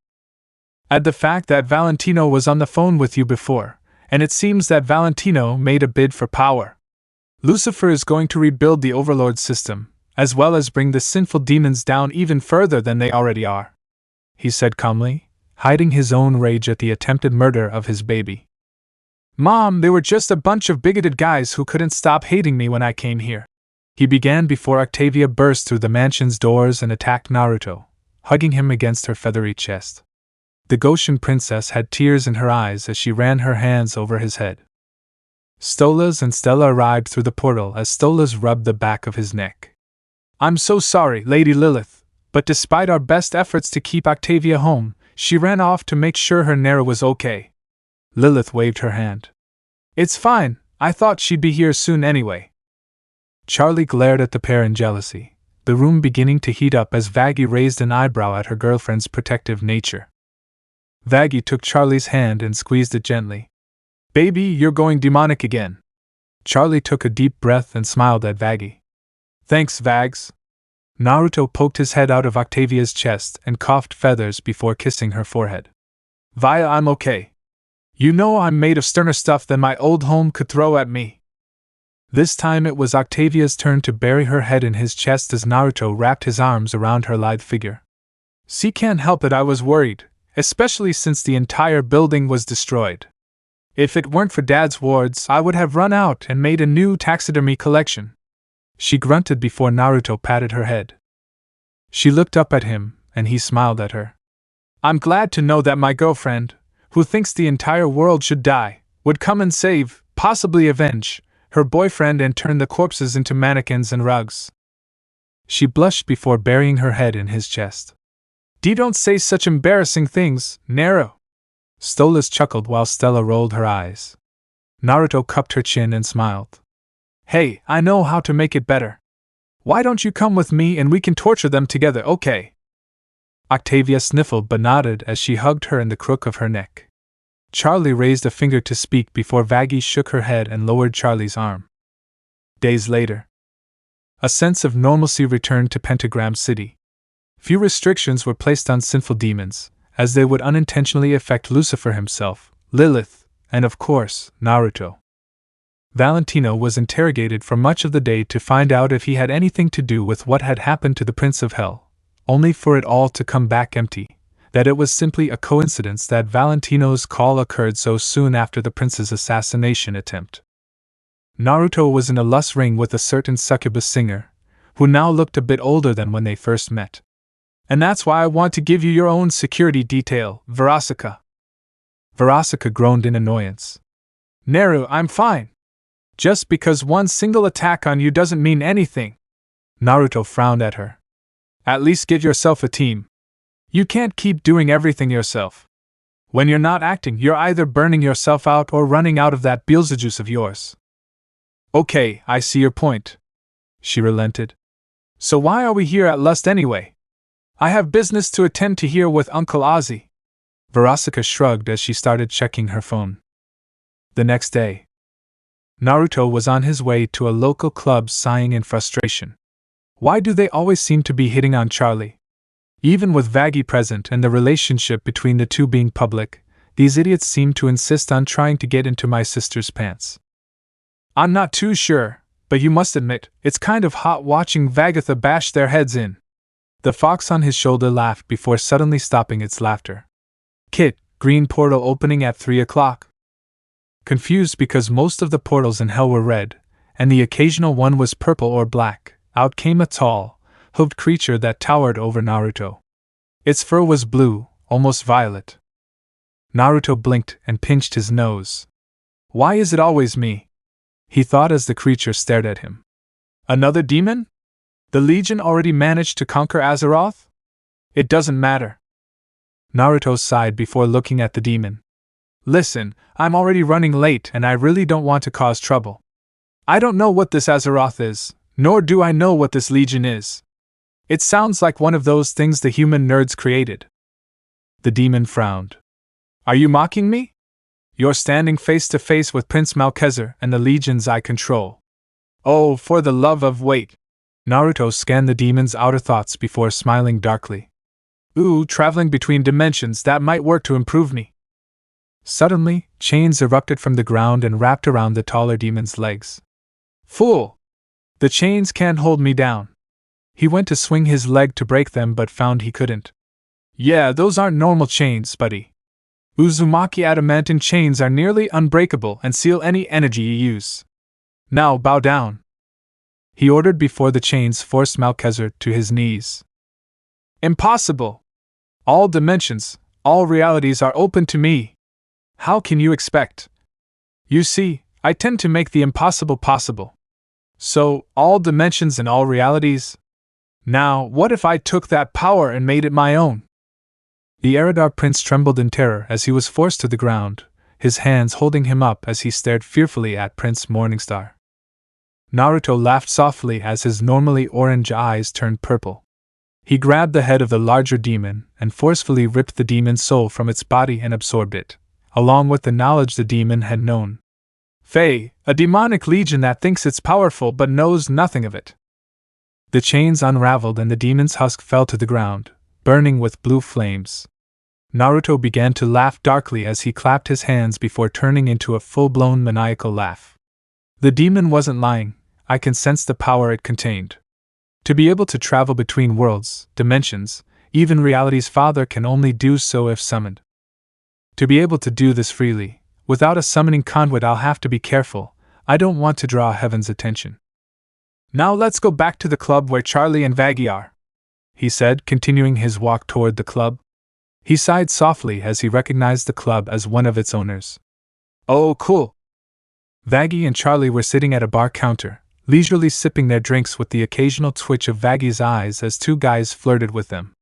S1: Add the fact that Valentino was on the phone with you before, and it seems that Valentino made a bid for power. Lucifer is going to rebuild the Overlord system, as well as bring the sinful demons down even further than they already are, he said calmly, hiding his own rage at the attempted murder of his baby. Mom, they were just a bunch of bigoted guys who couldn't stop hating me when I came here. He began before Octavia burst through the mansion's doors and attacked Naruto, hugging him against her feathery chest. The Goshen princess had tears in her eyes as she ran her hands over his head. Stolas and Stella arrived through the portal as Stolas rubbed the back of his neck. I'm so sorry, Lady Lilith, but despite our best efforts to keep Octavia home, she ran off to make sure her Nera was okay. Lilith waved her hand. It's fine, I thought she'd be here soon anyway. Charlie glared at the pair in jealousy, the room beginning to heat up as Vagi raised an eyebrow at her girlfriend's protective nature. Vagi took Charlie's hand and squeezed it gently. Baby, you're going demonic again. Charlie took a deep breath and smiled at Vagi. Thanks, Vags. Naruto poked his head out of Octavia's chest and coughed feathers before kissing her forehead. Vaya, I'm okay. You know I'm made of sterner stuff than my old home could throw at me. This time it was Octavia's turn to bury her head in his chest as Naruto wrapped his arms around her lithe figure. See, can't help it, I was worried, especially since the entire building was destroyed. If it weren't for Dad's wards, I would have run out and made a new taxidermy collection. She grunted before Naruto patted her head. She looked up at him, and he smiled at her. I'm glad to know that my girlfriend, who thinks the entire world should die, would come and save, possibly avenge, her boyfriend and turn the corpses into mannequins and rugs. She blushed before burying her head in his chest. Don't say such embarrassing things, Naru. Stolas chuckled while Stella rolled her eyes. Naruto cupped her chin and smiled. Hey, I know how to make it better. Why don't you come with me and we can torture them together, okay? Octavia sniffled but nodded as she hugged her in the crook of her neck. Charlie raised a finger to speak before Vagi shook her head and lowered Charlie's arm. Days later, a sense of normalcy returned to Pentagram City. Few restrictions were placed on sinful demons, as they would unintentionally affect Lucifer himself, Lilith, and of course, Naruto. Valentino was interrogated for much of the day to find out if he had anything to do with what had happened to the Prince of Hell, only for it all to come back empty, that it was simply a coincidence that Valentino's call occurred so soon after the prince's assassination attempt. Naruto was in a lust ring with a certain succubus singer, who now looked a bit older than when they first met. And that's why I want to give you your own security detail, Verasika. Verasika groaned in annoyance. Naru, I'm fine. Just because one single attack on you doesn't mean anything. Naruto frowned at her. At least give yourself a team. You can't keep doing everything yourself. When you're not acting, you're either burning yourself out or running out of that Beelzebub of yours. Okay, I see your point. She relented. So why are we here at Lust anyway? I have business to attend to here with Uncle Ozzy. Verasika shrugged as she started checking her phone. The next day, Naruto was on his way to a local club sighing in frustration. Why do they always seem to be hitting on Charlie? Even with Vaggie present and the relationship between the two being public, these idiots seem to insist on trying to get into my sister's pants. I'm not too sure, but you must admit, it's kind of hot watching Vagatha bash their heads in. The fox on his shoulder laughed before suddenly stopping its laughter. Kit, green portal opening at 3 o'clock. Confused because most of the portals in hell were red, and the occasional one was purple or black, out came a tall, hoofed creature that towered over Naruto. Its fur was blue, almost violet. Naruto blinked and pinched his nose. Why is it always me? He thought as the creature stared at him. Another demon? The Legion already managed to conquer Azeroth? It doesn't matter. Naruto sighed before looking at the demon. Listen, I'm already running late and I really don't want to cause trouble. I don't know what this Azeroth is, nor do I know what this Legion is. It sounds like one of those things the human nerds created. The demon frowned. Are you mocking me? You're standing face to face with Prince Malchezer and the legions I control. Oh, for the love of wait! Naruto scanned the demon's outer thoughts before smiling darkly. Ooh, traveling between dimensions, that might work to improve me. Suddenly, chains erupted from the ground and wrapped around the taller demon's legs. Fool! The chains can't hold me down. He went to swing his leg to break them but found he couldn't. Yeah, those aren't normal chains, buddy. Uzumaki adamantine chains are nearly unbreakable and seal any energy you use. Now bow down. He ordered before the chains forced Malchezer to his knees. Impossible! All dimensions, all realities are open to me. How can you expect? You see, I tend to make the impossible possible. So, all dimensions and all realities? Now, what if I took that power and made it my own? The Eridar prince trembled in terror as he was forced to the ground, his hands holding him up as he stared fearfully at Prince Morningstar. Naruto laughed softly as his normally orange eyes turned purple. He grabbed the head of the larger demon and forcefully ripped the demon's soul from its body and absorbed it, along with the knowledge the demon had known. Fae, a demonic legion that thinks it's powerful but knows nothing of it. The chains unraveled and the demon's husk fell to the ground, burning with blue flames. Naruto began to laugh darkly as he clapped his hands before turning into a full-blown maniacal laugh. The demon wasn't lying, I can sense the power it contained. To be able to travel between worlds, dimensions, even reality's father can only do so if summoned. To be able to do this freely, without a summoning conduit, I'll have to be careful, I don't want to draw heaven's attention. Now let's go back to the club where Charlie and Vaggie are, he said, continuing his walk toward the club. He sighed softly as he recognized the club as one of its owners. Oh, cool. Vaggie and Charlie were sitting at a bar counter, leisurely sipping their drinks with the occasional twitch of Vaggie's eyes as two guys flirted with them.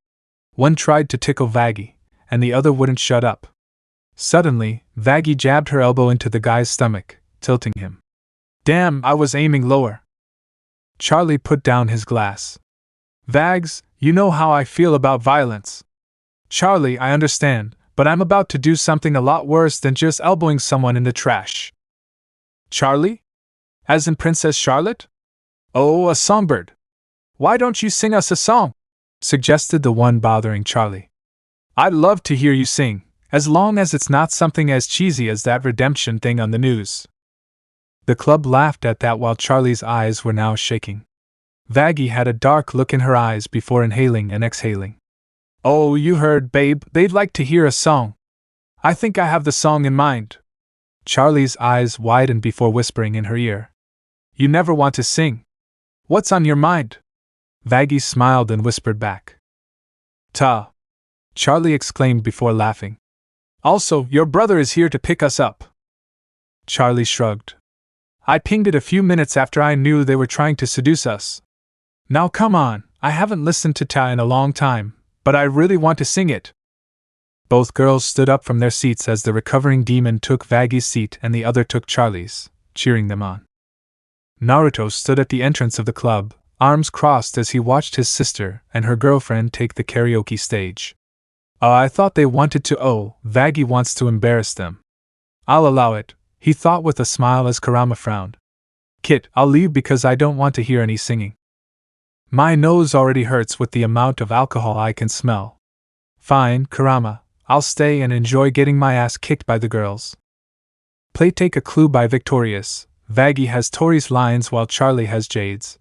S1: One tried to tickle Vaggie, and the other wouldn't shut up. Suddenly, Vaggie jabbed her elbow into the guy's stomach, tilting him. Damn, I was aiming lower. Charlie put down his glass. Vags, you know how I feel about violence. Charlie, I understand, but I'm about to do something a lot worse than just elbowing someone in the trash. Charlie? As in Princess Charlotte? Oh, a songbird. Why don't you sing us a song? Suggested the one bothering Charlie. I'd love to hear you sing, as long as it's not something as cheesy as that redemption thing on the news. The club laughed at that while Charlie's eyes were now shaking. Vaggie had a dark look in her eyes before inhaling and exhaling. Oh, you heard, babe, they'd like to hear a song. I think I have the song in mind. Charlie's eyes widened before whispering in her ear. You never want to sing. What's on your mind? Vaggie smiled and whispered back. Ta! Charlie exclaimed before laughing. Also, your brother is here to pick us up. Charlie shrugged. I pinged it a few minutes after I knew they were trying to seduce us. Now come on, I haven't listened to Ta in a long time, but I really want to sing it. Both girls stood up from their seats as the recovering demon took Vaggie's seat and the other took Charlie's, cheering them on. Naruto stood at the entrance of the club, arms crossed as he watched his sister and her girlfriend take the karaoke stage. I thought they wanted to. Oh, Vaggie wants to embarrass them. I'll allow it, he thought with a smile as Kurama frowned. Kit, I'll leave because I don't want to hear any singing. My nose already hurts with the amount of alcohol I can smell. Fine, Kurama, I'll stay and enjoy getting my ass kicked by the girls. Play Take a Clue by Victorious. Vaggie has Tori's lines while Charlie has Jade's.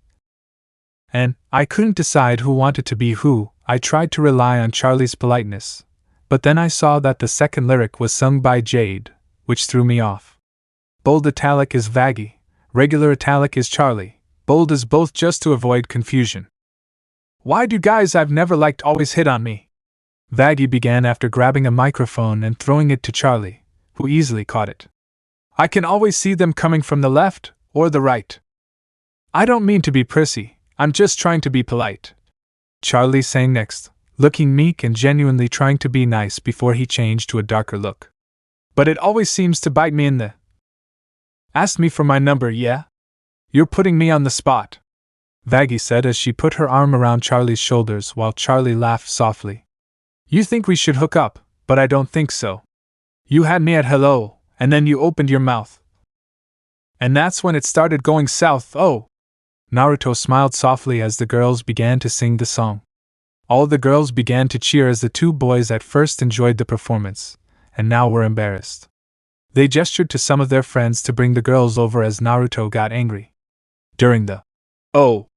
S1: And I couldn't decide who wanted to be who. I tried to rely on Charlie's politeness, but then I saw that the second lyric was sung by Jade, which threw me off. Bold italic is Vaggie, regular italic is Charlie, bold is both just to avoid confusion. Why do guys I've never liked always hit on me? Vaggie began after grabbing a microphone and throwing it to Charlie, who easily caught it. I can always see them coming from the left or the right. I don't mean to be prissy, I'm just trying to be polite. Charlie sang next, looking meek and genuinely trying to be nice before he changed to a darker look. But it always seems to bite me in the... Asked me for my number, yeah? You're putting me on the spot, Vaggie said as she put her arm around Charlie's shoulders while Charlie laughed softly. You think we should hook up, but I don't think so. You had me at hello, and then you opened your mouth. And that's when it started going south, oh! Naruto smiled softly as the girls began to sing the song. All the girls began to cheer as the two boys at first enjoyed the performance, and now were embarrassed. They gestured to some of their friends to bring the girls over as Naruto got angry. During the "oh"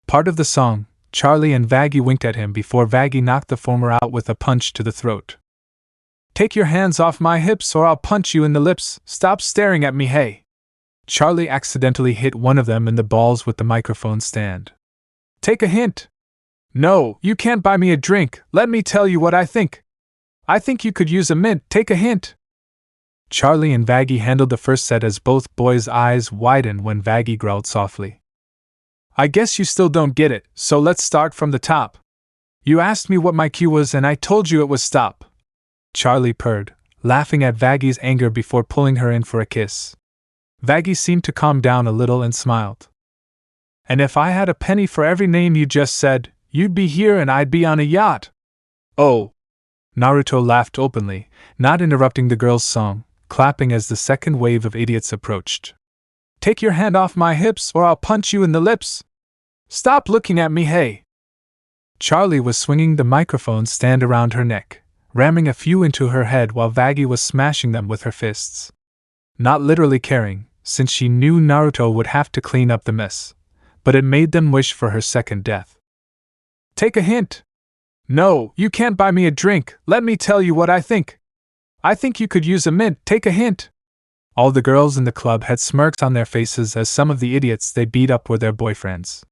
S1: part of the song, Charlie and Vaggie winked at him before Vaggie knocked the former out with a punch to the throat. Take your hands off my hips or I'll punch you in the lips, stop staring at me, hey! Charlie accidentally hit one of them in the balls with the microphone stand. Take a hint. No, you can't buy me a drink, let me tell you what I think. I think you could use a mint, take a hint. Charlie and Vaggie handled the first set as both boys' eyes widened when Vaggie growled softly. I guess you still don't get it, so let's start from the top. You asked me what my cue was and I told you it was stop. Charlie purred, laughing at Vaggie's anger before pulling her in for a kiss. Vaggie seemed to calm down a little and smiled. And if I had a penny for every name you just said, you'd be here and I'd be on a yacht. Oh! Naruto laughed openly, not interrupting the girls' song, clapping as the second wave of idiots approached. Take your hand off my hips or I'll punch you in the lips. Stop looking at me, hey! Charlie was swinging the microphone stand around her neck, ramming a few into her head while Vaggie was smashing them with her fists. Not literally caring, since she knew Naruto would have to clean up the mess, but it made them wish for her second death. Take a hint. No, you can't buy me a drink, let me tell you what I think. I think you could use a mint, take a hint. All the girls in the club had smirks on their faces as some of the idiots they beat up were their boyfriends.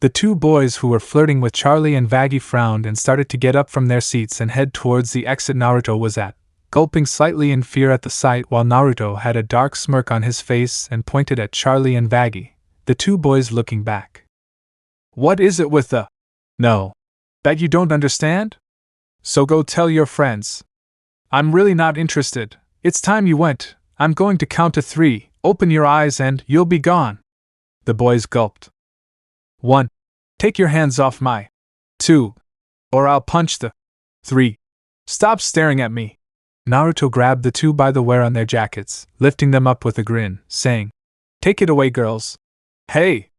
S1: The two boys who were flirting with Charlie and Vaggie frowned and started to get up from their seats and head towards the exit Naruto was at, gulping slightly in fear at the sight while Naruto had a dark smirk on his face and pointed at Charlie and Vaggie, the two boys looking back. What is it with the... No. Bet you don't understand? So go tell your friends. I'm really not interested, it's time you went, I'm going to count to 3, open your eyes and you'll be gone. The boys gulped. 1. Take your hands off my... 2. Or I'll punch the... 3. Stop staring at me. Naruto grabbed the two by the wear on their jackets, lifting them up with a grin, saying, Take it away, girls. Hey!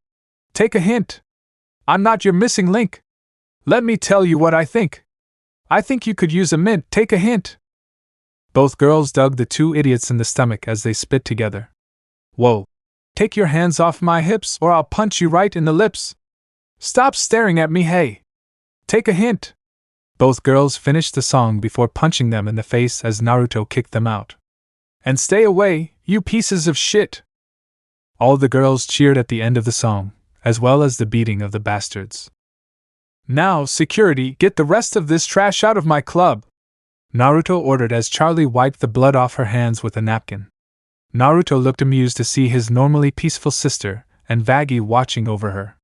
S1: Take a hint. I'm not your missing link. Let me tell you what I think. I think you could use a mint, take a hint. Both girls dug the two idiots in the stomach as they spit together. Whoa. Take your hands off my hips or I'll punch you right in the lips. Stop staring at me, hey. Take a hint. Both girls finished the song before punching them in the face as Naruto kicked them out. And stay away, you pieces of shit. All the girls cheered at the end of the song, as well as the beating of the bastards. Now, security, get the rest of this trash out of my club. Naruto ordered as Charlie wiped the blood off her hands with a napkin. Naruto looked amused to see his normally peaceful sister, and Vaggie watching over her.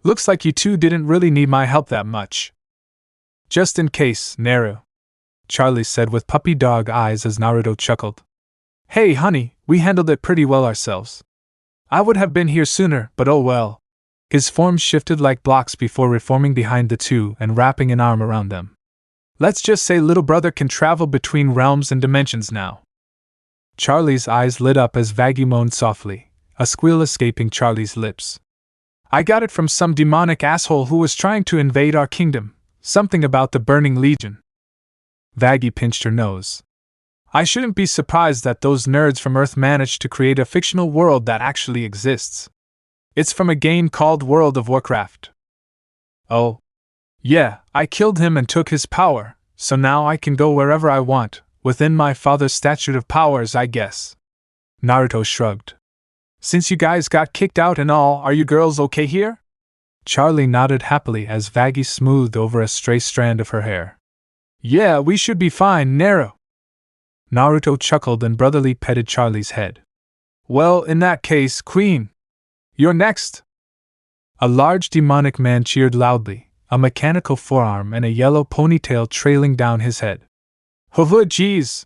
S1: Looks like you two didn't really need my help that much. Just in case, Naru, Charlie said with puppy dog eyes as Naruto chuckled. Hey honey, we handled it pretty well ourselves. I would have been here sooner, but oh well. His form shifted like blocks before reforming behind the two and wrapping an arm around them. Let's just say little brother can travel between realms and dimensions now. Charlie's eyes lit up as Vaggie moaned softly, a squeal escaping Charlie's lips. I got it from some demonic asshole who was trying to invade our kingdom. Something about the Burning Legion. Vaggie pinched her nose. I shouldn't be surprised that those nerds from Earth managed to create a fictional world that actually exists. It's from a game called World of Warcraft. Oh. Yeah, I killed him and took his power, so now I can go wherever I want, within my father's statute of powers, I guess. Naruto shrugged. Since you guys got kicked out and all, are you girls okay here? Charlie nodded happily as Vaggie smoothed over a stray strand of her hair. Yeah, we should be fine, Nero. Naruto chuckled and brotherly petted Charlie's head. Well, in that case, Queen. You're next. A large demonic man cheered loudly, a mechanical forearm and a yellow ponytail trailing down his head. Hoho jeez!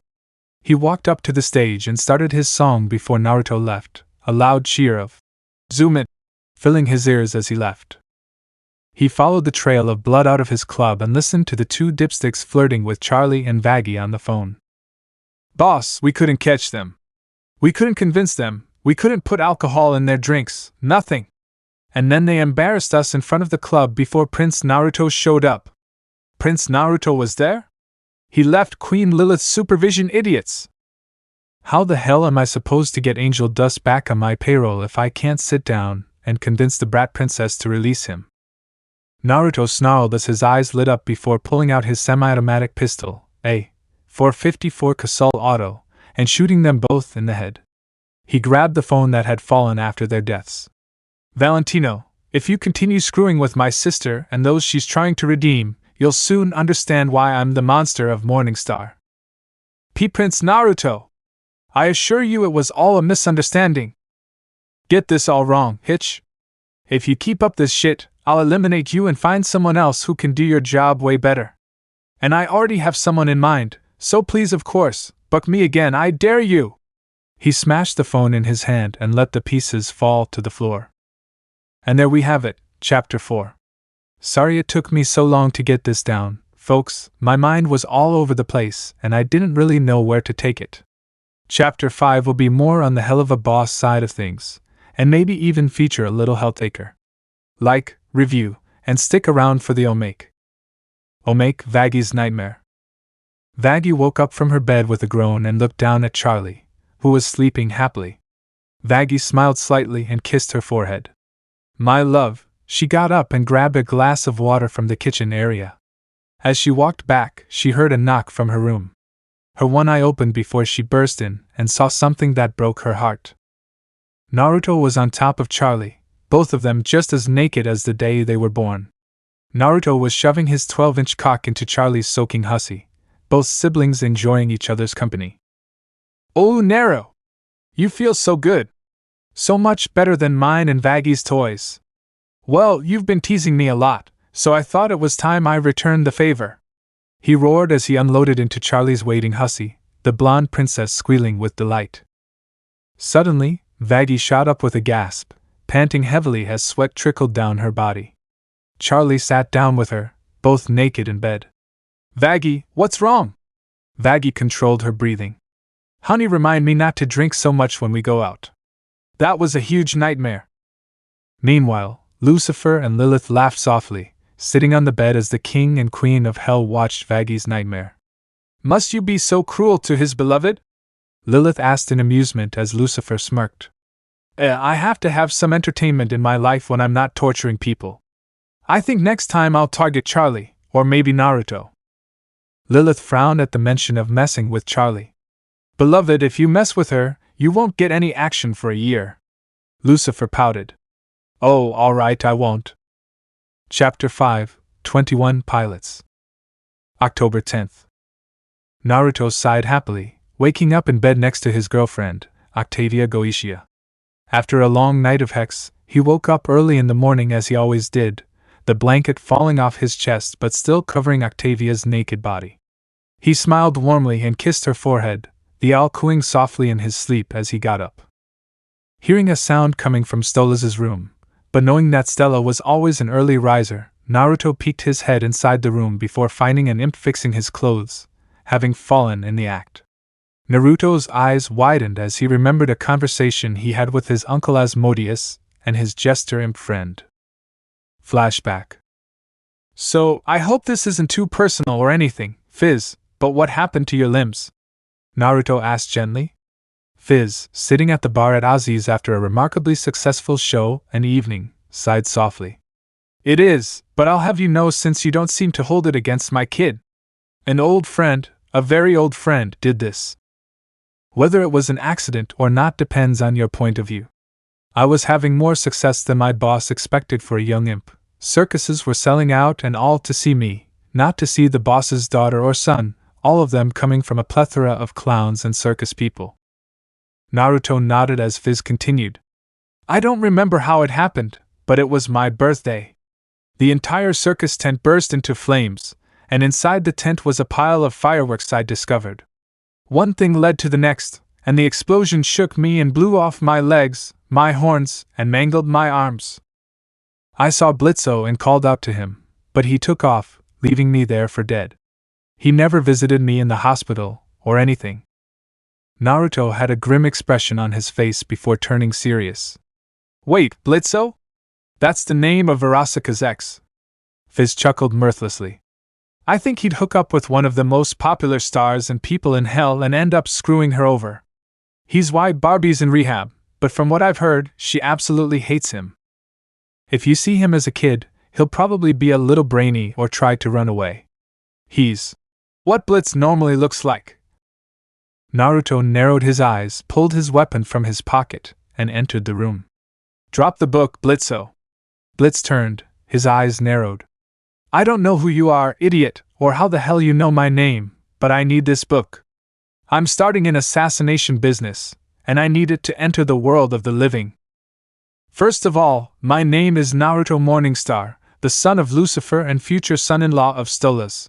S1: He walked up to the stage and started his song before Naruto left, a loud cheer of "Zoom it!" filling his ears as he left. He followed the trail of blood out of his club and listened to the two dipsticks flirting with Charlie and Vaggie on the phone. Boss, we couldn't catch them. We couldn't convince them, we couldn't put alcohol in their drinks, nothing. And then they embarrassed us in front of the club before Prince Naruto showed up. Prince Naruto was there? He left Queen Lilith's supervision, idiots! How the hell am I supposed to get Angel Dust back on my payroll if I can't sit down and convince the brat princess to release him? Naruto snarled as his eyes lit up before pulling out his semi-automatic pistol, a .454 Casal Auto, and shooting them both in the head. He grabbed the phone that had fallen after their deaths. Valentino, if you continue screwing with my sister and those she's trying to redeem, you'll soon understand why I'm the monster of Morningstar. Prince Naruto! I assure you it was all a misunderstanding. Get this all wrong, Hitch. If you keep up this shit, I'll eliminate you and find someone else who can do your job way better. And I already have someone in mind, so please, of course, buck me again, I dare you! He smashed the phone in his hand and let the pieces fall to the floor. And there we have it, Chapter 4. Sorry it took me so long to get this down, folks, my mind was all over the place and I didn't really know where to take it. Chapter 5 will be more on the hell of a boss side of things, and maybe even feature a little Helltaker. Like, review, and stick around for the Omake. Vaggie's nightmare. Vaggie woke up from her bed with a groan and looked down at Charlie, who was sleeping happily. Vaggie smiled slightly and kissed her forehead. My love, she got up and grabbed a glass of water from the kitchen area. As she walked back, she heard a knock from her room. Her one eye opened before she burst in and saw something that broke her heart. Naruto was on top of Charlie, both of them just as naked as the day they were born. Naruto was shoving his 12-inch cock into Charlie's soaking hussy, both siblings enjoying each other's company. Oh, Nero! You feel so good. So much better than mine and Vaggie's toys. Well, you've been teasing me a lot, so I thought it was time I returned the favor. He roared as he unloaded into Charlie's waiting hussy, the blonde princess squealing with delight. Suddenly, Vaggie shot up with a gasp, panting heavily as sweat trickled down her body. Charlie sat down with her, both naked in bed. Vaggie, what's wrong? Vaggie controlled her breathing. Honey, remind me not to drink so much when we go out. That was a huge nightmare. Meanwhile, Lucifer and Lilith laughed softly, sitting on the bed as the king and queen of hell watched Vaggie's nightmare. Must you be so cruel to his beloved? Lilith asked in amusement as Lucifer smirked. I have to have some entertainment in my life when I'm not torturing people. I think next time I'll target Charlie, or maybe Naruto. Lilith frowned at the mention of messing with Charlie. Beloved, if you mess with her, you won't get any action for a year. Lucifer pouted. Oh, all right, I won't. Chapter 5, 21 Pilots. October 10th. Naruto sighed happily, waking up in bed next to his girlfriend, Octavia Goichia. After a long night of hex, he woke up early in the morning as he always did, the blanket falling off his chest but still covering Octavia's naked body. He smiled warmly and kissed her forehead, the owl cooing softly in his sleep as he got up. Hearing a sound coming from Stola's room, but knowing that Stella was always an early riser, Naruto peeked his head inside the room before finding an imp fixing his clothes, having fallen in the act. Naruto's eyes widened as he remembered a conversation he had with his uncle Asmodeus and his jester imp friend, Flashback. So, I hope this isn't too personal or anything, Fizz, but what happened to your limbs? Naruto asked gently. Fizz, sitting at the bar at Ozzy's after a remarkably successful show and evening, sighed softly. It is, but I'll have you know since you don't seem to hold it against my kid. An old friend, a very old friend, did this. Whether it was an accident or not depends on your point of view. I was having more success than my boss expected for a young imp. Circuses were selling out and all to see me, not to see the boss's daughter or son, all of them coming from a plethora of clowns and circus people. Naruto nodded as Fizz continued. I don't remember how it happened, but it was my birthday. The entire circus tent burst into flames, and inside the tent was a pile of fireworks I'd discovered. One thing led to the next, and the explosion shook me and blew off my legs, my horns, and mangled my arms. I saw Blitzo and called out to him, but he took off, leaving me there for dead. He never visited me in the hospital, or anything. Naruto had a grim expression on his face before turning serious. Wait, Blitzo? That's the name of Arasaka's ex. Fizz chuckled mirthlessly. I think he'd hook up with one of the most popular stars and people in hell and end up screwing her over. He's why Barbie's in rehab, but from what I've heard, she absolutely hates him. If you see him as a kid, he'll probably be a little brainy or try to run away. He's what Blitz normally looks like. Naruto narrowed his eyes, pulled his weapon from his pocket, and entered the room. Drop the book, Blitzo. Blitz turned, his eyes narrowed. I don't know who you are, idiot, or how the hell you know my name, but I need this book. I'm starting an assassination business, and I need it to enter the world of the living. First of all, my name is Naruto Morningstar, the son of Lucifer and future son-in-law of Stolas.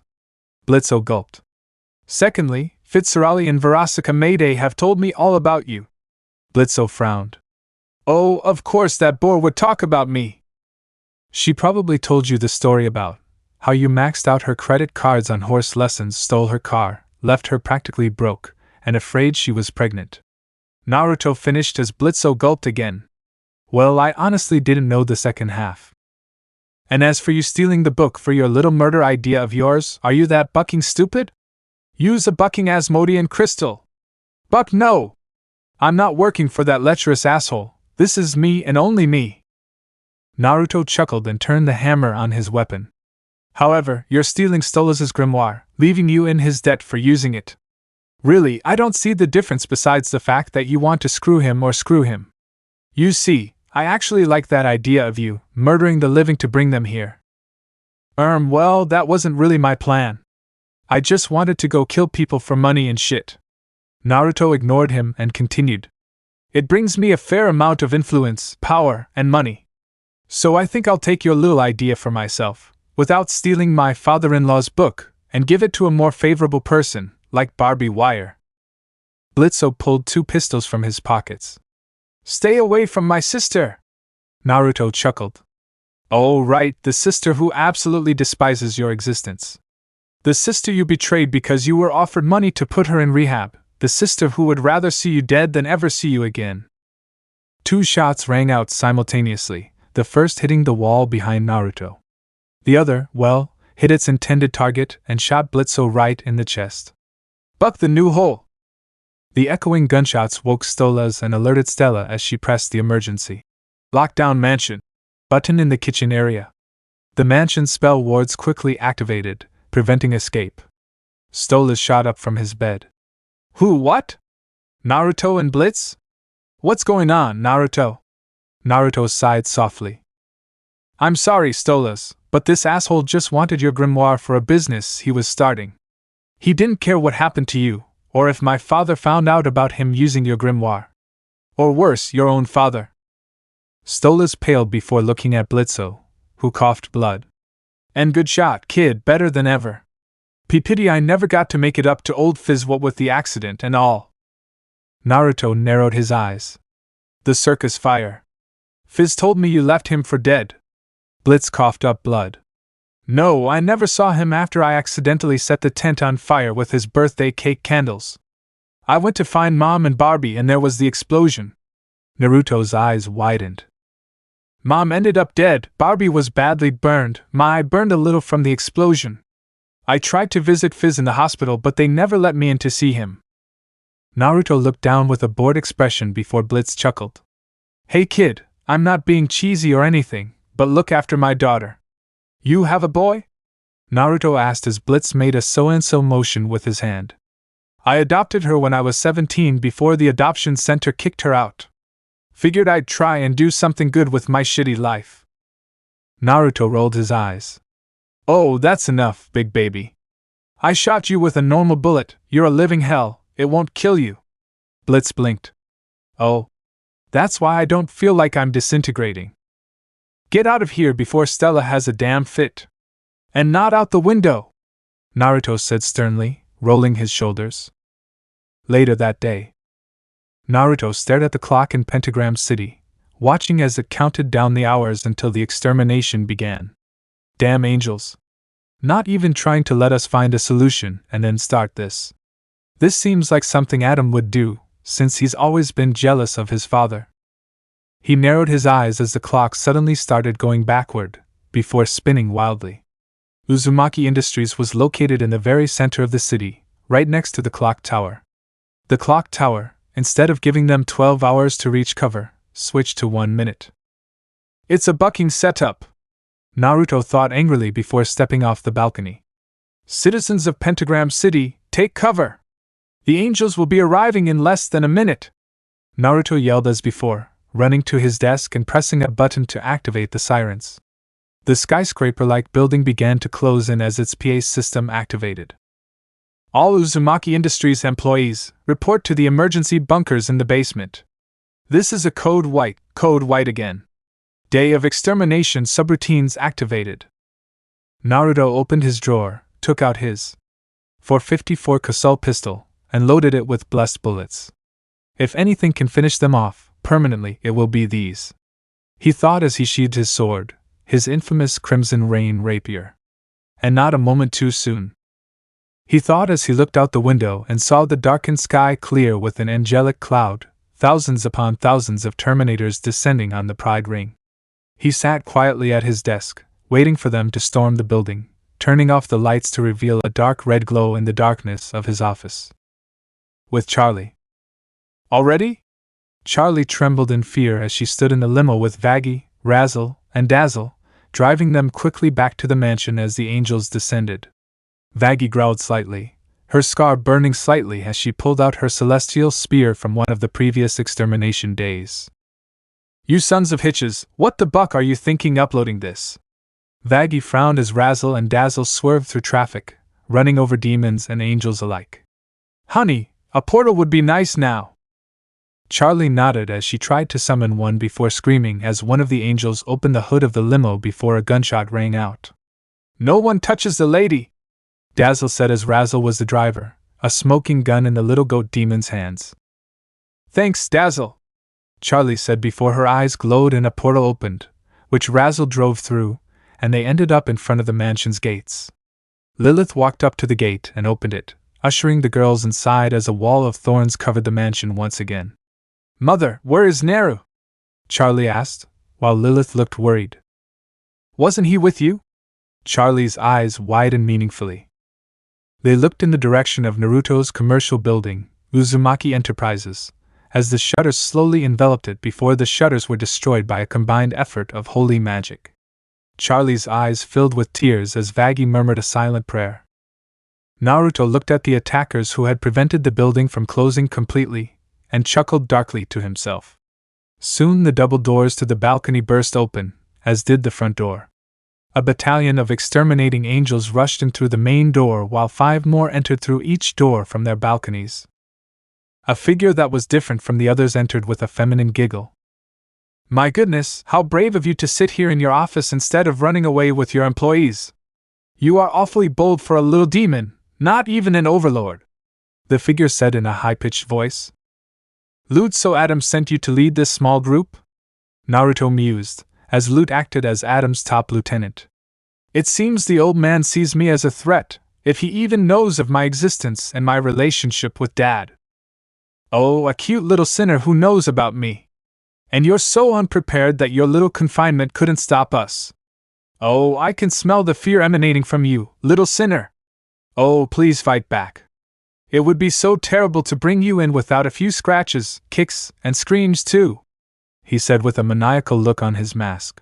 S1: Blitzo gulped. Secondly, Fitzgerald and Verasaka Mayday have told me all about you. Blitzo frowned. Oh, of course that bore would talk about me. She probably told you the story about how you maxed out her credit cards on horse lessons, stole her car, left her practically broke, and afraid she was pregnant. Naruto finished as Blitzo gulped again. Well, I honestly didn't know the second half. And as for you stealing the book for your little murder idea of yours, are you that bucking stupid? Use a bucking Asmodean crystal. Buck, no! I'm not working for that lecherous asshole. This is me and only me. Naruto chuckled and turned the hammer on his weapon. However, you're stealing Stolas' grimoire, leaving you in his debt for using it. Really, I don't see the difference besides the fact that you want to screw him or screw him. You see, I actually like that idea of you, murdering the living to bring them here. Well, that wasn't really my plan. I just wanted to go kill people for money and shit. Naruto ignored him and continued. It brings me a fair amount of influence, power, and money. So I think I'll take your little idea for myself, without stealing my father-in-law's book, and give it to a more favorable person, like Barbie Wire. Blitzo pulled 2 pistols from his pockets. Stay away from my sister! Naruto chuckled. Oh, right, the sister who absolutely despises your existence. The sister you betrayed because you were offered money to put her in rehab, the sister who would rather see you dead than ever see you again. 2 shots rang out simultaneously, the first hitting the wall behind Naruto. The other, well, hit its intended target and shot Blitzo right in the chest. Buck the new hole! The echoing gunshots woke Stolas and alerted Stella as she pressed the emergency lockdown mansion button in the kitchen area. The mansion's spell wards quickly activated, preventing escape. Stolas shot up from his bed. Who, what? Naruto and Blitz? What's going on, Naruto? Naruto sighed softly. I'm sorry, Stolas, but this asshole just wanted your grimoire for a business he was starting. He didn't care what happened to you, or if my father found out about him using your grimoire. Or worse, your own father. Stolas paled before looking at Blitzo, who coughed blood. And good shot, kid, better than ever. Pity I never got to make it up to old Fizz what with the accident and all. Naruto narrowed his eyes. The circus fire. Fizz told me you left him for dead. Blitz coughed up blood. No, I never saw him after I accidentally set the tent on fire with his birthday cake candles. I went to find Mom and Barbie and there was the explosion. Naruto's eyes widened. Mom ended up dead, Barbie was badly burned, Ma burned a little from the explosion. I tried to visit Fizz in the hospital but they never let me in to see him. Naruto looked down with a bored expression before Blitz chuckled. Hey kid, I'm not being cheesy or anything, but look after my daughter. You have a boy? Naruto asked as Blitz made a so-and-so motion with his hand. I adopted her when I was 17 before the adoption center kicked her out. Figured I'd try and do something good with my shitty life. Naruto rolled his eyes. Oh, that's enough, big baby. I shot you with a normal bullet, you're a living hell, it won't kill you. Blitz blinked. Oh. That's why I don't feel like I'm disintegrating. Get out of here before Stella has a damn fit. And not out the window, Naruto said sternly, rolling his shoulders. Later that day, Naruto stared at the clock in Pentagram City, watching as it counted down the hours until the extermination began. Damn angels. Not even trying to let us find a solution and then start this. This seems like something Adam would do, since he's always been jealous of his father. He narrowed his eyes as the clock suddenly started going backward, before spinning wildly. Uzumaki Industries was located in the very center of the city, right next to the clock tower. The clock tower, instead of giving them 12 hours to reach cover, switched to 1 minute. It's a bucking setup, Naruto thought angrily before stepping off the balcony. Citizens of Pentagram City, take cover! The angels will be arriving in less than a minute! Naruto yelled as before, running to his desk and pressing a button to activate the sirens. The skyscraper-like building began to close in as its PA system activated. All Uzumaki Industries employees, report to the emergency bunkers in the basement. This is a code white again. Day of extermination subroutines activated. Naruto opened his drawer, took out his .454 Kusul pistol, and loaded it with blessed bullets. If anything can finish them off, permanently, it will be these. He thought as he sheathed his sword, his infamous Crimson Rain rapier. And not a moment too soon. He thought as he looked out the window and saw the darkened sky clear with an angelic cloud, thousands upon thousands of Terminators descending on the Pride Ring. He sat quietly at his desk, waiting for them to storm the building, turning off the lights to reveal a dark red glow in the darkness of his office. With Charlie. Already? Charlie trembled in fear as she stood in the limo with Vaggie, Razzle, and Dazzle, driving them quickly back to the mansion as the angels descended. Vaggie growled slightly, her scar burning slightly as she pulled out her celestial spear from one of the previous extermination days. You sons of hitches, what the buck are you thinking uploading this? Vaggie frowned as Razzle and Dazzle swerved through traffic, running over demons and angels alike. Honey, a portal would be nice now. Charlie nodded as she tried to summon one before screaming as one of the angels opened the hood of the limo before a gunshot rang out. No one touches the lady, Dazzle said as Razzle was the driver, a smoking gun in the little goat demon's hands. Thanks, Dazzle, Charlie said before her eyes glowed and a portal opened, which Razzle drove through, and they ended up in front of the mansion's gates. Lilith walked up to the gate and opened it, ushering the girls inside as a wall of thorns covered the mansion once again. Mother, where is Naru? Charlie asked, while Lilith looked worried. Wasn't he with you? Charlie's eyes widened meaningfully. They looked in the direction of Naruto's commercial building, Uzumaki Enterprises, as the shutters slowly enveloped it before the shutters were destroyed by a combined effort of holy magic. Charlie's eyes filled with tears as Vaggie murmured a silent prayer. Naruto looked at the attackers who had prevented the building from closing completely, and chuckled darkly to himself. Soon the double doors to the balcony burst open, as did the front door. A battalion of exterminating angels rushed in through the main door while 5 more entered through each door from their balconies. A figure that was different from the others entered with a feminine giggle. My goodness, how brave of you to sit here in your office instead of running away with your employees. You are awfully bold for a little demon, not even an overlord, the figure said in a high-pitched voice. Lute, so Adam sent you to lead this small group? Naruto mused, as Lute acted as Adam's top lieutenant. It seems the old man sees me as a threat, if he even knows of my existence and my relationship with Dad. Oh, a cute little sinner who knows about me. And you're so unprepared that your little confinement couldn't stop us. Oh, I can smell the fear emanating from you, little sinner. Oh, please fight back. It would be so terrible to bring you in without a few scratches, kicks, and screams too," he said with a maniacal look on his mask.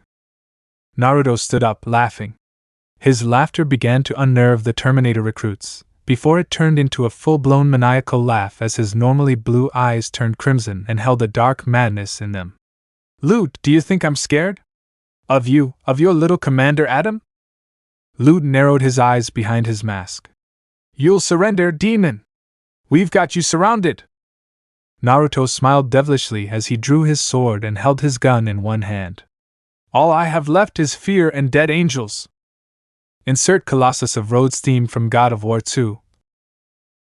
S1: Naruto stood up, laughing. His laughter began to unnerve the Terminator recruits, before it turned into a full-blown maniacal laugh as his normally blue eyes turned crimson and held a dark madness in them. "Lute, do you think I'm scared? Of you, of your little Commander Adam?" Lute narrowed his eyes behind his mask. "You'll surrender, demon! We've got you surrounded!" Naruto smiled devilishly as he drew his sword and held his gun in one hand. "All I have left is fear and dead angels." Insert Colossus of Rhodes theme from God of War 2.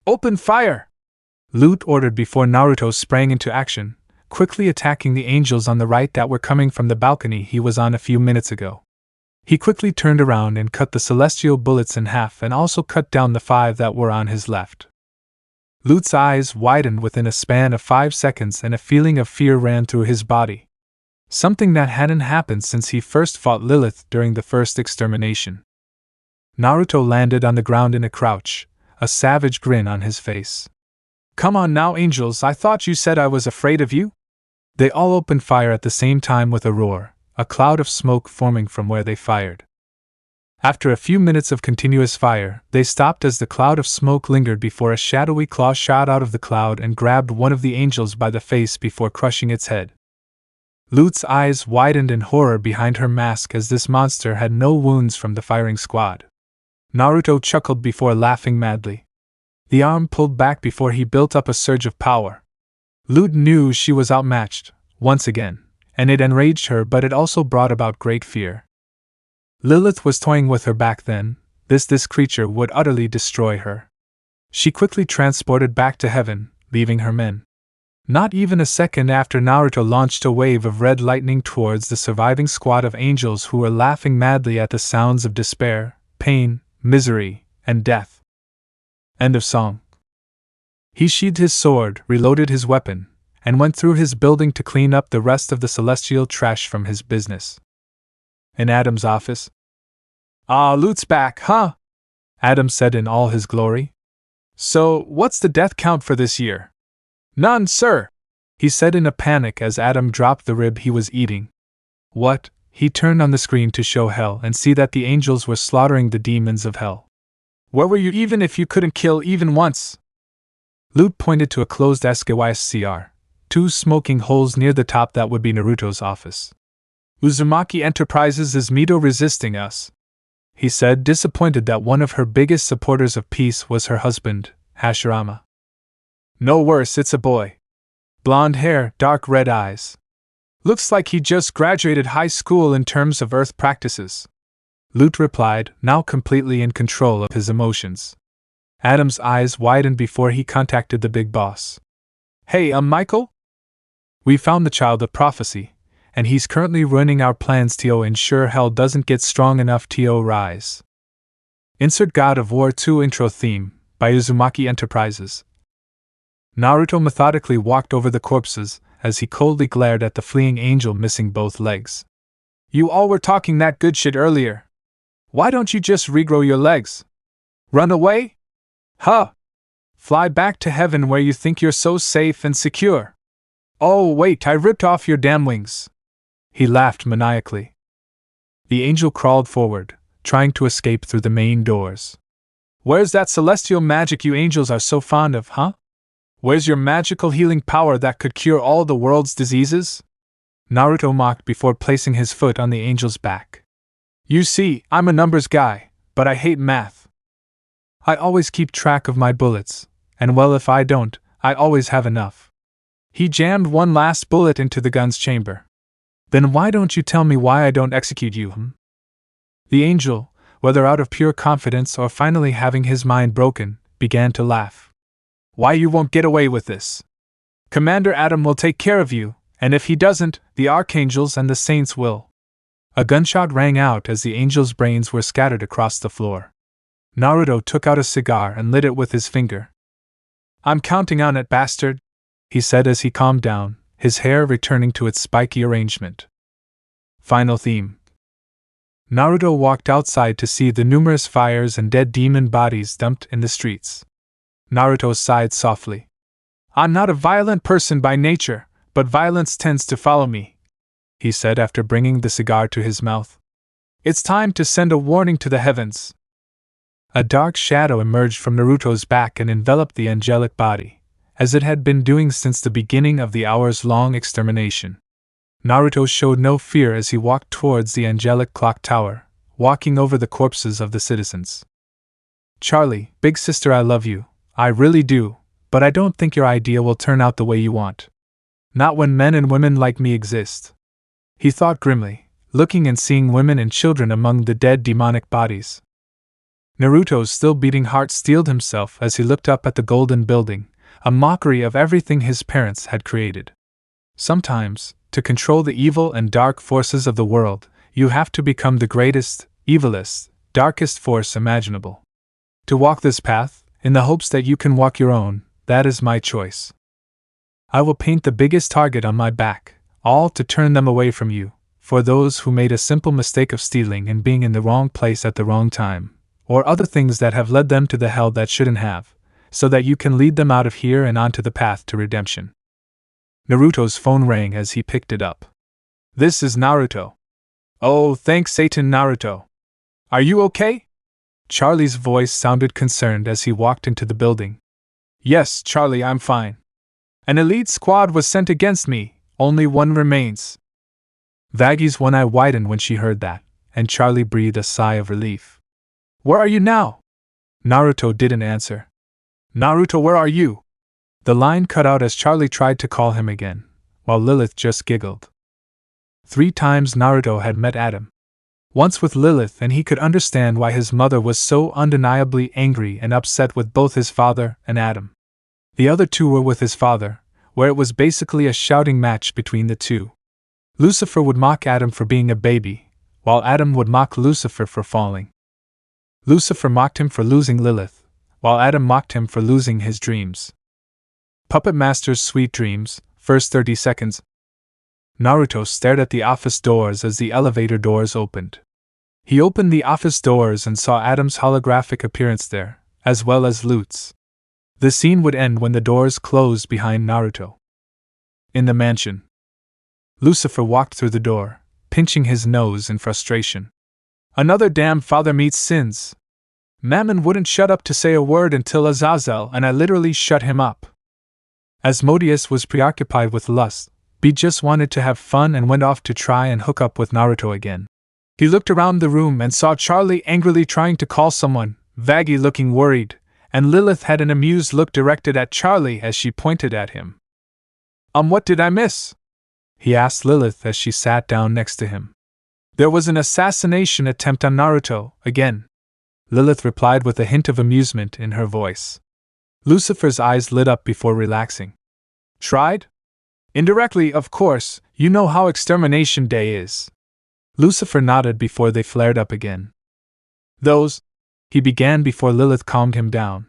S1: "Open fire!" Lute ordered before Naruto sprang into action, quickly attacking the angels on the right that were coming from the balcony he was on a few minutes ago. He quickly turned around and cut the celestial bullets in half and also cut down the 5 that were on his left. Lute's eyes widened within a span of 5 seconds and a feeling of fear ran through his body. Something that hadn't happened since he first fought Lilith during the first extermination. Naruto landed on the ground in a crouch, a savage grin on his face. "Come on now, angels, I thought you said I was afraid of you?" They all opened fire at the same time with a roar, a cloud of smoke forming from where they fired. After a few minutes of continuous fire, they stopped as the cloud of smoke lingered before a shadowy claw shot out of the cloud and grabbed one of the angels by the face before crushing its head. Lute's eyes widened in horror behind her mask as this monster had no wounds from the firing squad. Naruto chuckled before laughing madly. The arm pulled back before he built up a surge of power. Lute knew she was outmatched, once again, and it enraged her, but it also brought about great fear. Lilith was toying with her back then. This creature would utterly destroy her. She quickly transported back to heaven, leaving her men. Not even a second after, Naruto launched a wave of red lightning towards the surviving squad of angels who were laughing madly at the sounds of despair, pain, misery, and death. End of song. He sheathed his sword, reloaded his weapon, and went through his building to clean up the rest of the celestial trash from his business. In Adam's office. "Ah, Lute's back, huh?" Adam said in all his glory. "So, what's the death count for this year?" "None, sir," he said in a panic as Adam dropped the rib he was eating. "What?" He turned on the screen to show hell and see that the angels were slaughtering the demons of hell. "Where were you even if you couldn't kill even once?" Lute pointed to a closed SKYSCR, 2 smoking holes near the top that would be Naruto's office. "Uzumaki Enterprises is Mito resisting us," he said, disappointed that one of her biggest supporters of peace was her husband, Hashirama. "No worse, it's a boy. Blonde hair, dark red eyes. Looks like he just graduated high school in terms of earth practices," Lute replied, now completely in control of his emotions. Adam's eyes widened before he contacted the big boss. "Hey, Michael? We found the child of prophecy, and he's currently ruining our plans to ensure hell doesn't get strong enough to rise." Insert God of War 2 intro theme, by Uzumaki Enterprises. Naruto methodically walked over the corpses, as he coldly glared at the fleeing angel missing both legs. "You all were talking that good shit earlier. Why don't you just regrow your legs? Run away? Huh? Fly back to heaven where you think you're so safe and secure. Oh wait, I ripped off your damn wings." He laughed maniacally. The angel crawled forward, trying to escape through the main doors. "Where's that celestial magic you angels are so fond of, huh? Where's your magical healing power that could cure all the world's diseases?" Naruto mocked before placing his foot on the angel's back. "You see, I'm a numbers guy, but I hate math. I always keep track of my bullets, and well, if I don't, I always have enough." He jammed one last bullet into the gun's chamber. "Then why don't you tell me why I don't execute you, The angel, whether out of pure confidence or finally having his mind broken, began to laugh. "Why you won't get away with this. Commander Adam will take care of you, and if he doesn't, the archangels and the saints will." A gunshot rang out as the angel's brains were scattered across the floor. Naruto took out a cigar and lit it with his finger. "I'm counting on it, bastard," he said as he calmed down, his hair returning to its spiky arrangement. Final theme. Naruto walked outside to see the numerous fires and dead demon bodies dumped in the streets. Naruto sighed softly. I'm not a violent person by nature, but violence tends to follow me, he said after bringing the cigar to his mouth. It's time to send a warning to the heavens. A dark shadow emerged from Naruto's back and enveloped the angelic body, as it had been doing since the beginning of the hours-long extermination. Naruto showed no fear as he walked towards the angelic clock tower, walking over the corpses of the citizens. Charlie, big sister, I love you, I really do, but I don't think your idea will turn out the way you want. Not when men and women like me exist. He thought grimly, looking and seeing women and children among the dead demonic bodies. Naruto's still beating heart steeled himself as he looked up at the golden building, a mockery of everything his parents had created. Sometimes, to control the evil and dark forces of the world, you have to become the greatest, evilest, darkest force imaginable. To walk this path, in the hopes that you can walk your own, that is my choice. I will paint the biggest target on my back, all to turn them away from you, for those who made a simple mistake of stealing and being in the wrong place at the wrong time, or other things that have led them to the hell that shouldn't have, so that you can lead them out of here and onto the path to redemption. Naruto's phone rang as he picked it up. This is Naruto. Oh, thanks Satan, Naruto. Are you okay? Charlie's voice sounded concerned as he walked into the building. Yes, Charlie, I'm fine. An elite squad was sent against me, only one remains. Vaggy's one eye widened when she heard that, and Charlie breathed a sigh of relief. Where are you now? Naruto didn't answer. Naruto, where are you? The line cut out as Charlie tried to call him again, while Lilith just giggled. 3 times Naruto had met Adam. Once with Lilith, and he could understand why his mother was so undeniably angry and upset with both his father and Adam. The other 2 were with his father, where it was basically a shouting match between the 2. Lucifer would mock Adam for being a baby, while Adam would mock Lucifer for falling. Lucifer mocked him for losing Lilith, while Adam mocked him for losing his dreams. Puppet Master's sweet dreams, first 30 seconds. Naruto stared at the office doors as the elevator doors opened. He opened the office doors and saw Adam's holographic appearance there, as well as Lutz. The scene would end when the doors closed behind Naruto. In the mansion, Lucifer walked through the door, pinching his nose in frustration. Another damn father meets sins. Mammon wouldn't shut up to say a word until Azazel, and I literally shut him up. Asmodeus was preoccupied with lust. B just wanted to have fun and went off to try and hook up with Naruto again. He looked around the room and saw Charlie angrily trying to call someone, Vaggy looking worried, and Lilith had an amused look directed at Charlie as she pointed at him. What did I miss? He asked Lilith as she sat down next to him. There was an assassination attempt on Naruto, again. Lilith replied with a hint of amusement in her voice. Lucifer's eyes lit up before relaxing. Tried? Indirectly, of course, you know how Extermination Day is. Lucifer nodded before they flared up again. Those, he began before Lilith calmed him down.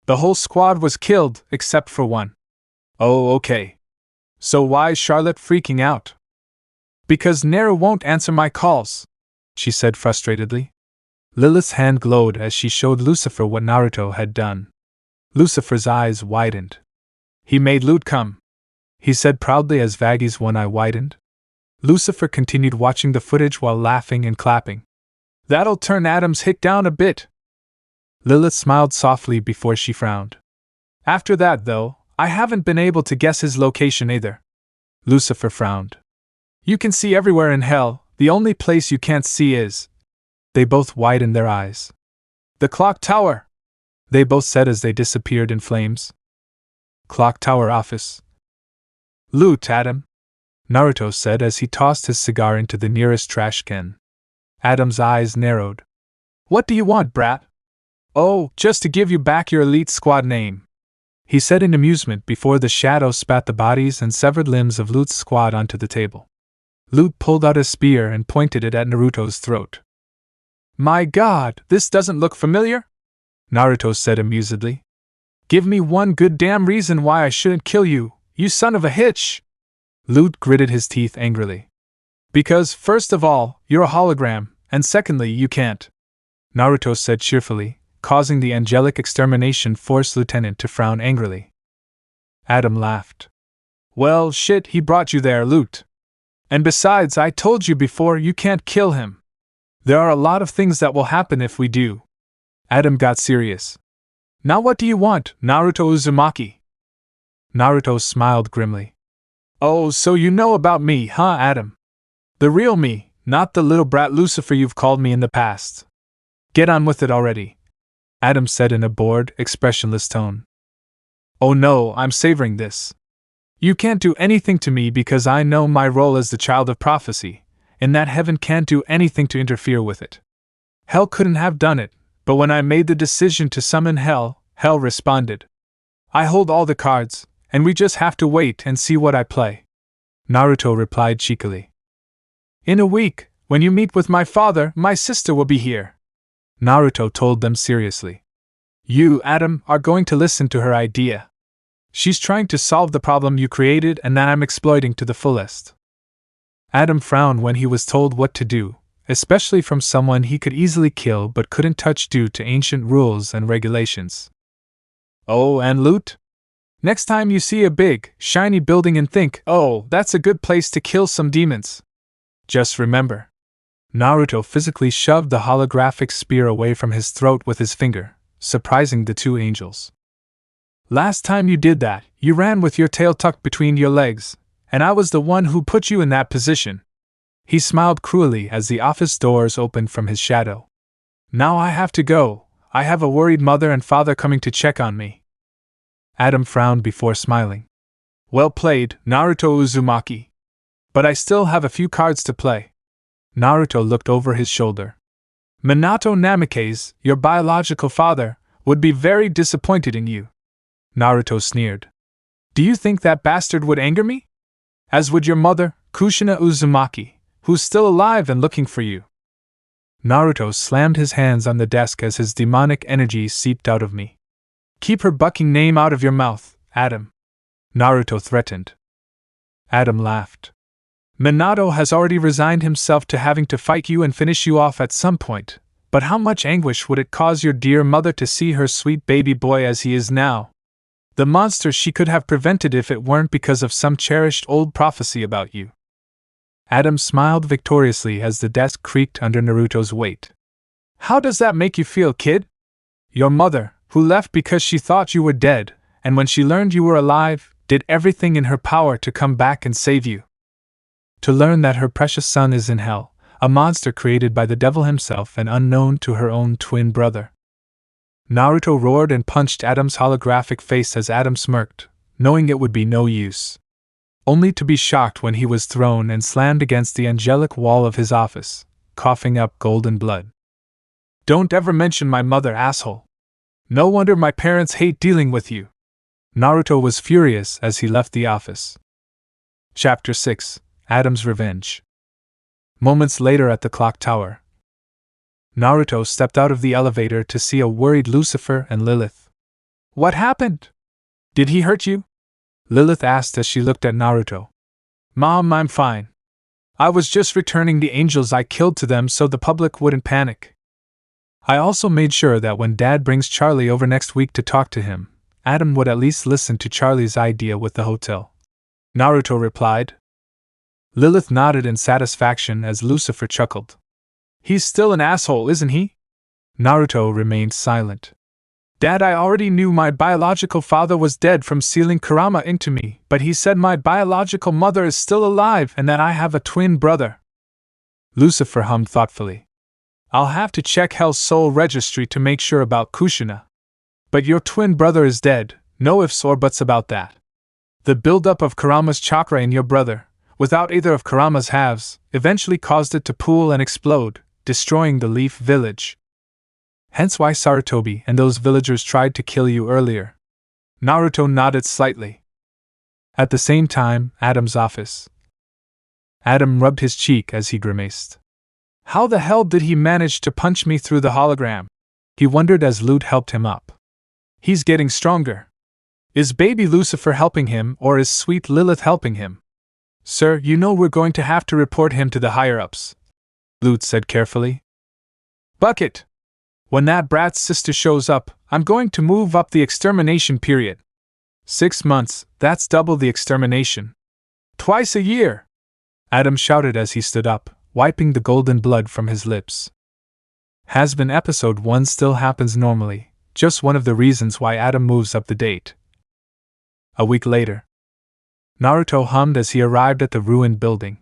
S1: The whole squad was killed, except for one. Oh, okay. So why is Charlotte freaking out? Because Neru won't answer my calls, she said frustratedly. Lilith's hand glowed as she showed Lucifer what Naruto had done. Lucifer's eyes widened. He made Lute come, he said proudly as Vaggy's one eye widened. Lucifer continued watching the footage while laughing and clapping. That'll turn Adam's hit down a bit. Lilith smiled softly before she frowned. After that, though, I haven't been able to guess his location either. Lucifer frowned. You can see everywhere in hell, the only place you can't see is... They both widened their eyes. The clock tower, they both said as they disappeared in flames. Clock tower office. Loot, Adam, Naruto said as he tossed his cigar into the nearest trash can. Adam's eyes narrowed. What do you want, brat? Oh, just to give you back your elite squad name, he said in amusement before the shadow spat the bodies and severed limbs of Lute's squad onto the table. Lute pulled out a spear and pointed it at Naruto's throat. My god, this doesn't look familiar? Naruto said amusedly. Give me one good damn reason why I shouldn't kill you, you son of a hitch! Lute gritted his teeth angrily. Because, first of all, you're a hologram, and secondly, you can't. Naruto said cheerfully, causing the angelic extermination force lieutenant to frown angrily. Adam laughed. Well, shit, he brought you there, Lute. And besides, I told you before, you can't kill him. There are a lot of things that will happen if we do. Adam got serious. Now what do you want, Naruto Uzumaki? Naruto smiled grimly. Oh, so you know about me, huh, Adam? The real me, not the little brat Lucifer you've called me in the past. Get on with it already, Adam said in a bored, expressionless tone. Oh no, I'm savoring this. You can't do anything to me because I know my role as the child of prophecy, and that heaven can't do anything to interfere with it. Hell couldn't have done it, but when I made the decision to summon Hell, Hell responded. I hold all the cards, and we just have to wait and see what I play. Naruto replied cheekily. In a week, when you meet with my father, my sister will be here. Naruto told them seriously. You, Adam, are going to listen to her idea. She's trying to solve the problem you created and that I'm exploiting to the fullest. Adam frowned when he was told what to do, especially from someone he could easily kill but couldn't touch due to ancient rules and regulations. Oh, and Lute? Next time you see a big, shiny building and think, oh, that's a good place to kill some demons. Just remember. Naruto physically shoved the holographic spear away from his throat with his finger, surprising the two angels. Last time you did that, you ran with your tail tucked between your legs, and I was the one who put you in that position. He smiled cruelly as the office doors opened from his shadow. Now I have to go. I have a worried mother and father coming to check on me. Adam frowned before smiling. Well played, Naruto Uzumaki. But I still have a few cards to play. Naruto looked over his shoulder. Minato Namikaze, your biological father, would be very disappointed in you. Naruto sneered. Do you think that bastard would anger me? As would your mother, Kushina Uzumaki, who's still alive and looking for you. Naruto slammed his hands on the desk as his demonic energy seeped out of me. Keep her bucking name out of your mouth, Adam. Naruto threatened. Adam laughed. Minato has already resigned himself to having to fight you and finish you off at some point, but how much anguish would it cause your dear mother to see her sweet baby boy as he is now? The monster she could have prevented if it weren't because of some cherished old prophecy about you. Adam smiled victoriously as the desk creaked under Naruto's weight. How does that make you feel, kid? Your mother, who left because she thought you were dead, and when she learned you were alive, did everything in her power to come back and save you. To learn that her precious son is in hell, a monster created by the devil himself and unknown to her own twin brother. Naruto roared and punched Adam's holographic face as Adam smirked, knowing it would be no use. Only to be shocked when he was thrown and slammed against the angelic wall of his office, coughing up golden blood. Don't ever mention my mother, asshole. No wonder my parents hate dealing with you. Naruto was furious as he left the office. Chapter 6. Adam's Revenge. Moments later at the clock tower, Naruto stepped out of the elevator to see a worried Lucifer and Lilith. What happened? Did he hurt you? Lilith asked as she looked at Naruto. Mom, I'm fine. I was just returning the angels I killed to them so the public wouldn't panic. I also made sure that when Dad brings Charlie over next week to talk to him, Adam would at least listen to Charlie's idea with the hotel. Naruto replied. Lilith nodded in satisfaction as Lucifer chuckled. He's still an asshole, isn't he? Naruto remained silent. Dad, I already knew my biological father was dead from sealing Kurama into me, but he said my biological mother is still alive and that I have a twin brother. Lucifer hummed thoughtfully. I'll have to check Hell's Soul Registry to make sure about Kushina. But your twin brother is dead, no ifs or buts about that. The buildup of Kurama's chakra in your brother, without either of Kurama's halves, eventually caused it to pool and explode, destroying the Leaf Village. Hence why Sarutobi and those villagers tried to kill you earlier. Naruto nodded slightly. At the same time, Adam's office. Adam rubbed his cheek as he grimaced. How the hell did he manage to punch me through the hologram? He wondered as Lute helped him up. He's getting stronger. Is baby Lucifer helping him or is sweet Lilith helping him? Sir, you know we're going to have to report him to the higher-ups, Lute said carefully. Bucket! When that brat's sister shows up, I'm going to move up the extermination period. 6 months, that's double the extermination. Twice a year! Adam shouted as he stood up, wiping the golden blood from his lips. Hazbin Episode 1 still happens normally, just one of the reasons why Adam moves up the date. A week later. Naruto hummed as he arrived at the ruined building.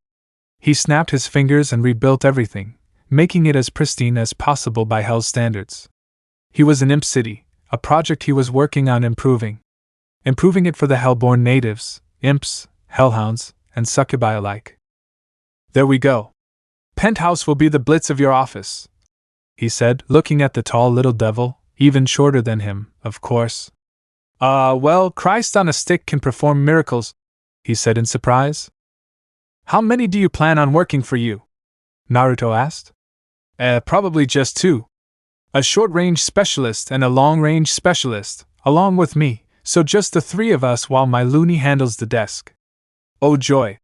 S1: He snapped his fingers and rebuilt everything, making it as pristine as possible by Hell's standards. He was in Imp City, a project he was working on improving it for the Hellborn natives, imps, hellhounds, and succubi alike. There we go. Penthouse will be the blitz of your office, he said, looking at the tall little devil, even shorter than him, of course. Well, Christ on a stick can perform miracles, he said in surprise. How many do you plan on working for you? Naruto asked. Probably just 2. A short-range specialist and a long-range specialist, along with me, so just the 3 of us while my loony handles the desk. Oh joy!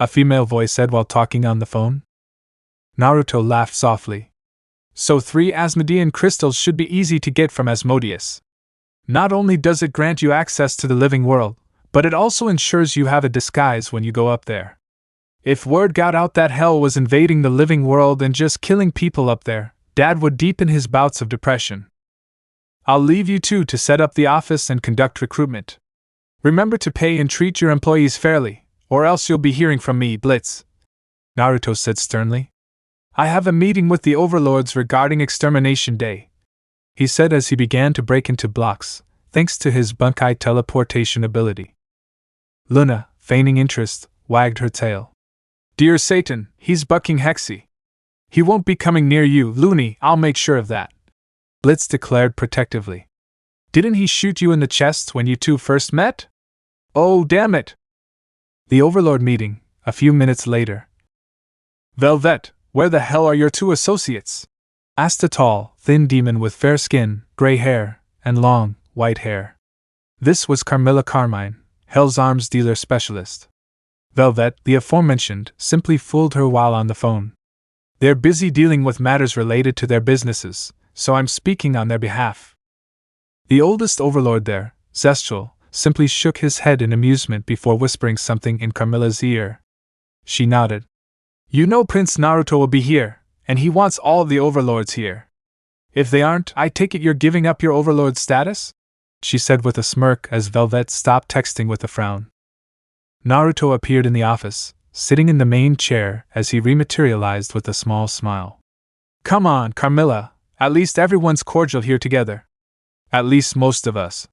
S1: A female voice said while talking on the phone. Naruto laughed softly. So 3 Asmodean crystals should be easy to get from Asmodeus. Not only does it grant you access to the living world, but it also ensures you have a disguise when you go up there. If word got out that hell was invading the living world and just killing people up there, Dad would deepen his bouts of depression. I'll leave you 2 to set up the office and conduct recruitment. Remember to pay and treat your employees fairly, or else you'll be hearing from me, Blitz, Naruto said sternly. I have a meeting with the overlords regarding Extermination Day, he said as he began to break into blocks, thanks to his Bunkai teleportation ability. Luna, feigning interest, wagged her tail. Dear Satan, he's bucking Hexy. He won't be coming near you, Looney, I'll make sure of that, Blitz declared protectively. Didn't he shoot you in the chest when you 2 first met? Oh, damn it! The Overlord meeting, a few minutes later. Velvet, where the hell are your 2 associates? Asked a tall, thin demon with fair skin, gray hair, and long, white hair. This was Carmilla Carmine, Hell's arms dealer specialist. Velvet, the aforementioned, simply fooled her while on the phone. They're busy dealing with matters related to their businesses, so I'm speaking on their behalf. The oldest overlord there, Zestral, simply shook his head in amusement before whispering something in Carmilla's ear. She nodded. You know Prince Naruto will be here, and he wants all of the overlords here. If they aren't, I take it you're giving up your overlord status? She said with a smirk as Velvet stopped texting with a frown. Naruto appeared in the office, sitting in the main chair as he rematerialized with a small smile. Come on, Carmilla, at least everyone's cordial here together. At least most of us,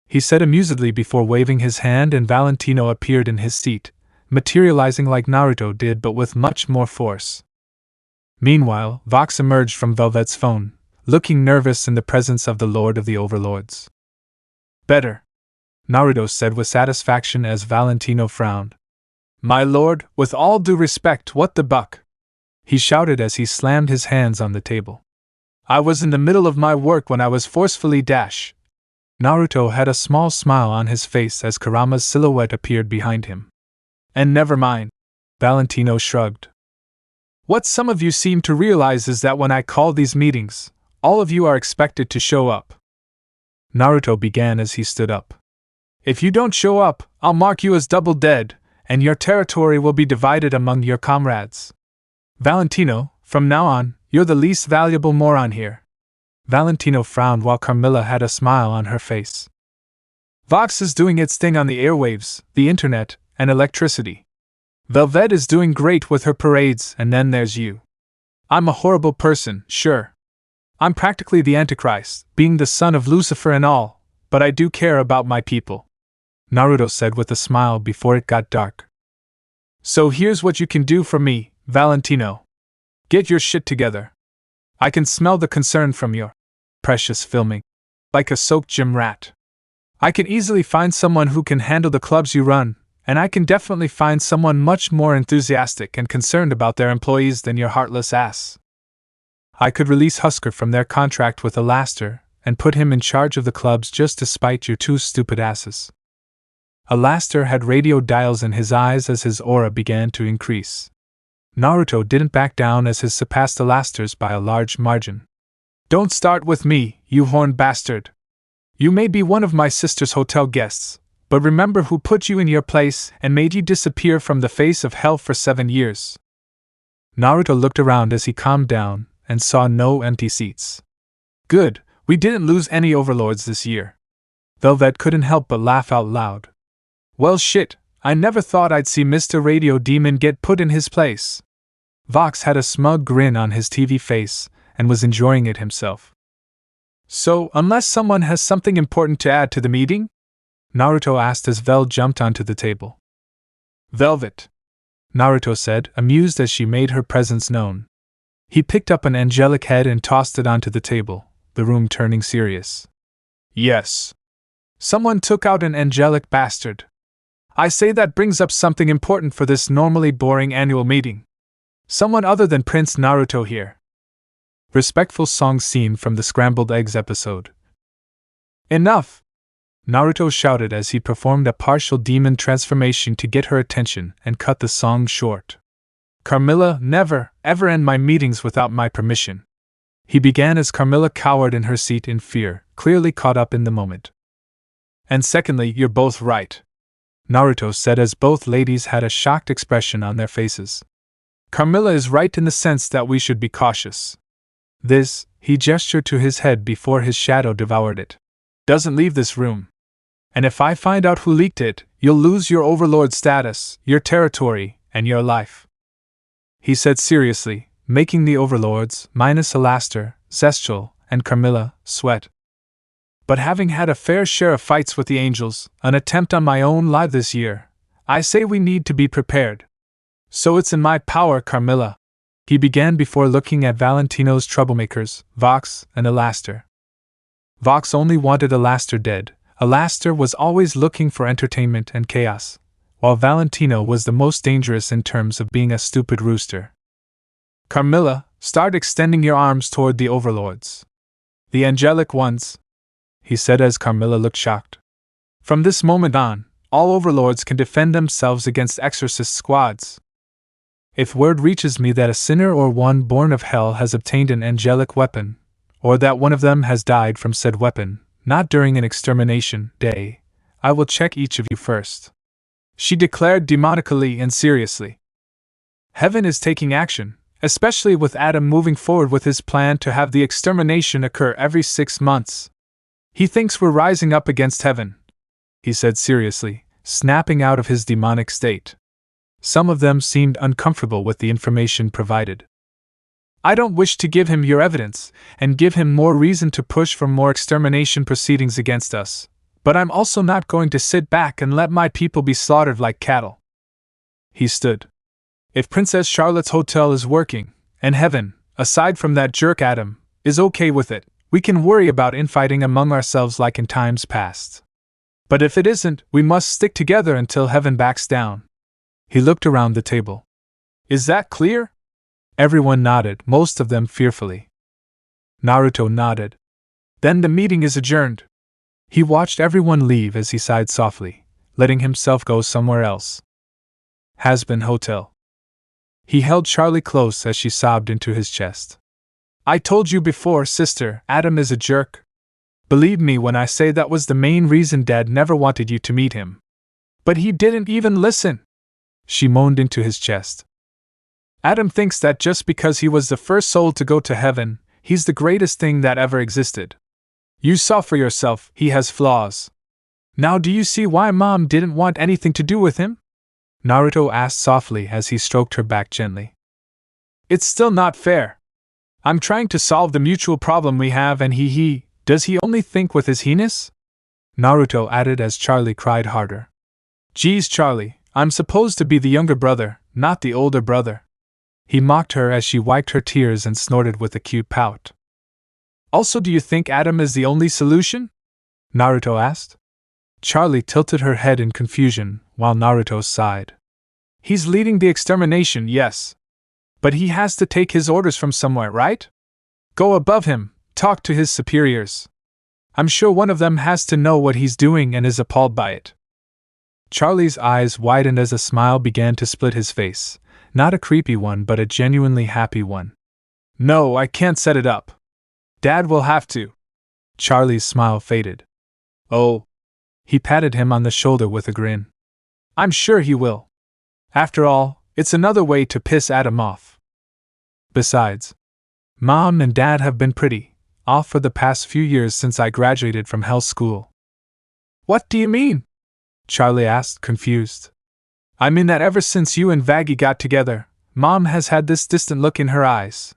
S1: he said amusedly before waving his hand, and Valentino appeared in his seat, materializing like Naruto did but with much more force. Meanwhile, Vox emerged from Velvet's phone, looking nervous in the presence of the Lord of the Overlords. Better, Naruto said with satisfaction as Valentino frowned. My lord, with all due respect, what the buck? He shouted as he slammed his hands on the table. I was in the middle of my work when I was forcefully dashed. Naruto had a small smile on his face as Kurama's silhouette appeared behind him. And never mind, Valentino shrugged. What some of you seem to realize is that when I call these meetings, all of you are expected to show up. Naruto began as he stood up. If you don't show up, I'll mark you as double dead, and your territory will be divided among your comrades. Valentino, from now on, you're the least valuable moron here. Valentino frowned while Carmilla had a smile on her face. Vox is doing its thing on the airwaves, the internet, and electricity. Velvet is doing great with her parades, and then there's you. I'm a horrible person, sure. I'm practically the Antichrist, being the son of Lucifer and all, but I do care about my people, Naruto said with a smile before it got dark. So here's what you can do for me, Valentino. Get your shit together. I can smell the concern from your precious filming, like a soaked gym rat. I can easily find someone who can handle the clubs you run, and I can definitely find someone much more enthusiastic and concerned about their employees than your heartless ass. I could release Husker from their contract with Alaster and put him in charge of the clubs just to spite your 2 stupid asses. Alastor had radio dials in his eyes as his aura began to increase. Naruto didn't back down as his surpassed Alastor's by a large margin. Don't start with me, you horned bastard. You may be one of my sister's hotel guests, but remember who put you in your place and made you disappear from the face of hell for 7 years. Naruto looked around as he calmed down and saw no empty seats. Good, we didn't lose any overlords this year. Velvet couldn't help but laugh out loud. Well shit, I never thought I'd see Mr. Radio Demon get put in his place. Vox had a smug grin on his TV face and was enjoying it himself. So, unless someone has something important to add to the meeting? Naruto asked as Vel jumped onto the table. Velvet, Naruto said, amused as she made her presence known. He picked up an angelic head and tossed it onto the table, the room turning serious. Yes. Someone took out an angelic bastard. I say that brings up something important for this normally boring annual meeting. Someone other than Prince Naruto here. Respectful song scene from the Scrambled Eggs episode. Enough! Naruto shouted as he performed a partial demon transformation to get her attention and cut the song short. Carmilla, never, ever end my meetings without my permission. He began as Carmilla cowered in her seat in fear, clearly caught up in the moment. And secondly, you're both right, Naruto said as both ladies had a shocked expression on their faces. Carmilla is right in the sense that we should be cautious. This, he gestured to his head before his shadow devoured it, doesn't leave this room. And if I find out who leaked it, you'll lose your overlord status, your territory, and your life. He said seriously, making the overlords, minus Alastor, Zestial, and Carmilla, sweat. But having had a fair share of fights with the angels, an attempt on my own life this year, I say we need to be prepared. So it's in my power, Carmilla. He began before looking at Valentino's troublemakers, Vox and Alastor. Vox only wanted Alastor dead. Alastor was always looking for entertainment and chaos, while Valentino was the most dangerous in terms of being a stupid rooster. Carmilla, start extending your arms toward the overlords. The angelic ones, he said as Carmilla looked shocked. From this moment on, all overlords can defend themselves against exorcist squads. If word reaches me that a sinner or one born of hell has obtained an angelic weapon, or that one of them has died from said weapon, not during an extermination day, I will check each of you first. She declared demonically and seriously. Heaven is taking action, especially with Adam moving forward with his plan to have the extermination occur every 6 months. He thinks we're rising up against heaven, he said seriously, snapping out of his demonic state. Some of them seemed uncomfortable with the information provided. I don't wish to give him your evidence, and give him more reason to push for more extermination proceedings against us, but I'm also not going to sit back and let my people be slaughtered like cattle. He stood. If Princess Charlotte's hotel is working, and heaven, aside from that jerk Adam, is okay with it, we can worry about infighting among ourselves like in times past. But if it isn't, we must stick together until heaven backs down. He looked around the table. Is that clear? Everyone nodded, most of them fearfully. Naruto nodded. Then the meeting is adjourned. He watched everyone leave as he sighed softly, letting himself go somewhere else. Hazbin Hotel. He held Charlie close as she sobbed into his chest. I told you before, sister, Adam is a jerk. Believe me when I say that was the main reason Dad never wanted you to meet him. But he didn't even listen. She moaned into his chest. Adam thinks that just because he was the first soul to go to heaven, he's the greatest thing that ever existed. You saw for yourself, he has flaws. Now do you see why Mom didn't want anything to do with him? Naruto asked softly as he stroked her back gently. It's still not fair. I'm trying to solve the mutual problem we have and does he only think with his heinous? Naruto added as Charlie cried harder. Geez, Charlie, I'm supposed to be the younger brother, not the older brother. He mocked her as she wiped her tears and snorted with a cute pout. Also, do you think Adam is the only solution? Naruto asked. Charlie tilted her head in confusion, while Naruto sighed. He's leading the extermination, yes. But he has to take his orders from somewhere, right? Go above him, talk to his superiors. I'm sure one of them has to know what he's doing and is appalled by it. Charlie's eyes widened as a smile began to split his face, not a creepy one but a genuinely happy one. No, I can't set it up. Dad will have to. Charlie's smile faded. Oh. He patted him on the shoulder with a grin. I'm sure he will. After all, it's another way to piss Adam off. Besides, Mom and Dad have been pretty off for the past few years since I graduated from Highschool. What do you mean? Charlie asked, confused. I mean that ever since you and Vaggie got together, Mom has had this distant look in her eyes.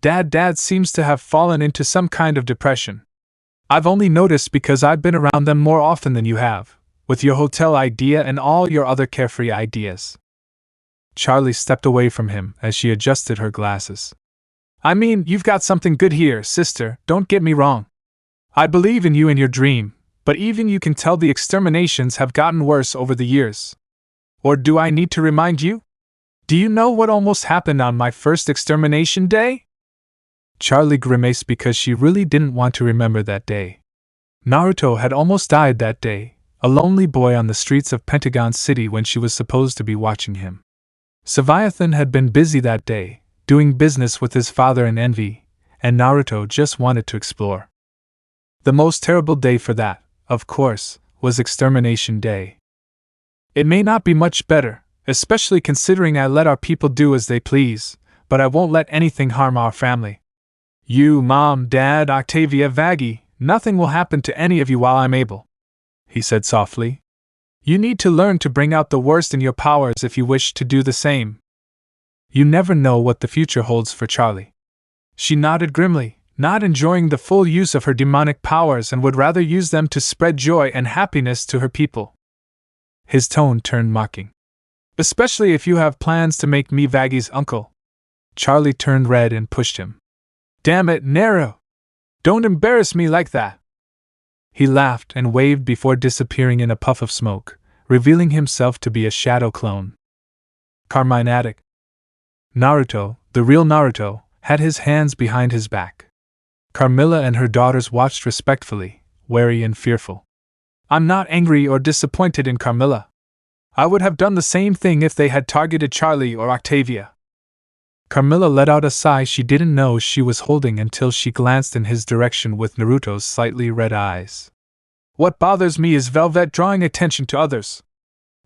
S1: Dad seems to have fallen into some kind of depression. I've only noticed because I've been around them more often than you have, with your hotel idea and all your other carefree ideas. Charlie stepped away from him as she adjusted her glasses. I mean, you've got something good here, sister, don't get me wrong. I believe in you and your dream, but even you can tell the exterminations have gotten worse over the years. Or do I need to remind you? Do you know what almost happened on my first extermination day? Charlie grimaced because she really didn't want to remember that day. Naruto had almost died that day, a lonely boy on the streets of Pentagon City when she was supposed to be watching him. Leviathan had been busy that day, doing business with his father in envy, and Naruto just wanted to explore. The most terrible day for that, of course, was Extermination Day. It may not be much better, especially considering I let our people do as they please, but I won't let anything harm our family. You, Mom, Dad, Octavia, Vaggie, nothing will happen to any of you while I'm able, he said softly. You need to learn to bring out the worst in your powers if you wish to do the same. You never know what the future holds for Charlie. She nodded grimly, not enjoying the full use of her demonic powers and would rather use them to spread joy and happiness to her people. His tone turned mocking. Especially if you have plans to make me Vaggie's uncle. Charlie turned red and pushed him. Damn it, Nero! Don't embarrass me like that! He laughed and waved before disappearing in a puff of smoke, revealing himself to be a shadow clone. Carmine Attic. Naruto, the real Naruto, had his hands behind his back. Carmilla and her daughters watched respectfully, wary and fearful. I'm not angry or disappointed in Carmilla. I would have done the same thing if they had targeted Charlie or Octavia. Carmilla let out a sigh she didn't know she was holding until she glanced in his direction with Naruto's slightly red eyes. What bothers me is Velvet drawing attention to others.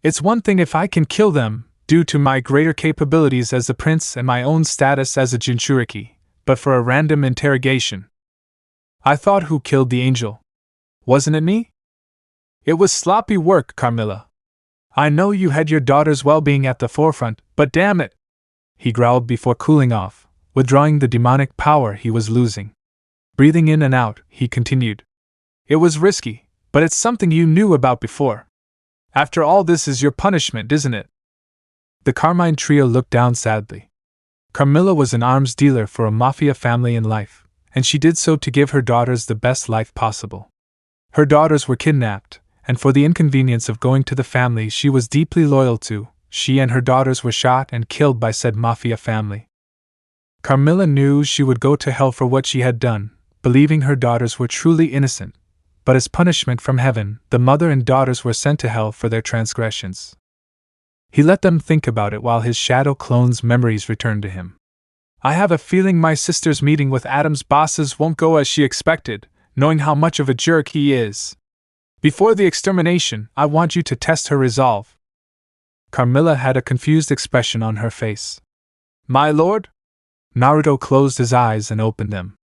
S1: It's one thing if I can kill them, due to my greater capabilities as a prince and my own status as a Jinchuriki, but for a random interrogation. I thought who killed the angel? Wasn't it me? It was sloppy work, Carmilla. I know you had your daughter's well-being at the forefront, but damn it! He growled before cooling off, withdrawing the demonic power he was losing. Breathing in and out, he continued. It was risky, but it's something you knew about before. After all, this is your punishment, isn't it? The Carmine trio looked down sadly. Carmilla was an arms dealer for a mafia family in life, and she did so to give her daughters the best life possible. Her daughters were kidnapped, and for the inconvenience of going to the family she was deeply loyal to, she and her daughters were shot and killed by said mafia family. Carmilla knew she would go to hell for what she had done, believing her daughters were truly innocent, but as punishment from heaven, the mother and daughters were sent to hell for their transgressions. He let them think about it while his shadow clone's memories returned to him. I have a feeling my sister's meeting with Adam's bosses won't go as she expected, knowing how much of a jerk he is. Before the extermination, I want you to test her resolve. Carmilla had a confused expression on her face. My lord? Naruto closed his eyes and opened them.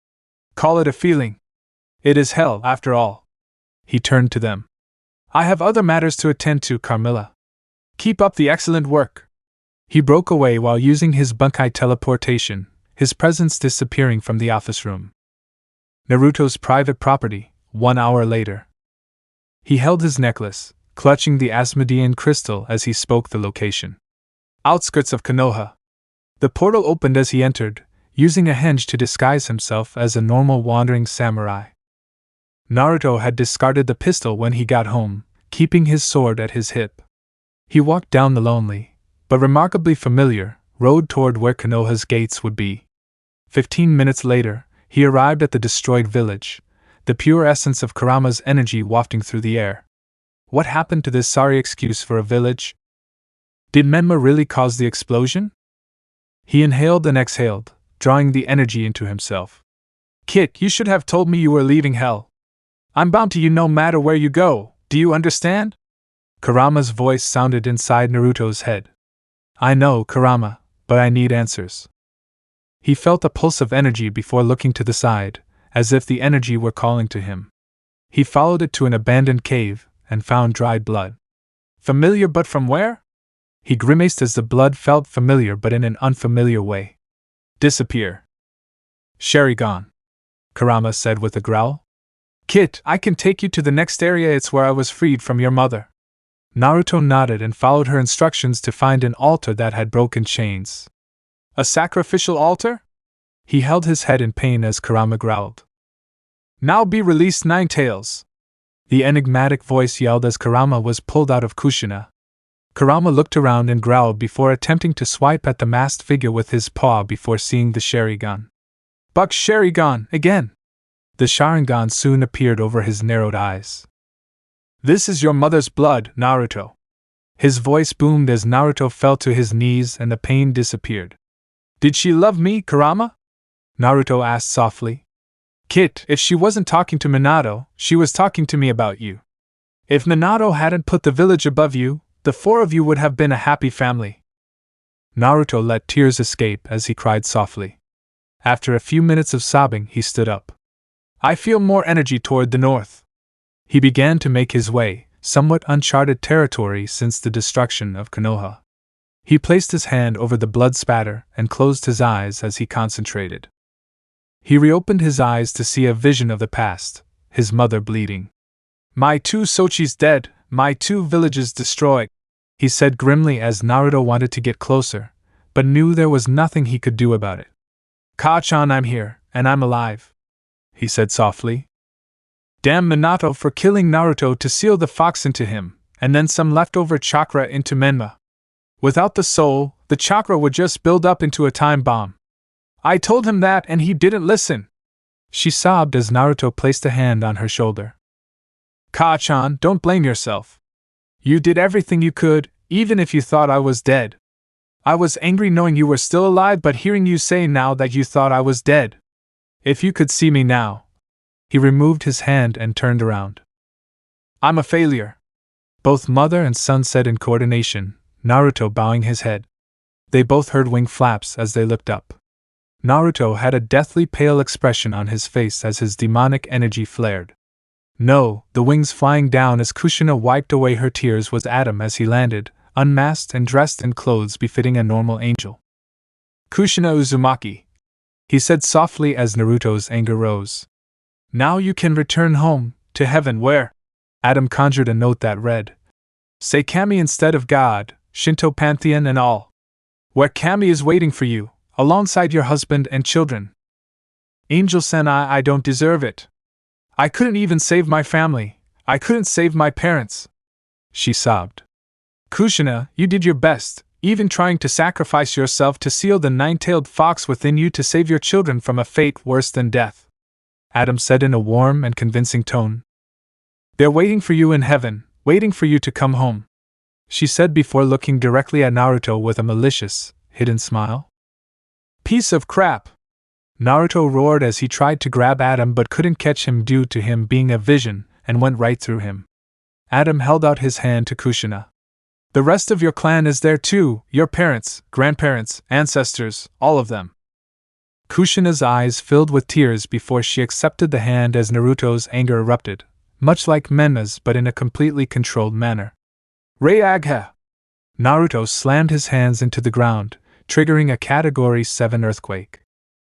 S1: Call it a feeling. It is hell, after all. He turned to them. I have other matters to attend to, Carmilla. Keep up the excellent work. He broke away while using his Bunkai teleportation, his presence disappearing from the office room. Naruto's private property, 1 hour later. He held his necklace, clutching the Asmodean crystal as he spoke the location. Outskirts of Konoha. The portal opened as he entered, using a henge to disguise himself as a normal wandering samurai. Naruto had discarded the pistol when he got home, keeping his sword at his hip. He walked down the lonely, but remarkably familiar, road toward where Konoha's gates would be. 15 minutes later, he arrived at the destroyed village, the pure essence of Kurama's energy wafting through the air. What happened to this sorry excuse for a village? Did Menma really cause the explosion? He inhaled and exhaled, drawing the energy into himself. Kit, you should have told me you were leaving hell. I'm bound to you no matter where you go, do you understand? Kurama's voice sounded inside Naruto's head. I know, Kurama, but I need answers. He felt a pulse of energy before looking to the side, as if the energy were calling to him. He followed it to an abandoned cave, and found dried blood. Familiar but from where? He grimaced as the blood felt familiar but in an unfamiliar way. Disappear. Sharigan, Kurama said with a growl. Kit, I can take you to the next area, it's where I was freed from your mother. Naruto nodded and followed her instructions to find an altar that had broken chains. A sacrificial altar? He held his head in pain as Kurama growled. Now be released, Nine Tails! The enigmatic voice yelled as Kurama was pulled out of Kushina. Kurama looked around and growled before attempting to swipe at the masked figure with his paw before seeing the Sharigan. Buck Sharigan, again! The Sharingan soon appeared over his narrowed eyes. This is your mother's blood, Naruto. His voice boomed as Naruto fell to his knees and the pain disappeared. Did she love me, Kurama? Naruto asked softly. Kit, if she wasn't talking to Minato, she was talking to me about you. If Minato hadn't put the village above you, the four of you would have been a happy family. Naruto let tears escape as he cried softly. After a few minutes of sobbing, he stood up. I feel more energy toward the north. He began to make his way, somewhat uncharted territory since the destruction of Konoha. He placed his hand over the blood spatter and closed his eyes as he concentrated. He reopened his eyes to see a vision of the past, his mother bleeding. My two Sochis dead, my two villages destroyed, he said grimly as Naruto wanted to get closer, but knew there was nothing he could do about it. Ka-chan, I'm here, and I'm alive, he said softly. Damn Minato for killing Naruto to seal the fox into him, and then some leftover chakra into Menma. Without the soul, the chakra would just build up into a time bomb. I told him that and he didn't listen. She sobbed as Naruto placed a hand on her shoulder. Ka-chan, don't blame yourself. You did everything you could, even if you thought I was dead. I was angry knowing you were still alive but hearing you say now that you thought I was dead. If you could see me now. He removed his hand and turned around. I'm a failure. Both mother and son said in coordination, Naruto bowing his head. They both heard wing flaps as they looked up. Naruto had a deathly pale expression on his face as his demonic energy flared. No, the wings flying down as Kushina wiped away her tears was Adam as he landed, unmasked and dressed in clothes befitting a normal angel. Kushina Uzumaki, he said softly as Naruto's anger rose. Now you can return home, to heaven where? Adam conjured a note that read, say Kami instead of God, Shinto pantheon and all. Where Kami is waiting for you, alongside your husband and children. Angel-san, I don't deserve it. I couldn't even save my family, I couldn't save my parents. She sobbed. Kushina, you did your best, even trying to sacrifice yourself to seal the nine-tailed fox within you to save your children from a fate worse than death. Adam said in a warm and convincing tone. They're waiting for you in heaven, waiting for you to come home. She said before looking directly at Naruto with a malicious, hidden smile. Piece of crap! Naruto roared as he tried to grab Adam but couldn't catch him due to him being a vision, and went right through him. Adam held out his hand to Kushina. The rest of your clan is there too, your parents, grandparents, ancestors, all of them. Kushina's eyes filled with tears before she accepted the hand as Naruto's anger erupted, much like Menma's but in a completely controlled manner. Reagha! Naruto slammed his hands into the ground, triggering a Category 7 earthquake.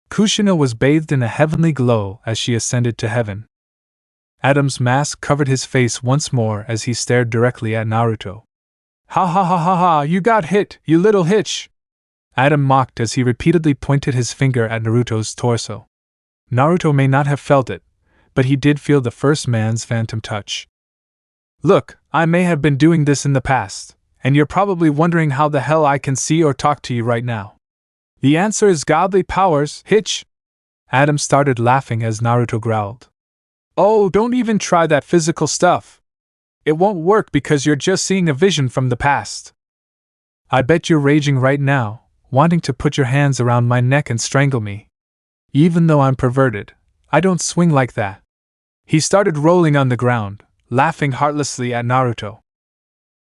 S1: Kushina was bathed in a heavenly glow as she ascended to heaven. Adam's mask covered his face once more as he stared directly at Naruto. Ha ha ha ha ha, you got hit, you little hitch! Adam mocked as he repeatedly pointed his finger at Naruto's torso. Naruto may not have felt it, but he did feel the first man's phantom touch. Look, I may have been doing this in the past, and you're probably wondering how the hell I can see or talk to you right now. The answer is godly powers, hitch! Adam started laughing as Naruto growled. Oh, don't even try that physical stuff! It won't work because you're just seeing a vision from the past. I bet you're raging right now, wanting to put your hands around my neck and strangle me. Even though I'm perverted, I don't swing like that. He started rolling on the ground, laughing heartlessly at Naruto.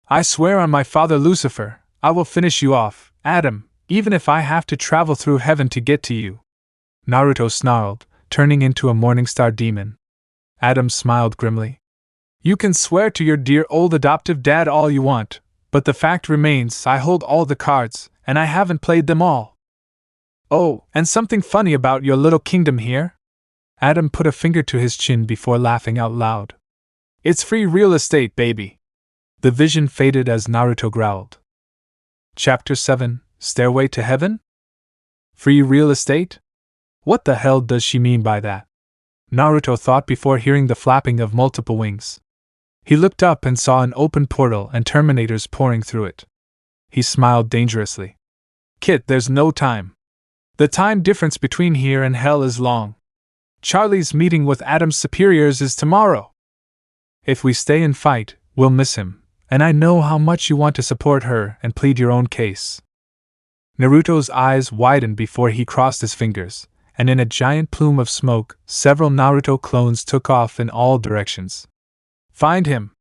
S1: I swear on my father Lucifer, I will finish you off, Adam, even if I have to travel through heaven to get to you. Naruto snarled, turning into a Morningstar demon. Adam smiled grimly. You can swear to your dear old adoptive dad all you want, but the fact remains I hold all the cards, and I haven't played them all. Oh, and something funny about your little kingdom here? Adam put a finger to his chin before laughing out loud. It's free real estate, baby. The vision faded as Naruto growled. Chapter 7, Stairway to Heaven? Free real estate? What the hell does she mean by that? Naruto thought before hearing the flapping of multiple wings. He looked up and saw an open portal and Terminators pouring through it. He smiled dangerously. Kid, there's no time. The time difference between here and hell is long. Charlie's meeting with Adam's superiors is tomorrow. If we stay and fight, we'll miss him, and I know how much you want to support her and plead your own case. Naruto's eyes widened before he crossed his fingers, and in a giant plume of smoke, several Naruto clones took off in all directions. Find him.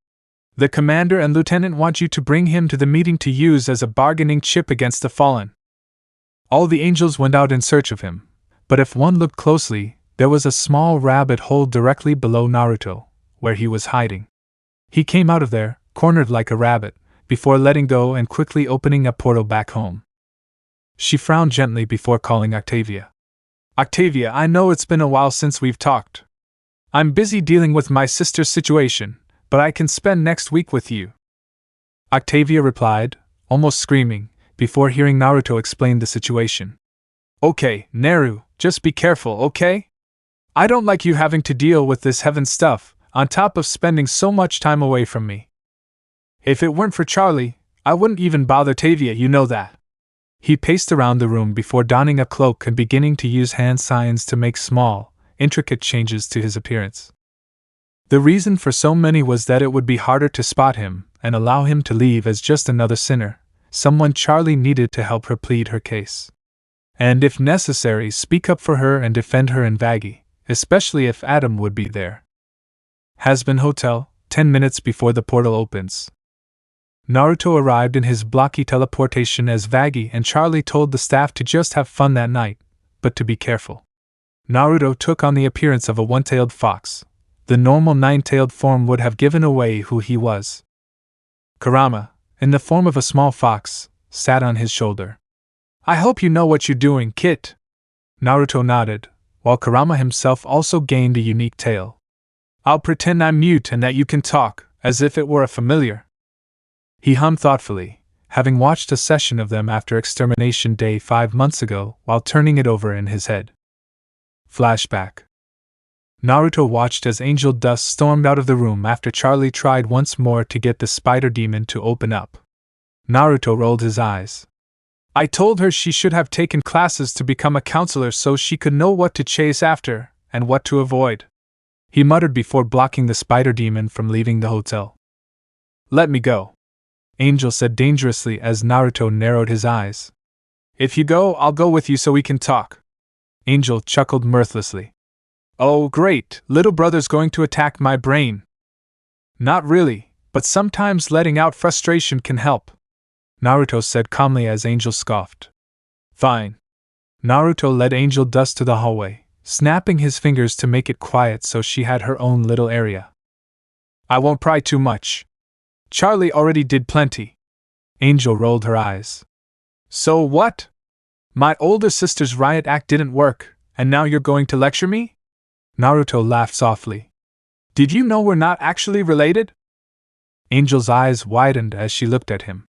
S1: The commander and lieutenant want you to bring him to the meeting to use as a bargaining chip against the fallen. All the angels went out in search of him, but if one looked closely, there was a small rabbit hole directly below Naruto, where he was hiding. He came out of there, cornered like a rabbit, before letting go and quickly opening a portal back home. She frowned gently before calling Octavia. Octavia, I know it's been a while since we've talked. I'm busy dealing with my sister's situation, but I can spend next week with you. Octavia replied, almost screaming, before hearing Naruto explain the situation. Okay, Naru, just be careful, okay? I don't like you having to deal with this heaven stuff, on top of spending so much time away from me. If it weren't for Charlie, I wouldn't even bother Tavia, you know that. He paced around the room before donning a cloak and beginning to use hand signs to make small, intricate changes to his appearance. The reason for so many was that it would be harder to spot him and allow him to leave as just another sinner, someone Charlie needed to help her plead her case. And if necessary, speak up for her and defend her in Vaggie, especially if Adam would be there. Hazbin Hotel, 10 minutes before the portal opens. Naruto arrived in his blocky teleportation as Vaggie and Charlie told the staff to just have fun that night, but to be careful. Naruto took on the appearance of a one-tailed fox. The normal nine-tailed form would have given away who he was. Kurama, in the form of a small fox, sat on his shoulder. I hope you know what you're doing, Kit. Naruto nodded, while Kurama himself also gained a unique tail. I'll pretend I'm mute and that you can talk, as if it were a familiar. He hummed thoughtfully, having watched a session of them after Extermination Day 5 months ago while turning it over in his head. Flashback. Naruto watched as angel dust stormed out of the room after Charlie tried once more to get the spider demon to open up. Naruto rolled his eyes. I told her she should have taken classes to become a counselor so she could know what to chase after and what to avoid. He muttered before blocking the spider demon from leaving the hotel. Let me go, Angel said dangerously as Naruto narrowed his eyes. If you go, I'll go with you so we can talk. Angel chuckled mirthlessly. Oh great, little brother's going to attack my brain. Not really, but sometimes letting out frustration can help, Naruto said calmly as Angel scoffed. Fine. Naruto led Angel Dust to the hallway, snapping his fingers to make it quiet so she had her own little area. I won't pry too much. Charlie already did plenty. Angel rolled her eyes. So what? My older sister's riot act didn't work, and now you're going to lecture me? Naruto laughed softly. Did you know we're not actually related? Angel's eyes widened as she looked at him.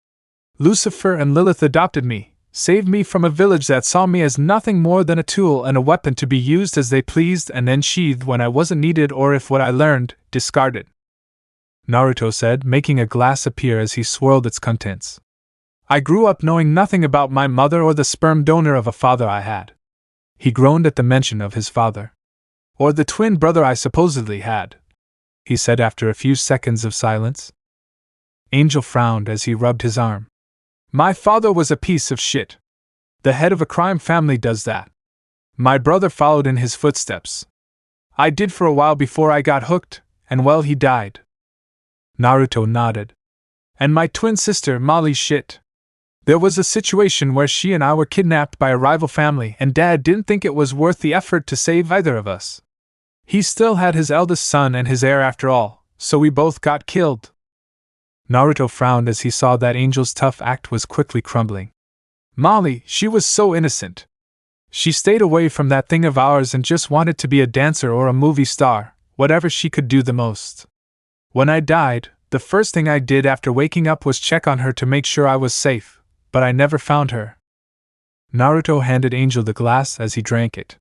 S1: Lucifer and Lilith adopted me, saved me from a village that saw me as nothing more than a tool and a weapon to be used as they pleased and then sheathed when I wasn't needed or if what I learned, discarded. Naruto said, making a glass appear as he swirled its contents. I grew up knowing nothing about my mother or the sperm donor of a father I had. He groaned at the mention of his father. Or the twin brother I supposedly had, he said after a few seconds of silence. Angel frowned as he rubbed his arm. My father was a piece of shit. The head of a crime family does that. My brother followed in his footsteps. I did for a while before I got hooked, and well, he died. Naruto nodded. And my twin sister, Molly's shit. There was a situation where she and I were kidnapped by a rival family, and Dad didn't think it was worth the effort to save either of us. He still had his eldest son and his heir after all, so we both got killed. Naruto frowned as he saw that Angel's tough act was quickly crumbling. Molly, she was so innocent. She stayed away from that thing of ours and just wanted to be a dancer or a movie star, whatever she could do the most. When I died, the first thing I did after waking up was check on her to make sure I was safe, but I never found her. Naruto handed Angel the glass as he drank it.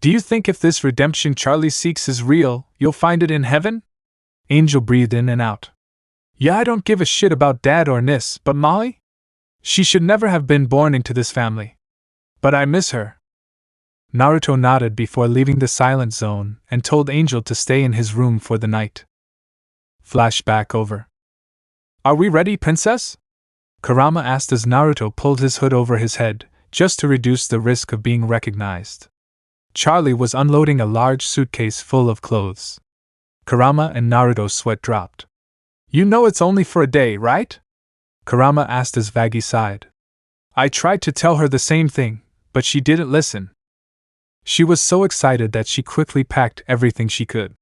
S1: Do you think if this redemption Charlie seeks is real, you'll find it in heaven? Angel breathed in and out. Yeah, I don't give a shit about Dad or Nis, but Molly? She should never have been born into this family. But I miss her. Naruto nodded before leaving the silent zone and told Angel to stay in his room for the night. Flashback over. Are we ready, princess? Kurama asked as Naruto pulled his hood over his head, just to reduce the risk of being recognized. Charlie was unloading a large suitcase full of clothes. Kurama and Naruto's sweat dropped. You know it's only for a day, right? Kurama asked as Vaggie sighed. I tried to tell her the same thing, but she didn't listen. She was so excited that she quickly packed everything she could.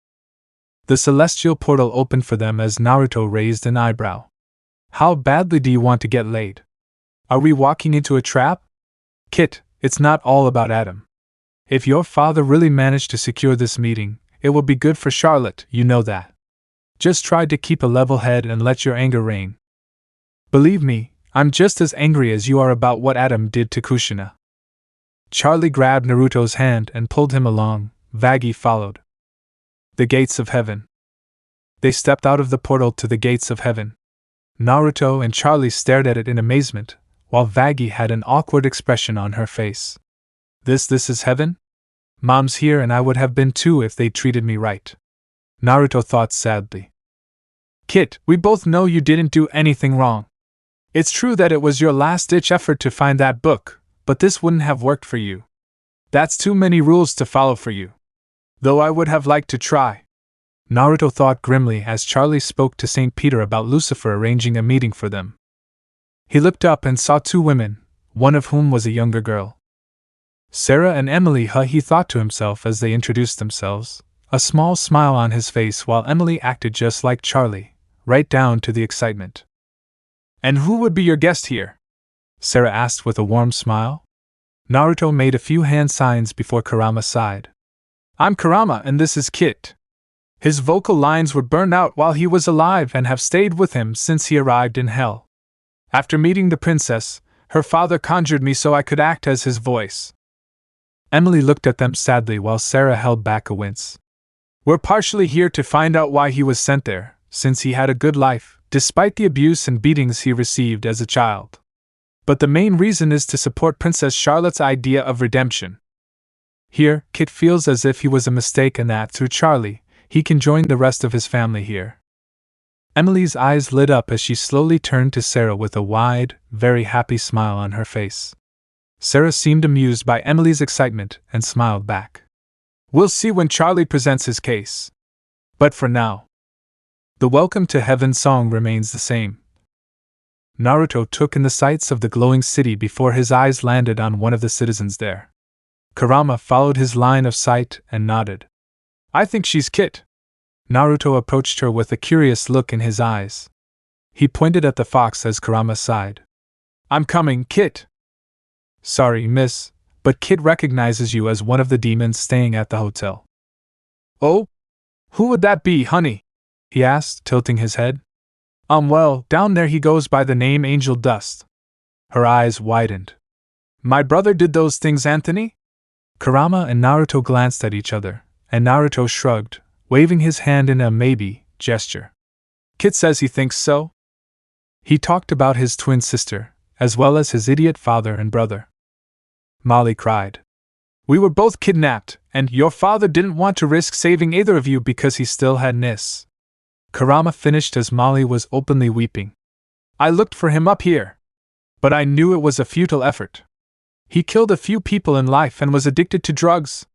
S1: The celestial portal opened for them as Naruto raised an eyebrow. How badly do you want to get laid? Are we walking into a trap? Kit, it's not all about Adam. If your father really managed to secure this meeting, it will be good for Charlotte, you know that. Just try to keep a level head and let your anger reign. Believe me, I'm just as angry as you are about what Adam did to Kushina. Charlie grabbed Naruto's hand and pulled him along. Vaggie followed. The gates of heaven. They stepped out of the portal to the gates of heaven. Naruto and Charlie stared at it in amazement, while Vaggie had an awkward expression on her face. This is heaven? Mom's here and I would have been too if they treated me right. Naruto thought sadly. Kit, we both know you didn't do anything wrong. It's true that it was your last-ditch effort to find that book, but this wouldn't have worked for you. That's too many rules to follow for you. Though I would have liked to try. Naruto thought grimly as Charlie spoke to St. Peter about Lucifer arranging a meeting for them. He looked up and saw two women, one of whom was a younger girl. Sarah and Emily, he thought to himself as they introduced themselves, a small smile on his face while Emily acted just like Charlie, right down to the excitement. And who would be your guest here? Sarah asked with a warm smile. Naruto made a few hand signs before Kurama sighed. I'm Kurama and this is Kit. His vocal lines were burned out while he was alive and have stayed with him since he arrived in hell. After meeting the princess, her father conjured me so I could act as his voice. Emily looked at them sadly while Sarah held back a wince. We're partially here to find out why he was sent there, since he had a good life, despite the abuse and beatings he received as a child. But the main reason is to support Princess Charlotte's idea of redemption. Here, Kit feels as if he was a mistake and that, through Charlie, he can join the rest of his family here. Emily's eyes lit up as she slowly turned to Sarah with a wide, very happy smile on her face. Sarah seemed amused by Emily's excitement and smiled back. We'll see when Charlie presents his case. But for now, the Welcome to Heaven song remains the same. Naruto took in the sights of the glowing city before his eyes landed on one of the citizens there. Kurama followed his line of sight and nodded. I think she's Kit. Naruto approached her with a curious look in his eyes. He pointed at the fox as Kurama sighed. I'm coming, Kit. Sorry, miss, but Kit recognizes you as one of the demons staying at the hotel. Oh? Who would that be, honey? He asked, tilting his head. Well, down there he goes by the name Angel Dust. Her eyes widened. My brother did those things, Anthony? Kurama and Naruto glanced at each other, and Naruto shrugged, waving his hand in a maybe gesture. Kit says he thinks so. He talked about his twin sister, as well as his idiot father and brother. Molly cried. We were both kidnapped, and your father didn't want to risk saving either of you because he still had Nis. Kurama finished as Molly was openly weeping. I looked for him up here. But I knew it was a futile effort. He killed a few people in life and was addicted to drugs.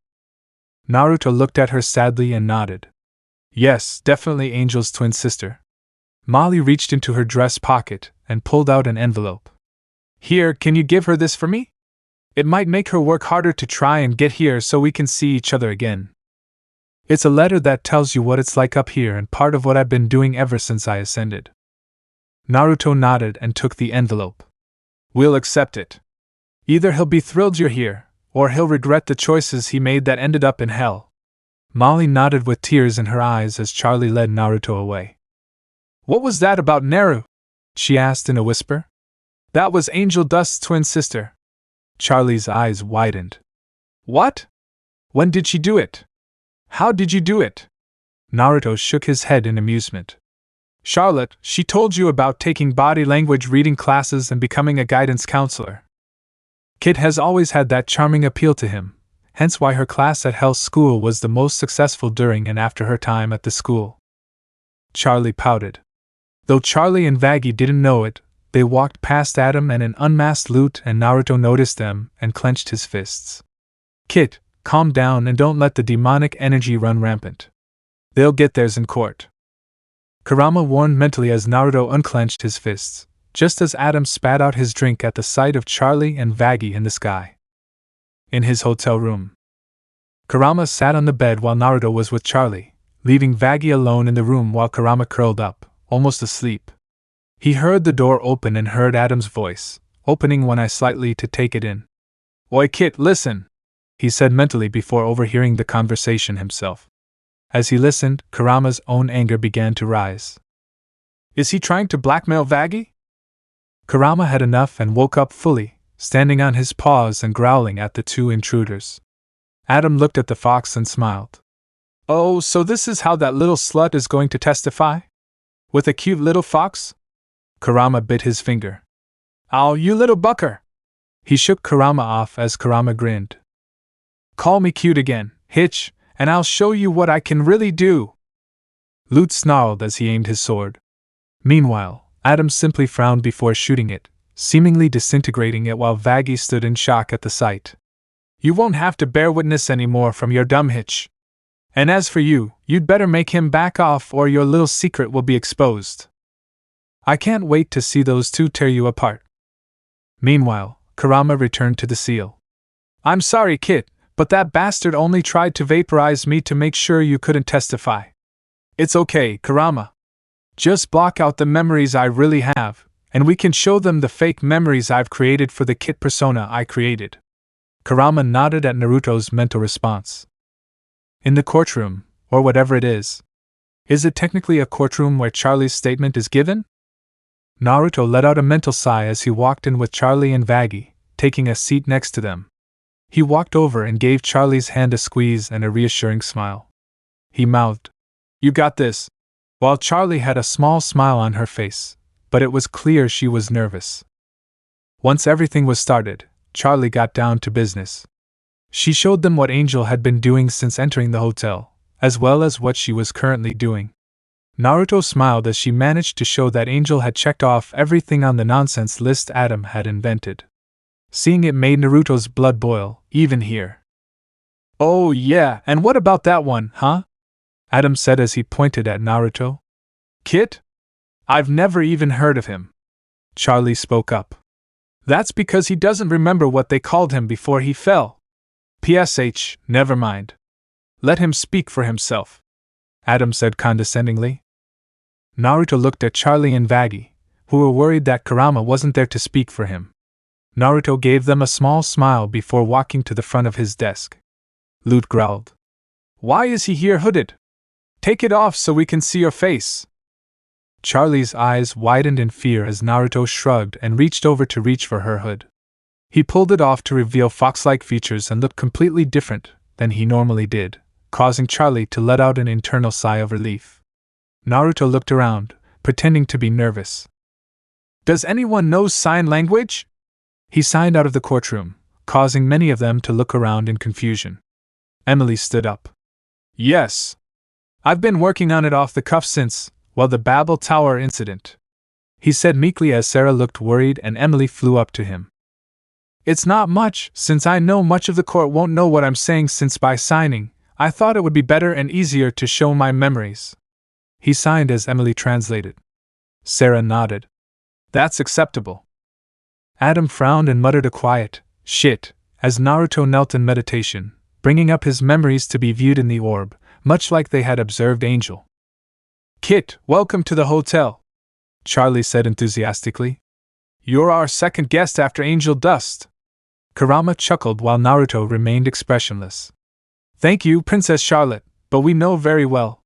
S1: Naruto looked at her sadly and nodded. Yes, definitely Angel's twin sister. Molly reached into her dress pocket and pulled out an envelope. Here, can you give her this for me? It might make her work harder to try and get here so we can see each other again. It's a letter that tells you what it's like up here and part of what I've been doing ever since I ascended. Naruto nodded and took the envelope. We'll accept it. Either he'll be thrilled you're here, or he'll regret the choices he made that ended up in hell. Molly nodded with tears in her eyes as Charlie led Naruto away. What was that about Naru? She asked in a whisper. That was Angel Dust's twin sister. Charlie's eyes widened. What? When did she do it? How did you do it? Naruto shook his head in amusement. Charlotte, she told you about taking body language reading classes and becoming a guidance counselor. Kit has always had that charming appeal to him, hence why her class at Hell's School was the most successful during and after her time at the school. Charlie pouted. Though Charlie and Vaggie didn't know it, they walked past Adam and an unmasked Lute, and Naruto noticed them and clenched his fists. Kit, calm down and don't let the demonic energy run rampant. They'll get theirs in court. Kurama warned mentally as Naruto unclenched his fists, just as Adam spat out his drink at the sight of Charlie and Vaggie in the sky. In his hotel room, Kurama sat on the bed while Naruto was with Charlie, leaving Vaggie alone in the room while Kurama curled up, almost asleep. He heard the door open and heard Adam's voice, opening one eye slightly to take it in. Oi Kit, listen, he said mentally before overhearing the conversation himself. As he listened, Kurama's own anger began to rise. Is he trying to blackmail Vaggie? Kurama had enough and woke up fully, standing on his paws and growling at the two intruders. Adam looked at the fox and smiled. Oh, so this is how that little slut is going to testify? With a cute little fox? Kurama bit his finger. Ow, you little bucker! He shook Kurama off as Kurama grinned. Call me cute again, Hitch, and I'll show you what I can really do! Lute snarled as he aimed his sword. Meanwhile, Adam simply frowned before shooting it, seemingly disintegrating it while Vaggie stood in shock at the sight. You won't have to bear witness anymore from your dumb Hitch. And as for you, you'd better make him back off or your little secret will be exposed. I can't wait to see those two tear you apart. Meanwhile, Kurama returned to the seal. I'm sorry, Kit, but that bastard only tried to vaporize me to make sure you couldn't testify. It's okay, Kurama. Just block out the memories I really have, and we can show them the fake memories I've created for the Kit persona I created. Kurama nodded at Naruto's mental response. In the courtroom, or whatever it is it technically a courtroom where Charlie's statement is given? Naruto let out a mental sigh as he walked in with Charlie and Vaggie, taking a seat next to them. He walked over and gave Charlie's hand a squeeze and a reassuring smile. He mouthed, You got this, while Charlie had a small smile on her face, but it was clear she was nervous. Once everything was started, Charlie got down to business. She showed them what Angel had been doing since entering the hotel, as well as what she was currently doing. Naruto smiled as she managed to show that Angel had checked off everything on the nonsense list Adam had invented. Seeing it made Naruto's blood boil, even here. Oh yeah, and what about that one, huh? Adam said as he pointed at Naruto. Kit? I've never even heard of him. Charlie spoke up. That's because he doesn't remember what they called him before he fell. PSH, never mind. Let him speak for himself, Adam said condescendingly. Naruto looked at Charlie and Vaggie, who were worried that Kurama wasn't there to speak for him. Naruto gave them a small smile before walking to the front of his desk. Lute growled. Why is he here hooded? Take it off so we can see your face. Charlie's eyes widened in fear as Naruto shrugged and reached over to reach for her hood. He pulled it off to reveal fox-like features and looked completely different than he normally did, causing Charlie to let out an internal sigh of relief. Naruto looked around, pretending to be nervous. Does anyone know sign language? He signed out of the courtroom, causing many of them to look around in confusion. Emily stood up. Yes. I've been working on it off the cuff since, Well, the Babel Tower incident, he said meekly as Sarah looked worried and Emily flew up to him. It's not much, since I know much of the court won't know what I'm saying, since by signing, I thought it would be better and easier to show my memories. He signed as Emily translated. Sarah nodded. That's acceptable. Adam frowned and muttered a quiet, shit, as Naruto knelt in meditation, bringing up his memories to be viewed in the orb, much like they had observed Angel. Kit, welcome to the hotel, Charlie said enthusiastically. You're our second guest after Angel Dust. Kurama chuckled while Naruto remained expressionless. Thank you, Princess Charlotte, but we know very well.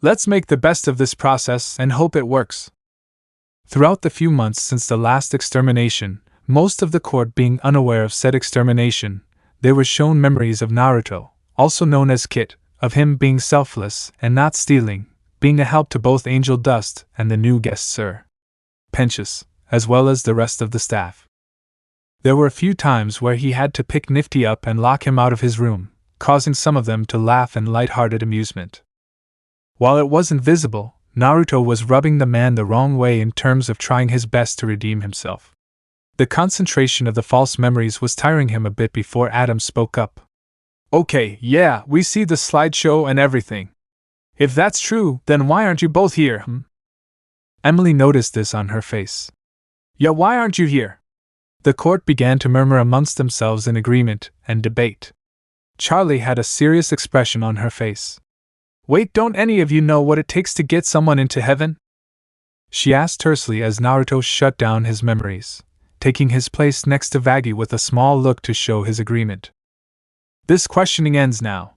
S1: Let's make the best of this process and hope it works. Throughout the few months since the last extermination, most of the court being unaware of said extermination, they were shown memories of Naruto, also known as Kit, of him being selfless and not stealing, being a help to both Angel Dust and the new guest Sir Pentious, as well as the rest of the staff. There were a few times where he had to pick Nifty up and lock him out of his room, causing some of them to laugh in light-hearted amusement. While it wasn't visible, Naruto was rubbing the man the wrong way in terms of trying his best to redeem himself. The concentration of the false memories was tiring him a bit before Adam spoke up. Okay, yeah, we see the slideshow and everything. If that's true, then why aren't you both here, Emily noticed this on her face. Yeah, why aren't you here? The court began to murmur amongst themselves in agreement and debate. Charlie had a serious expression on her face. Wait, don't any of you know what it takes to get someone into heaven? She asked tersely as Naruto shut down his memories, taking his place next to Vaggie with a small look to show his agreement. This questioning ends now.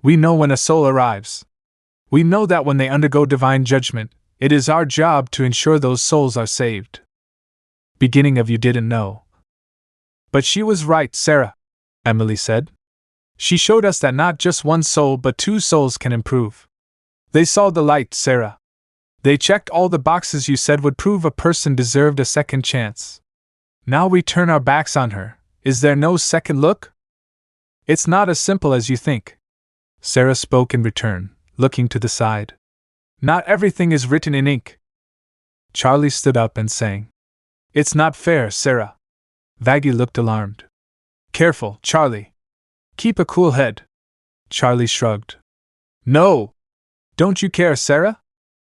S1: We know when a soul arrives. We know that when they undergo divine judgment, it is our job to ensure those souls are saved. Beginning of you didn't know. But she was right, Sarah, Emily said. She showed us that not just one soul but two souls can improve. They saw the light, Sarah. They checked all the boxes you said would prove a person deserved a second chance. Now we turn our backs on her. Is there no second look? It's not as simple as you think. Sarah spoke in return, looking to the side. Not everything is written in ink. Charlie stood up and sang. It's not fair, Sarah. Vaggie looked alarmed. Careful, Charlie. Keep a cool head. Charlie shrugged. No! Don't you care, Sarah?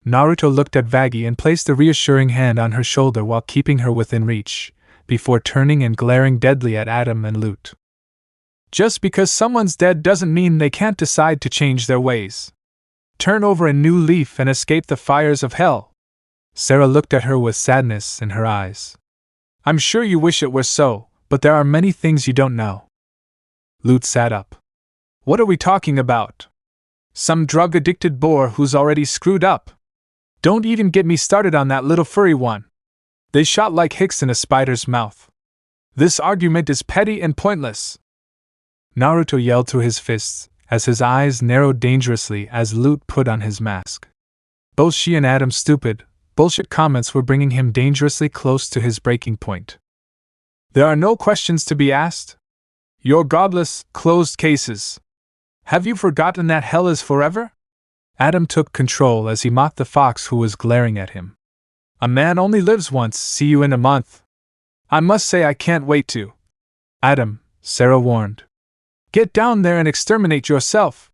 S1: Naruto looked at Vaggie and placed a reassuring hand on her shoulder while keeping her within reach, before turning and glaring deadly at Adam and Lute. Just because someone's dead doesn't mean they can't decide to change their ways. Turn over a new leaf and escape the fires of hell. Sarah looked at her with sadness in her eyes. I'm sure you wish it were so, but there are many things you don't know. Lute sat up. What are we talking about? Some drug-addicted bore who's already screwed up. Don't even get me started on that little furry one. They shot like hicks in a spider's mouth. This argument is petty and pointless. Naruto yelled through his fists, as his eyes narrowed dangerously as Lute put on his mask. Both she and Adam's stupid, bullshit comments were bringing him dangerously close to his breaking point. There are no questions to be asked. You're godless, closed cases. Have you forgotten that hell is forever? Adam took control as he mocked the fox who was glaring at him. A man only lives once, see you in a month. I must say I can't wait to. Adam, Sarah warned. Get down there and exterminate yourself.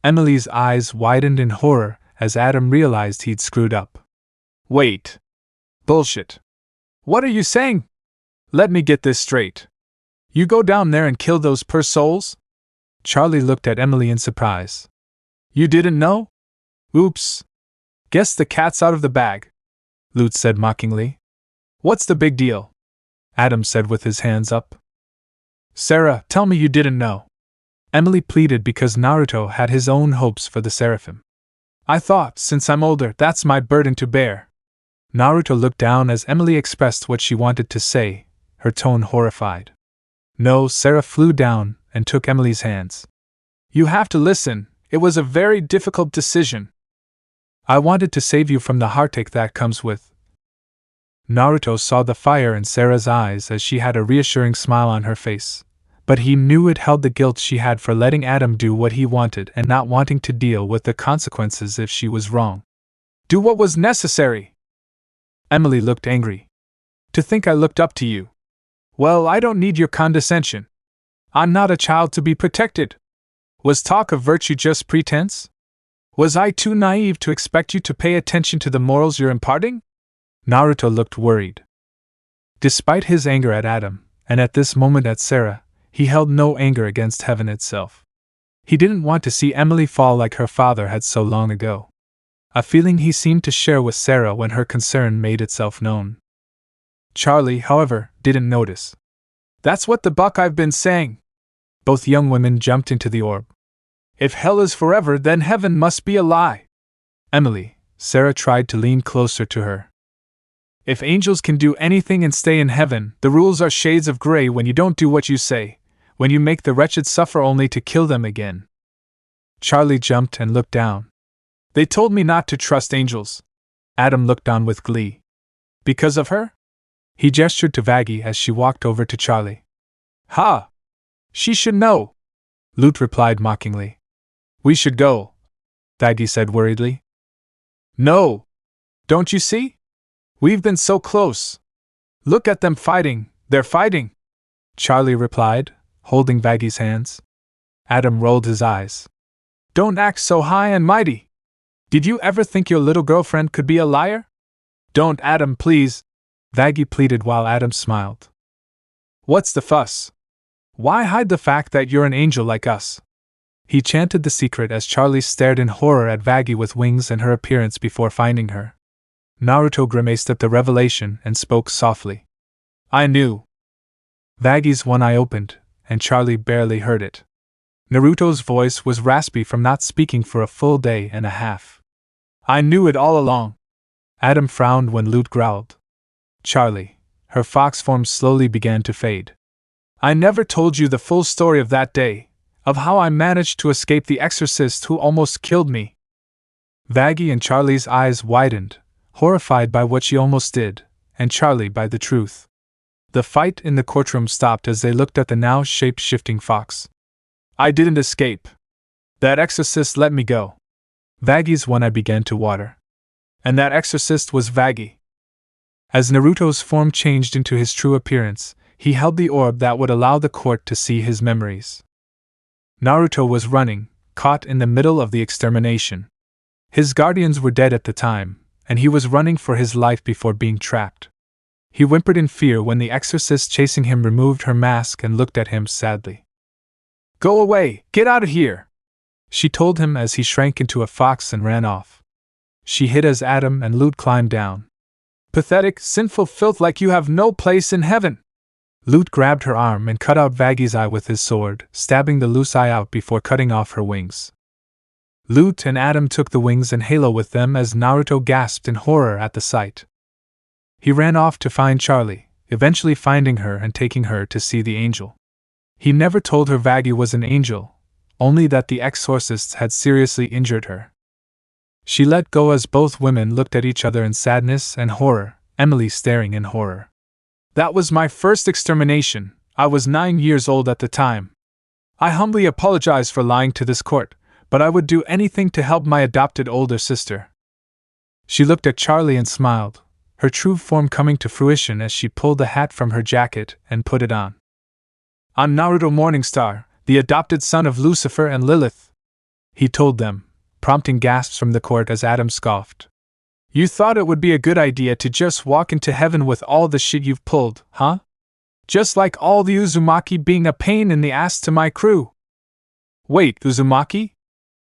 S1: Emily's eyes widened in horror as Adam realized he'd screwed up. Wait. Bullshit. What are you saying? Let me get this straight. You go down there and kill those poor souls? Charlie looked at Emily in surprise. You didn't know? Oops. Guess the cat's out of the bag, Lute said mockingly. What's the big deal? Adam said with his hands up. Sarah, tell me you didn't know. Emily pleaded because Naruto had his own hopes for the Seraphim. I thought, since I'm older, that's my burden to bear. Naruto looked down as Emily expressed what she wanted to say, her tone horrified. No, Sarah flew down and took Emily's hands. You have to listen, it was a very difficult decision. I wanted to save you from the heartache that comes with. Naruto saw the fire in Sarah's eyes as she had a reassuring smile on her face, but he knew it held the guilt she had for letting Adam do what he wanted and not wanting to deal with the consequences if she was wrong. Do what was necessary. Emily looked angry. To think I looked up to you. Well, I don't need your condescension. I'm not a child to be protected. Was talk of virtue just pretense? Was I too naive to expect you to pay attention to the morals you're imparting? Naruto looked worried. Despite his anger at Adam, and at this moment at Sarah, he held no anger against heaven itself. He didn't want to see Emily fall like her father had so long ago. A feeling he seemed to share with Sarah when her concern made itself known. Charlie, however, didn't notice. That's what the buck I've been saying. Both young women jumped into the orb. If hell is forever, then heaven must be a lie. Emily, Sarah tried to lean closer to her. If angels can do anything and stay in heaven, the rules are shades of gray when you don't do what you say, when you make the wretched suffer only to kill them again. Charlie jumped and looked down. They told me not to trust angels. Adam looked on with glee. Because of her? He gestured to Vaggie as she walked over to Charlie. Ha! She should know. Lute replied mockingly. We should go, Vaggie said worriedly. No! Don't you see? We've been so close. Look at them fighting, they're fighting, Charlie replied, holding Vaggie's hands. Adam rolled his eyes. Don't act so high and mighty. Did you ever think your little girlfriend could be a liar? Don't, Adam, please, Vaggie pleaded while Adam smiled. What's the fuss? Why hide the fact that you're an angel like us? He chanted the secret as Charlie stared in horror at Vaggie with wings and her appearance before finding her. Naruto grimaced at the revelation and spoke softly. I knew. Vaggie's one eye opened, and Charlie barely heard it. Naruto's voice was raspy from not speaking for a full day and a half. I knew it all along. Adam frowned when Lute growled. Charlie, her fox form slowly began to fade. I never told you the full story of that day, of how I managed to escape the exorcist who almost killed me. Vaggie and Charlie's eyes widened, horrified by what she almost did, and Charlie by the truth. The fight in the courtroom stopped as they looked at the now shape-shifting fox. I didn't escape. That exorcist let me go. Vaggie's one eye began to water. And that exorcist was Vaggie. As Naruto's form changed into his true appearance, he held the orb that would allow the court to see his memories. Naruto was running, caught in the middle of the extermination. His guardians were dead at the time, and he was running for his life before being trapped. He whimpered in fear when the exorcist chasing him removed her mask and looked at him sadly. Go away, get out of here, she told him as he shrank into a fox and ran off. She hid as Adam and Lute climbed down. Pathetic, sinful filth like you have no place in heaven. Lute grabbed her arm and cut out Vaggie's eye with his sword, stabbing the loose eye out before cutting off her wings. Lute and Adam took the wings and halo with them as Naruto gasped in horror at the sight. He ran off to find Charlie, eventually finding her and taking her to see the angel. He never told her Vaggie was an angel, only that the exorcists had seriously injured her. She let go as both women looked at each other in sadness and horror, Emily staring in horror. That was my first extermination. I was 9 years old at the time. I humbly apologize for lying to this court, but I would do anything to help my adopted older sister. She looked at Charlie and smiled, her true form coming to fruition as she pulled the hat from her jacket and put it on. I'm Naruto Morningstar, the adopted son of Lucifer and Lilith, he told them, prompting gasps from the court as Adam scoffed. You thought it would be a good idea to just walk into heaven with all the shit you've pulled, huh? Just like all the Uzumaki being a pain in the ass to my crew. Wait, Uzumaki?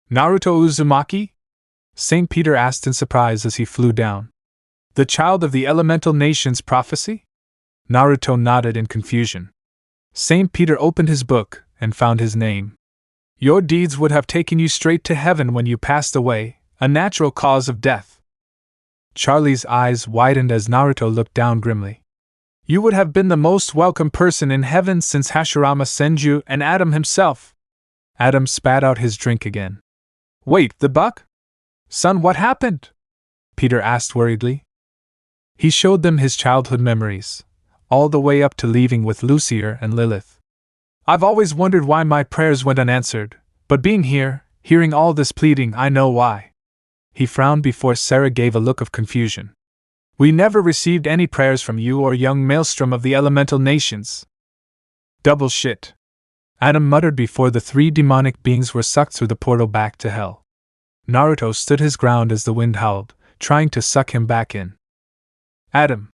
S1: Naruto Uzumaki? St. Peter asked in surprise as he flew down. The child of the elemental nation's prophecy? Naruto nodded in confusion. St. Peter opened his book and found his name. Your deeds would have taken you straight to heaven when you passed away, a natural cause of death. Charlie's eyes widened as Naruto looked down grimly. You would have been the most welcome person in heaven since Hashirama Senju and Adam himself. Adam spat out his drink again. Wait, the buck? Son, what happened? Peter asked worriedly. He showed them his childhood memories, all the way up to leaving with Lucifer and Lilith. I've always wondered why my prayers went unanswered, but being here, hearing all this pleading, I know why. He frowned before Sarah gave a look of confusion. We never received any prayers from you or young Maelstrom of the elemental nations. Double shit. Adam muttered before the three demonic beings were sucked through the portal back to hell. Naruto stood his ground as the wind howled, trying to suck him back in. Adam,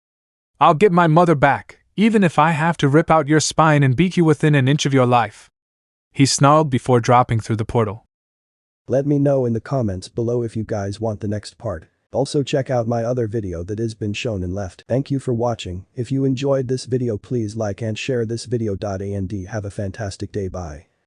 S1: I'll get my mother back, even if I have to rip out your spine and beat you within an inch of your life. He snarled before dropping through the portal.
S2: Let me know in the comments below if you guys want the next part. Also check out my other video that has been shown and left. Thank you for watching. If you enjoyed this video please like and share this video. And have a fantastic day. Bye.